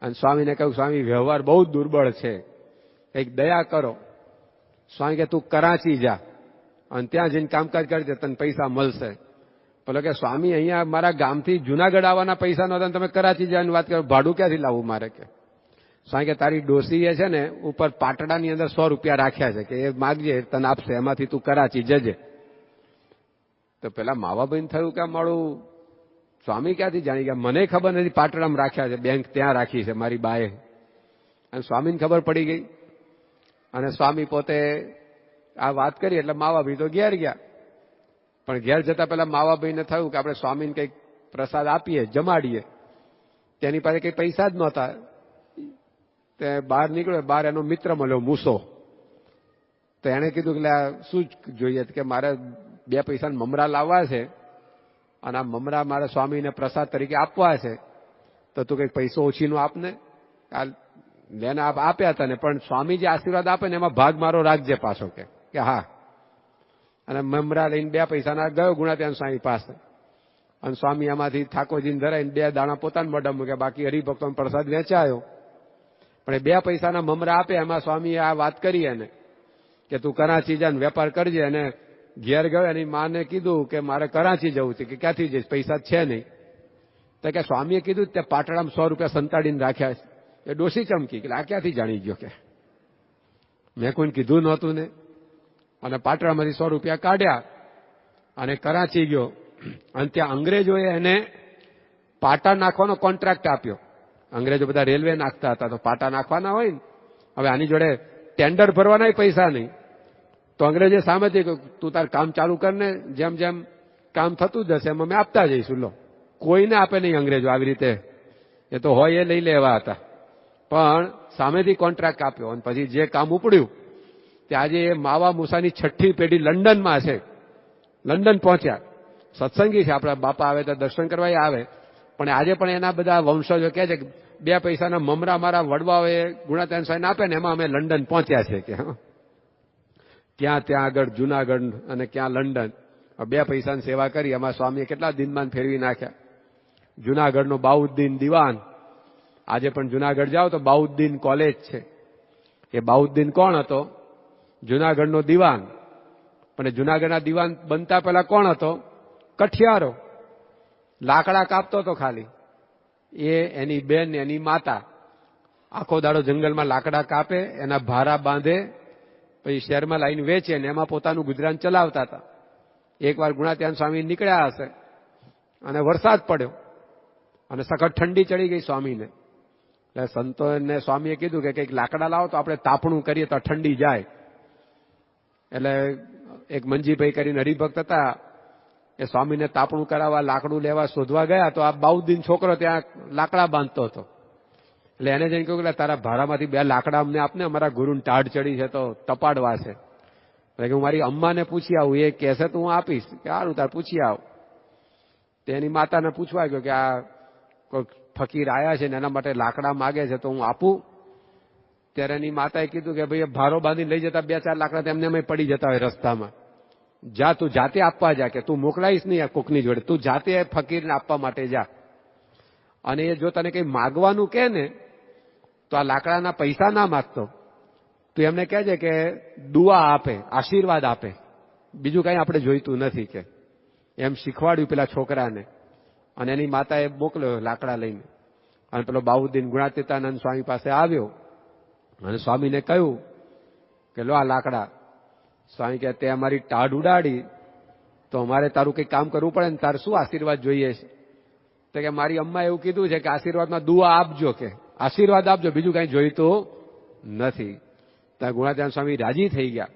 અને સ્વામીને કહ્યું સ્વામી વ્યવહાર બહુ દુર્બળ છે, કંઈક દયા કરો. સ્વામી કે તું કરાચી જા અને ત્યાં જઈને કામકાજ કરજે, તને પૈસા મળશે. પેલો કે સ્વામી અહીંયા મારા ગામથી જુનાગઢ આવવાના પૈસા નહોતા, તમે કરાચી જવાની વાત કરો, ભાડું ક્યાંથી લાવવું મારે? કે સ્વામી કે તારી ડોસીએ છે ને ઉપર પાટડાની અંદર 100 રૂપિયા રાખ્યા છે, કે એ માગજે તને આપશે, એમાંથી તું કરાચી જજે. તો પેલા માવાભાઈને થયું કે મારું સ્વામી ક્યાંથી જાણી ગયા? મને ખબર નથી પાટડામાં રાખ્યા છે, બેંક ત્યાં રાખી છે મારી બાએ. અને સ્વામીને ખબર પડી ગઈ અને સ્વામી પોતે આ વાત કરી એટલે માવાભાઈ તો ઘેર ગયા. પણ ઘેર જતા પેલા માવાભાઈને થયું કે આપણે સ્વામીને કંઈક પ્રસાદ આપીએ, જમાડીએ. તેની પાસે કઈ પૈસા જ નહોતા. તે બહાર નીકળ્યો, બહાર એનો મિત્ર મળ્યો મૂસો. તો એને કીધું કે શું જોઈએ, કે મારે 2 પૈસાના મમરા લાવવા છે અને આ મમરા મારા સ્વામીને પ્રસાદ તરીકે આપવા છે, તો તું કઈક પૈસો ઓછીનો આપને. લેને આપ્યા હતા ને, પણ સ્વામી જે આશીર્વાદ આપે ને એમાં ભાગ મારો રાખજે પાછો, કે હા. અને મમરા લઈને 2 પૈસાના ગયો ગુણાત્યાન સ્વામી પાસે, અને સ્વામી એમાંથી ઠાકોરજીને ધરાઈને 2 દાણા પોતાના મોઢામાં મૂક્યા, બાકી હરિભક્તોનો પ્રસાદ વેચાયો. પણ એ 2 પૈસાના મમરા આપે એમાં સ્વામીએ આ વાત કરી એને કે તું કરાચી જા, વેપાર કરજે. અને ઘેર ગયો, એની માને કીધું કે મારે કરાચી જવું છે. કે ક્યાંથી જઈશ, પૈસા છે નહીં. તો કે સ્વામીએ કીધું તે પાટણામાં 100 રૂપિયા સંતાડીને રાખ્યા છે. એ ડોસી ચમકી કે આ ક્યાંથી જાણી ગયો, કે મેં કોઈને કીધું નહોતું ને. અને પાટણામાંથી 100 રૂપિયા કાઢ્યા અને કરાચી ગયો. અને ત્યાં અંગ્રેજોએ એને પાટા નાખવાનો કોન્ટ્રાક્ટ આપ્યો. અંગ્રેજો બધા રેલવે નાખતા હતા, તો પાટા નાખવાના હોય ને. હવે આની જોડે ટેન્ડર ભરવાના પૈસા નહીં. તો અંગ્રેજે સામેથી તું તાર કામ ચાલુ કરને, જેમ જેમ કામ થતું જશે એમ અમે આપતા જઈશું. લો, કોઈને આપે નહીં અંગ્રેજો આવી રીતે. એ તો હોય એ લઈ લેવા હતા, પણ સામેથી કોન્ટ્રાક્ટ આપ્યો. અને પછી જે કામ ઉપડ્યું તે આજે એ માવા મૂસાની 6ઠ્ઠી પેઢી લંડનમાં છે. લંડન પહોંચ્યા. સત્સંગી છે, આપણા બાપા આવે તો દર્શન કરવા આવે. પણ આજે પણ એના બધા વંશજો કહે છે કે 2 પૈસાના મમરા મારા વડવાઓએ ગુણાત્યાન સ્વામીને આપે ને એમાં અમે લંડન પહોંચ્યા છે. કે ત્યાં આગળ જુનાગઢ અને ક્યાં લંડન 2 પૈસાની સેવા કરી. એમાં સ્વામીએ કેટલા દિનમાન ફેરવી નાખ્યા. જુનાગઢનો બાઉદ્દીન દિવાન, આજે પણ જુનાગઢ જાઓ તો બાઉદ્દીન કોલેજ છે. એ બાઉદ્દીન કોણ હતો? જુનાગઢનો દિવાન. પણ જુનાગઢના દિવાન બનતા પહેલા કોણ હતો? કઠિયારો. લાકડા કાપતો હતો ખાલી. એ, એની બેન, એની માતા આખો દાડો જંગલમાં લાકડા કાપે, એના ભારા બાંધે, પછી શહેરમાં લાવીને વેચે ને એમાં પોતાનું ગુજરાન ચલાવતા હતા. એકવાર ગુણાત્યાન સ્વામી નીકળ્યા હશે અને વરસાદ પડ્યો અને સખત ઠંડી ચડી ગઈ સ્વામીને. એટલે સંતોને સ્વામીએ કીધું કે કંઈક લાકડા લાવો તો આપણે તાપણું કરીએ તો ઠંડી જાય. એટલે એક મંજીભાઈ કરીને હરિભક્ત હતા, એ સ્વામીને તાપણું કરાવવા લાકડું લેવા શોધવા ગયા. તો આ બાઉદ્દીન છોકરો ત્યાં લાકડા બાંધતો હતો. એટલે એને જઈને કહ્યું કે તારા ભારામાંથી 2 લાકડા અમને આપને, અમારા ગુરુને ટાઢ ચડી છે તો તપાડવા છે. એટલે કે હું મારી અમ્માને પૂછી આવું, એ કહેશે તો હું આપીશ. કે સારું, તાર પૂછી આવ. તેની માતાને પૂછવા ગયો કે આ કોઈ ફકીર આયા છે ને એના માટે લાકડા માગે છે તો હું આપું. ત્યારે એની માતાએ કીધું કે ભાઈ ભારો બાંધીને લઈ જતા 2-4 લાકડા તેમને અમે પડી જતા હોય રસ્તામાં. જા, તું જાતે આપવા જા, કે તું મોકલાઈશ નહીં આ કોકની જોડે, તું જાતે ફકીરને આપવા માટે જા. અને એ જો તને કઈ માગવાનું કહે ને તો આ લાકડાના પૈસા ના માગતો, તું એમને કહેજે કે દુઆ આપે, આશીર્વાદ આપે, બીજું કઈ આપણે જોઈતું નથી. કે એમ શીખવાડ્યું પેલા છોકરાને. અને એની માતાએ મોકલ્યો લાકડા લઈને. અને પેલો બાઉદ્દીન ગુણાતીતાનંદ સ્વામી પાસે આવ્યો અને સ્વામીને કહ્યું કે લો આ લાકડા. સ્વામી કહે તે અમારી ટાઢ ઉડાડી તો અમારે તારું કંઈક કામ કરવું પડે ને, તારે શું આશીર્વાદ જોઈએ છે? તો કે મારી અમ્મા એવું કીધું છે કે આશીર્વાદમાં દુઆ આપજો, કે આશીર્વાદ આપજો, બીજું કઈ જોઈતું નથી. ત્યાં ગુણાત્યાન સ્વામી રાજી થઈ ગયા.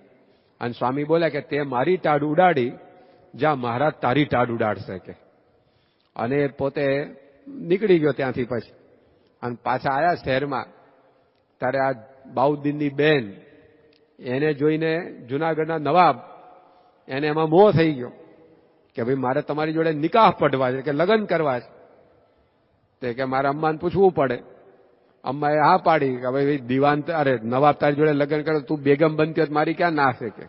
અને સ્વામી બોલ્યા કે તે મારી ટાઢ ઉડાડી, જા મહારાજ તારી ટાઢ ઉડાડશે. કે અને પોતે નીકળી ગયો ત્યાંથી. પછી અને પાછા આવ્યા શહેરમાં. ત્યારે આ બાઉદ્દીનની બેન, એને જોઈને જુનાગઢના નવાબ, એને એમાં મોહ થઈ ગયો કે ભાઈ મારે તમારી જોડે નિકાહ પઢવા છે, કે લગ્ન કરવા છે. તે કે મારે અમ્માને પૂછવું પડે. અમ્માએ હા પાડી કે ભાઈ દિવાન, અરે નવાબ તારી જોડે લગ્ન કરે, તું બેગમ બનતી હોત મારી ક્યાં ના છે. કે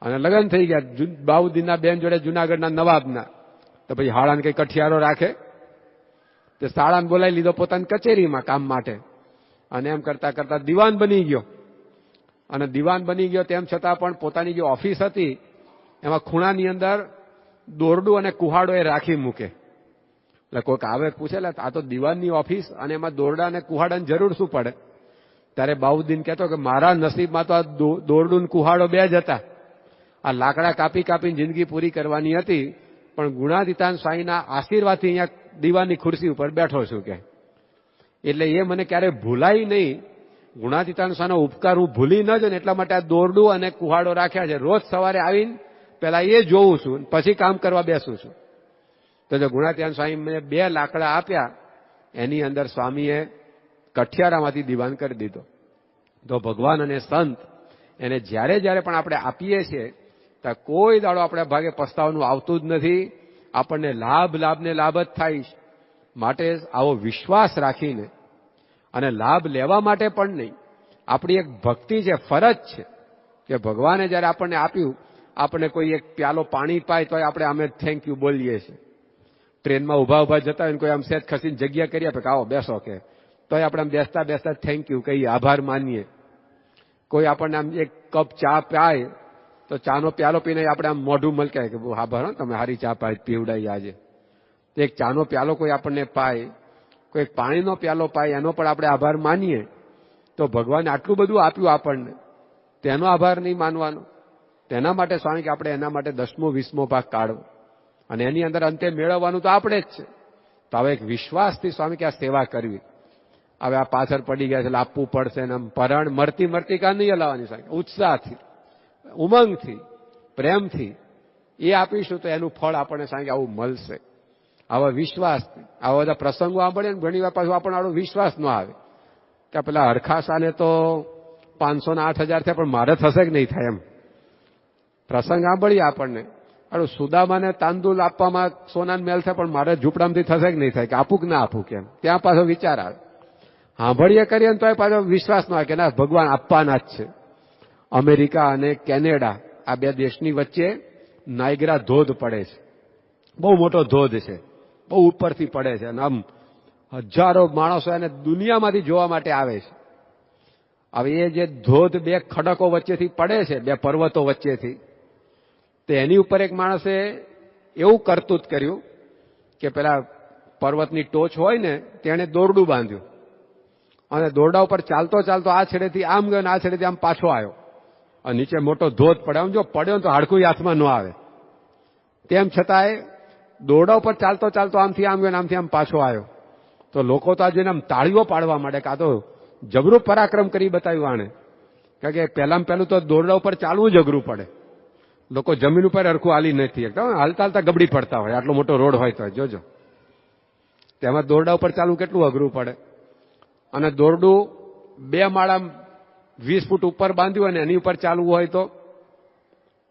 અને લગ્ન થઈ ગયા બાઉદ્દીનના બેન જોડે જુનાગઢના નવાબના. તો પછી હાળાને કઈ કઠિયારો રાખે? તે શાળાને બોલાવી લીધો પોતાની કચેરીમાં કામ માટે. અને એમ કરતા કરતા દિવાન બની ગયો. અને દિવાન બની ગયો તેમ છતાં પણ પોતાની જે ઓફિસ હતી એમાં ખૂણાની અંદર દોરડું અને કુહાડો એ રાખી મૂકે. એટલે કોઈક આવે પૂછે, આ તો દિવાનની ઓફિસ અને એમાં દોરડા અને કુહાડાની જરૂર શું પડે? ત્યારે બાઉદ્દીન કહેતો કે મારા નસીબમાં તો આ દોરડું કુહાડો 2 જ હતા. આ લાકડા કાપી કાપીને જિંદગી પૂરી કરવાની હતી, પણ ગુણાતીતાન સ્વામીના આશીર્વાદથી અહીંયા દિવાનની ખુરશી ઉપર બેઠો છું. કે એટલે એ મને ક્યારેય ભૂલાય નહીં. ગુણાતીતાન સ્વામીનો ઉપકાર હું ભૂલી ન જાઉં, એટલા માટે આ દોરડું અને કુહાડો રાખ્યા છે. રોજ સવારે આવીને પેલા એ જોઉં છું, પછી કામ કરવા બેસું છું. તો જો ગુણાતીતાનંદ સ્વામી મને 2 લાકડા આપ્યા, એની અંદર સ્વામીએ કઠિયારામાંથી દીવાન કરી દીધો. તો ભગવાન અને સંત એને જ્યારે જ્યારે પણ આપણે આપીએ છીએ ત્યાં કોઈ દાડો આપણે ભાગે પસ્તાવાનું આવતું જ નથી. આપણને લાભ ને લાભ જ થાય. માટે આવો વિશ્વાસ રાખીને, અને લાભ લેવા માટે પણ નહીં, આપણી એક ભક્તિ છે, ફરજ છે કે ભગવાને જ્યારે આપણને આપ્યું, આપણને કોઈ એક પ્યાલો પાણી પાય તો આપણે અમે થેન્ક યુ બોલીએ છીએ. ટ્રેનમાં ઉભા જતા હોય, કોઈ આમ સેજ ખસીને જગ્યા કરી આપે કે આવો બેસો, કે તોય આપણે આમ બેસતા થેન્ક યુ કહીએ, આભાર માનીએ. કોઈ આપણને આમ એક કપ ચા પાય તો ચાનો પ્યાલો પીને આપણે આમ મોઢું મલકાય કે બહુ આભાર, તમે સારી ચા પીવડાવી આજે. એક ચાનો પ્યાલો કોઈ આપણને પાય, કોઈ પાણીનો પ્યાલો પાય, એનો પણ આપણે આભાર માનીએ. તો ભગવાને આટલું બધું આપ્યું આપણને, તેનો આભાર નહીં માનવાનો. તેના માટે સ્વામી કે આપણે એના માટે 10મો 20મો ભાગ કાઢવો, અને એની અંદર અંતે મેળવવાનું તો આપણે જ છે. તો હવે એક વિશ્વાસથી સ્વામી કે આ સેવા કરવી. હવે આ પાછળ પડી ગયા છે એટલે આપવું પડશે ને, આમ પરણ મળતી કા નહીં હલાવવાની. સ્વામી ઉત્સાહથી, ઉમંગથી, પ્રેમથી એ આપીશું તો એનું ફળ આપણને સ્વામી આવું મળશે. આવા વિશ્વાસ, આવા બધા પ્રસંગો સાંભળે ને ઘણી વાર પાછું આપણને આવો વિશ્વાસ ન આવે કે પેલા હરખાસાને તો 500 ને 8,000 થયા, પણ મારે થશે કે નહીં થાય. એમ પ્રસંગ સાંભળીએ આપણને, આડું સુદામાને તાંદુલ આપવામાં સોનાનો મેલ થાય, પણ મારે ઝૂંપડામાંથી થશે કે નહીં થાય, કે આપું કે ના આપું, કેમ ત્યાં પાછો વિચાર આવે. સાંભળીએ કરીએ ને તો એ પાછો વિશ્વાસ ન આવે કે ના ભગવાન આપવાના જ છે. અમેરિકા અને કેનેડા આ 2 દેશની વચ્ચે નાયગ્રા ધોધ પડે છે. બહુ મોટો ધોધ છે, બહુ ઉપરથી પડે છે, અને આમ હજારો માણસો એને દુનિયામાંથી જોવા માટે આવે છે. હવે એ જે ધોધ 2 ખડકો વચ્ચેથી પડે છે, 2 પર્વતો વચ્ચેથી, તો એની ઉપર એક માણસે એવું કરતૂત કર્યું કે પેલા પર્વતની ટોચ હોય ને તેણે દોરડું બાંધ્યું, અને દોરડા ઉપર ચાલતો આ છેડેથી આમ ગયો ને આ છેડેથી આમ પાછો આવ્યો, અને નીચે મોટો ધોધ પડે. આમ જો પડ્યો તો હાડકું હાથમાં ન આવે. તેમ છતાંય દોરડા ઉપર ચાલતો આમથી આમ ગયો ને આમથી આમ પાછો આવ્યો. તો લોકો તો આ જોઈને આમ તાળીઓ પાડવા માંડે કે આ તો જબરું પરાક્રમ કરી બતાવ્યું આણે. કારણ કે પહેલું તો દોરડા ઉપર ચાલવું જ અઘરું પડે. લોકો જમીન ઉપર હરખું હાલી નથી શકતા, હાલતા ગબડી પડતા હોય, આટલો મોટો રોડ હોય તો જોજો. તેમાં દોરડા ઉપર ચાલવું કેટલું અઘરું પડે. અને દોરડું 2 માળા 20 ફૂટ ઉપર બાંધ્યું હોય ને એની ઉપર ચાલવું હોય તો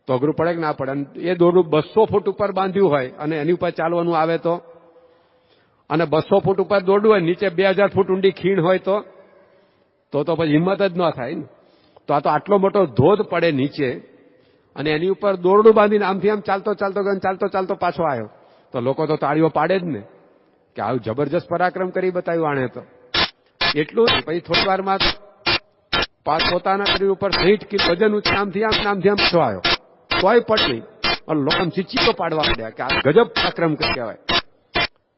અઘરું પડે કે ના પડે. એ દોરડું 200 ફૂટ ઉપર બાંધ્યું હોય અને એની ઉપર ચાલવાનું આવે તો, અને 200 ફૂટ ઉપર દોરડું હોય, નીચે 2000 ફૂટ ઊંડી ખીણ હોય તો પછી હિંમત જ ન થાય ને. તો આ તો આટલો મોટો ધોધ પડે નીચે, અને એની ઉપર દોરડું બાંધીને આમથી આમ ચાલતો પાછો આવ્યો. તો લોકો તો તાળીઓ પાડે જ ને કે આવું જબરજસ્ત પરાક્રમ કરી બતાવ્યું આણે. તો એટલું પછી થોડી વારમાં પોતાના શરીર ઉપર 60 કિલો વજન ઉંચે આમથી આમ પાછો આવ્યો, તોય પડ નહીં. અને લોકો ચીચીકો પાડવા માંડ્યા કે આ ગજબ પરાક્રમ કહેવાય,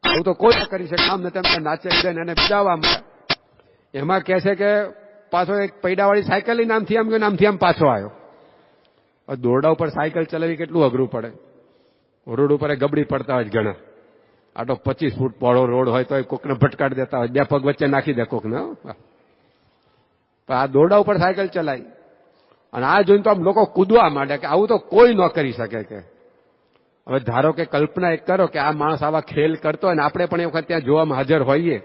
આવું તો કોઈ ના કરી શકે. આમ ને તેમ નાચે એને બિદાવવા માંડ્યા. એમાં કહે છે કે પાછો એક પૈડાવાળી સાયકલ લઈને આમથી આમ ગયો ને આમથી આમ પાછો આવ્યો. દોરડા ઉપર સાયકલ ચલાવી કેટલું અઘરું પડે. રોડ ઉપર ગબડી પડતા હોય ઘણા. આટલો 25 ફૂટ પહોળો રોડ હોય તો કોકને ભટકાડી દેતા હોય, 2 પગ વચ્ચે નાખી દે કોકને. આ દોરડા ઉપર સાયકલ ચલાવી, અને આ જોઈને તો આમ લોકો કૂદવા માંડે કે આવું તો કોઈ ન કરી શકે. કે હવે ધારો કે કલ્પના એક કરો કે આ માણસ આવા ખેલ કરતો હોય ને આપણે પણ એ વખત ત્યાં જોવામાં હાજર હોઈએ,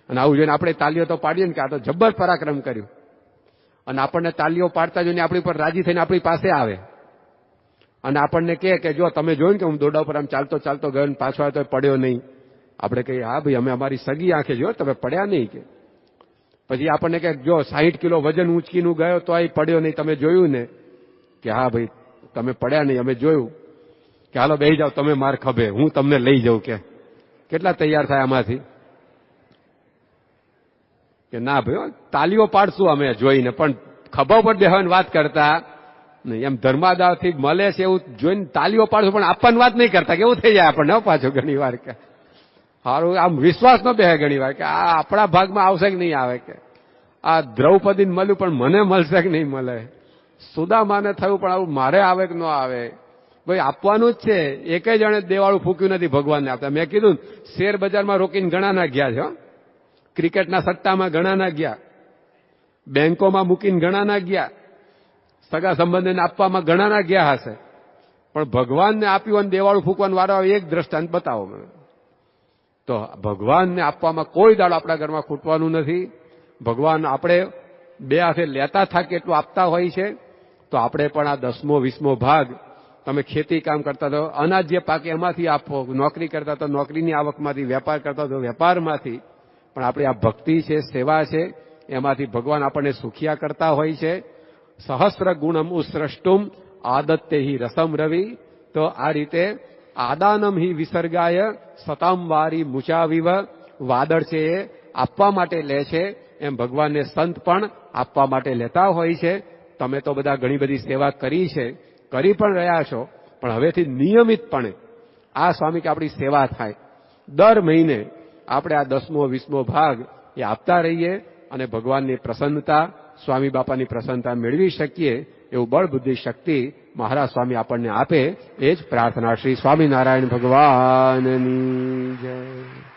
અને આવું જોઈને આપણે તાલીઓ તો પાડીએ ને કે આ તો જબર પરાક્રમ કર્યું, અને આપણને તાલીઓ પાડતા જોઈને આપણી પર રાજી થઈને આપણી પાસે આવે અને આપણને કહે કે જો તમે જોયું કે હું દોરડા ઉપર આમ ચાલતો ગયો ને પાછો આવ્યો તો પડ્યો નહીં. આપણે કહીએ હા ભાઈ અમે અમારી સગી આંખે જોયો, તમે પડ્યા નહીં. કે પછી આપણને કહે જો 60 કિલો વજન ઊંચકીનું ગયો તો આ પડ્યો નહીં, તમે જોયું ને? કે હા ભાઈ તમે પડ્યા નહીં, અમે જોયું. કે હાલો બેસી જાઓ તમે માર ખભે, હું તમને લઈ જાઉં. કે કેટલા તૈયાર થાય આમાંથી? કે ના ભાઈ તાલીઓ પાડશું અમે જોઈને, પણ ખભા ઉપર બેહવાની વાત કરતા નહીં. એમ ધર્માદાથી મળે છે એવું જોઈને તાલીઓ પાડશું, પણ આપવાની વાત નહીં કરતા. કેવું થઈ જાય આપણને પાછો ઘણી વાર. કે સારું આમ વિશ્વાસ ન બેહે ઘણી વાર કે આ આપણા ભાગમાં આવશે કે નહીં આવે. કે આ દ્રૌપદીને મળ્યું પણ મને મળશે કે નહીં મળે. સુદામાને થયું પણ આવું મારે આવે કે ન આવે. ભાઈ આપવાનું જ છે. એકેય જણે દેવાળું ફૂક્યું નથી ભગવાનને આપતા. મેં કીધું શેર બજારમાં રોકીને ઘણા ના ગયા છે, ક્રિકેટના સટ્ટામાં ઘણા ના ગયા, બેંકોમાં મૂકીને ઘણા ના ગયા, સગા સંબંધીને આપવામાં ઘણા ના ગયા હશે, પણ ભગવાનને આપ્યું અને દેવાળું ફૂંકવાનો વારો આવે એક દ્રષ્ટાંત બતાવો મને. તો ભગવાનને આપવામાં કોઈ દાડો આપણા ઘરમાં ખૂટવાનું નથી. ભગવાન આપણે બે હાથે લેતા થાકે એટલું આપતા હોય છે. તો આપણે પણ આ 10મો 20મો ભાગ, તમે ખેતી કામ કરતા તો અનાજ જે પાકે એમાંથી આપો, નોકરી કરતા તો નોકરીની આવકમાંથી, વેપાર કરતા તો વેપારમાંથી, પણ આપણી આ ભક્તિ છે, સેવા છે, એમાંથી ભગવાન આપણને સુખિયા કરતા હોય છે. સહસ્ર ગુણમ ઉત્સૃષ્ટુમ આદત્તે હિ રસમ રવિ. તો આ રીતે આદાનમ હિ વિસર્ગાય સતામ વારી મુચાવિવ. વાદળ છે એ આપવા માટે લે છે, એમ ભગવાનને સંત પણ આપવા માટે લેતા હોય છે. તમે તો બધા ઘણી બધી સેવા કરી છે, કરી પણ રહ્યા છો, પણ હવેથી નિયમિતપણે આ સ્વામી કે આપણી સેવા થાય. દર મહિને આપણે આ 10મો 20મો ભાગ એ આપતા રહીએ અને ભગવાનની પ્રસન્નતા, સ્વામી બાપાની પ્રસન્નતા મેળવી શકીએ એવું બળ બુદ્ધિ શક્તિ મહારાજ સ્વામી આપણને આપે, એ જ પ્રાર્થના. શ્રી સ્વામિનારાયણ ભગવાનની જય.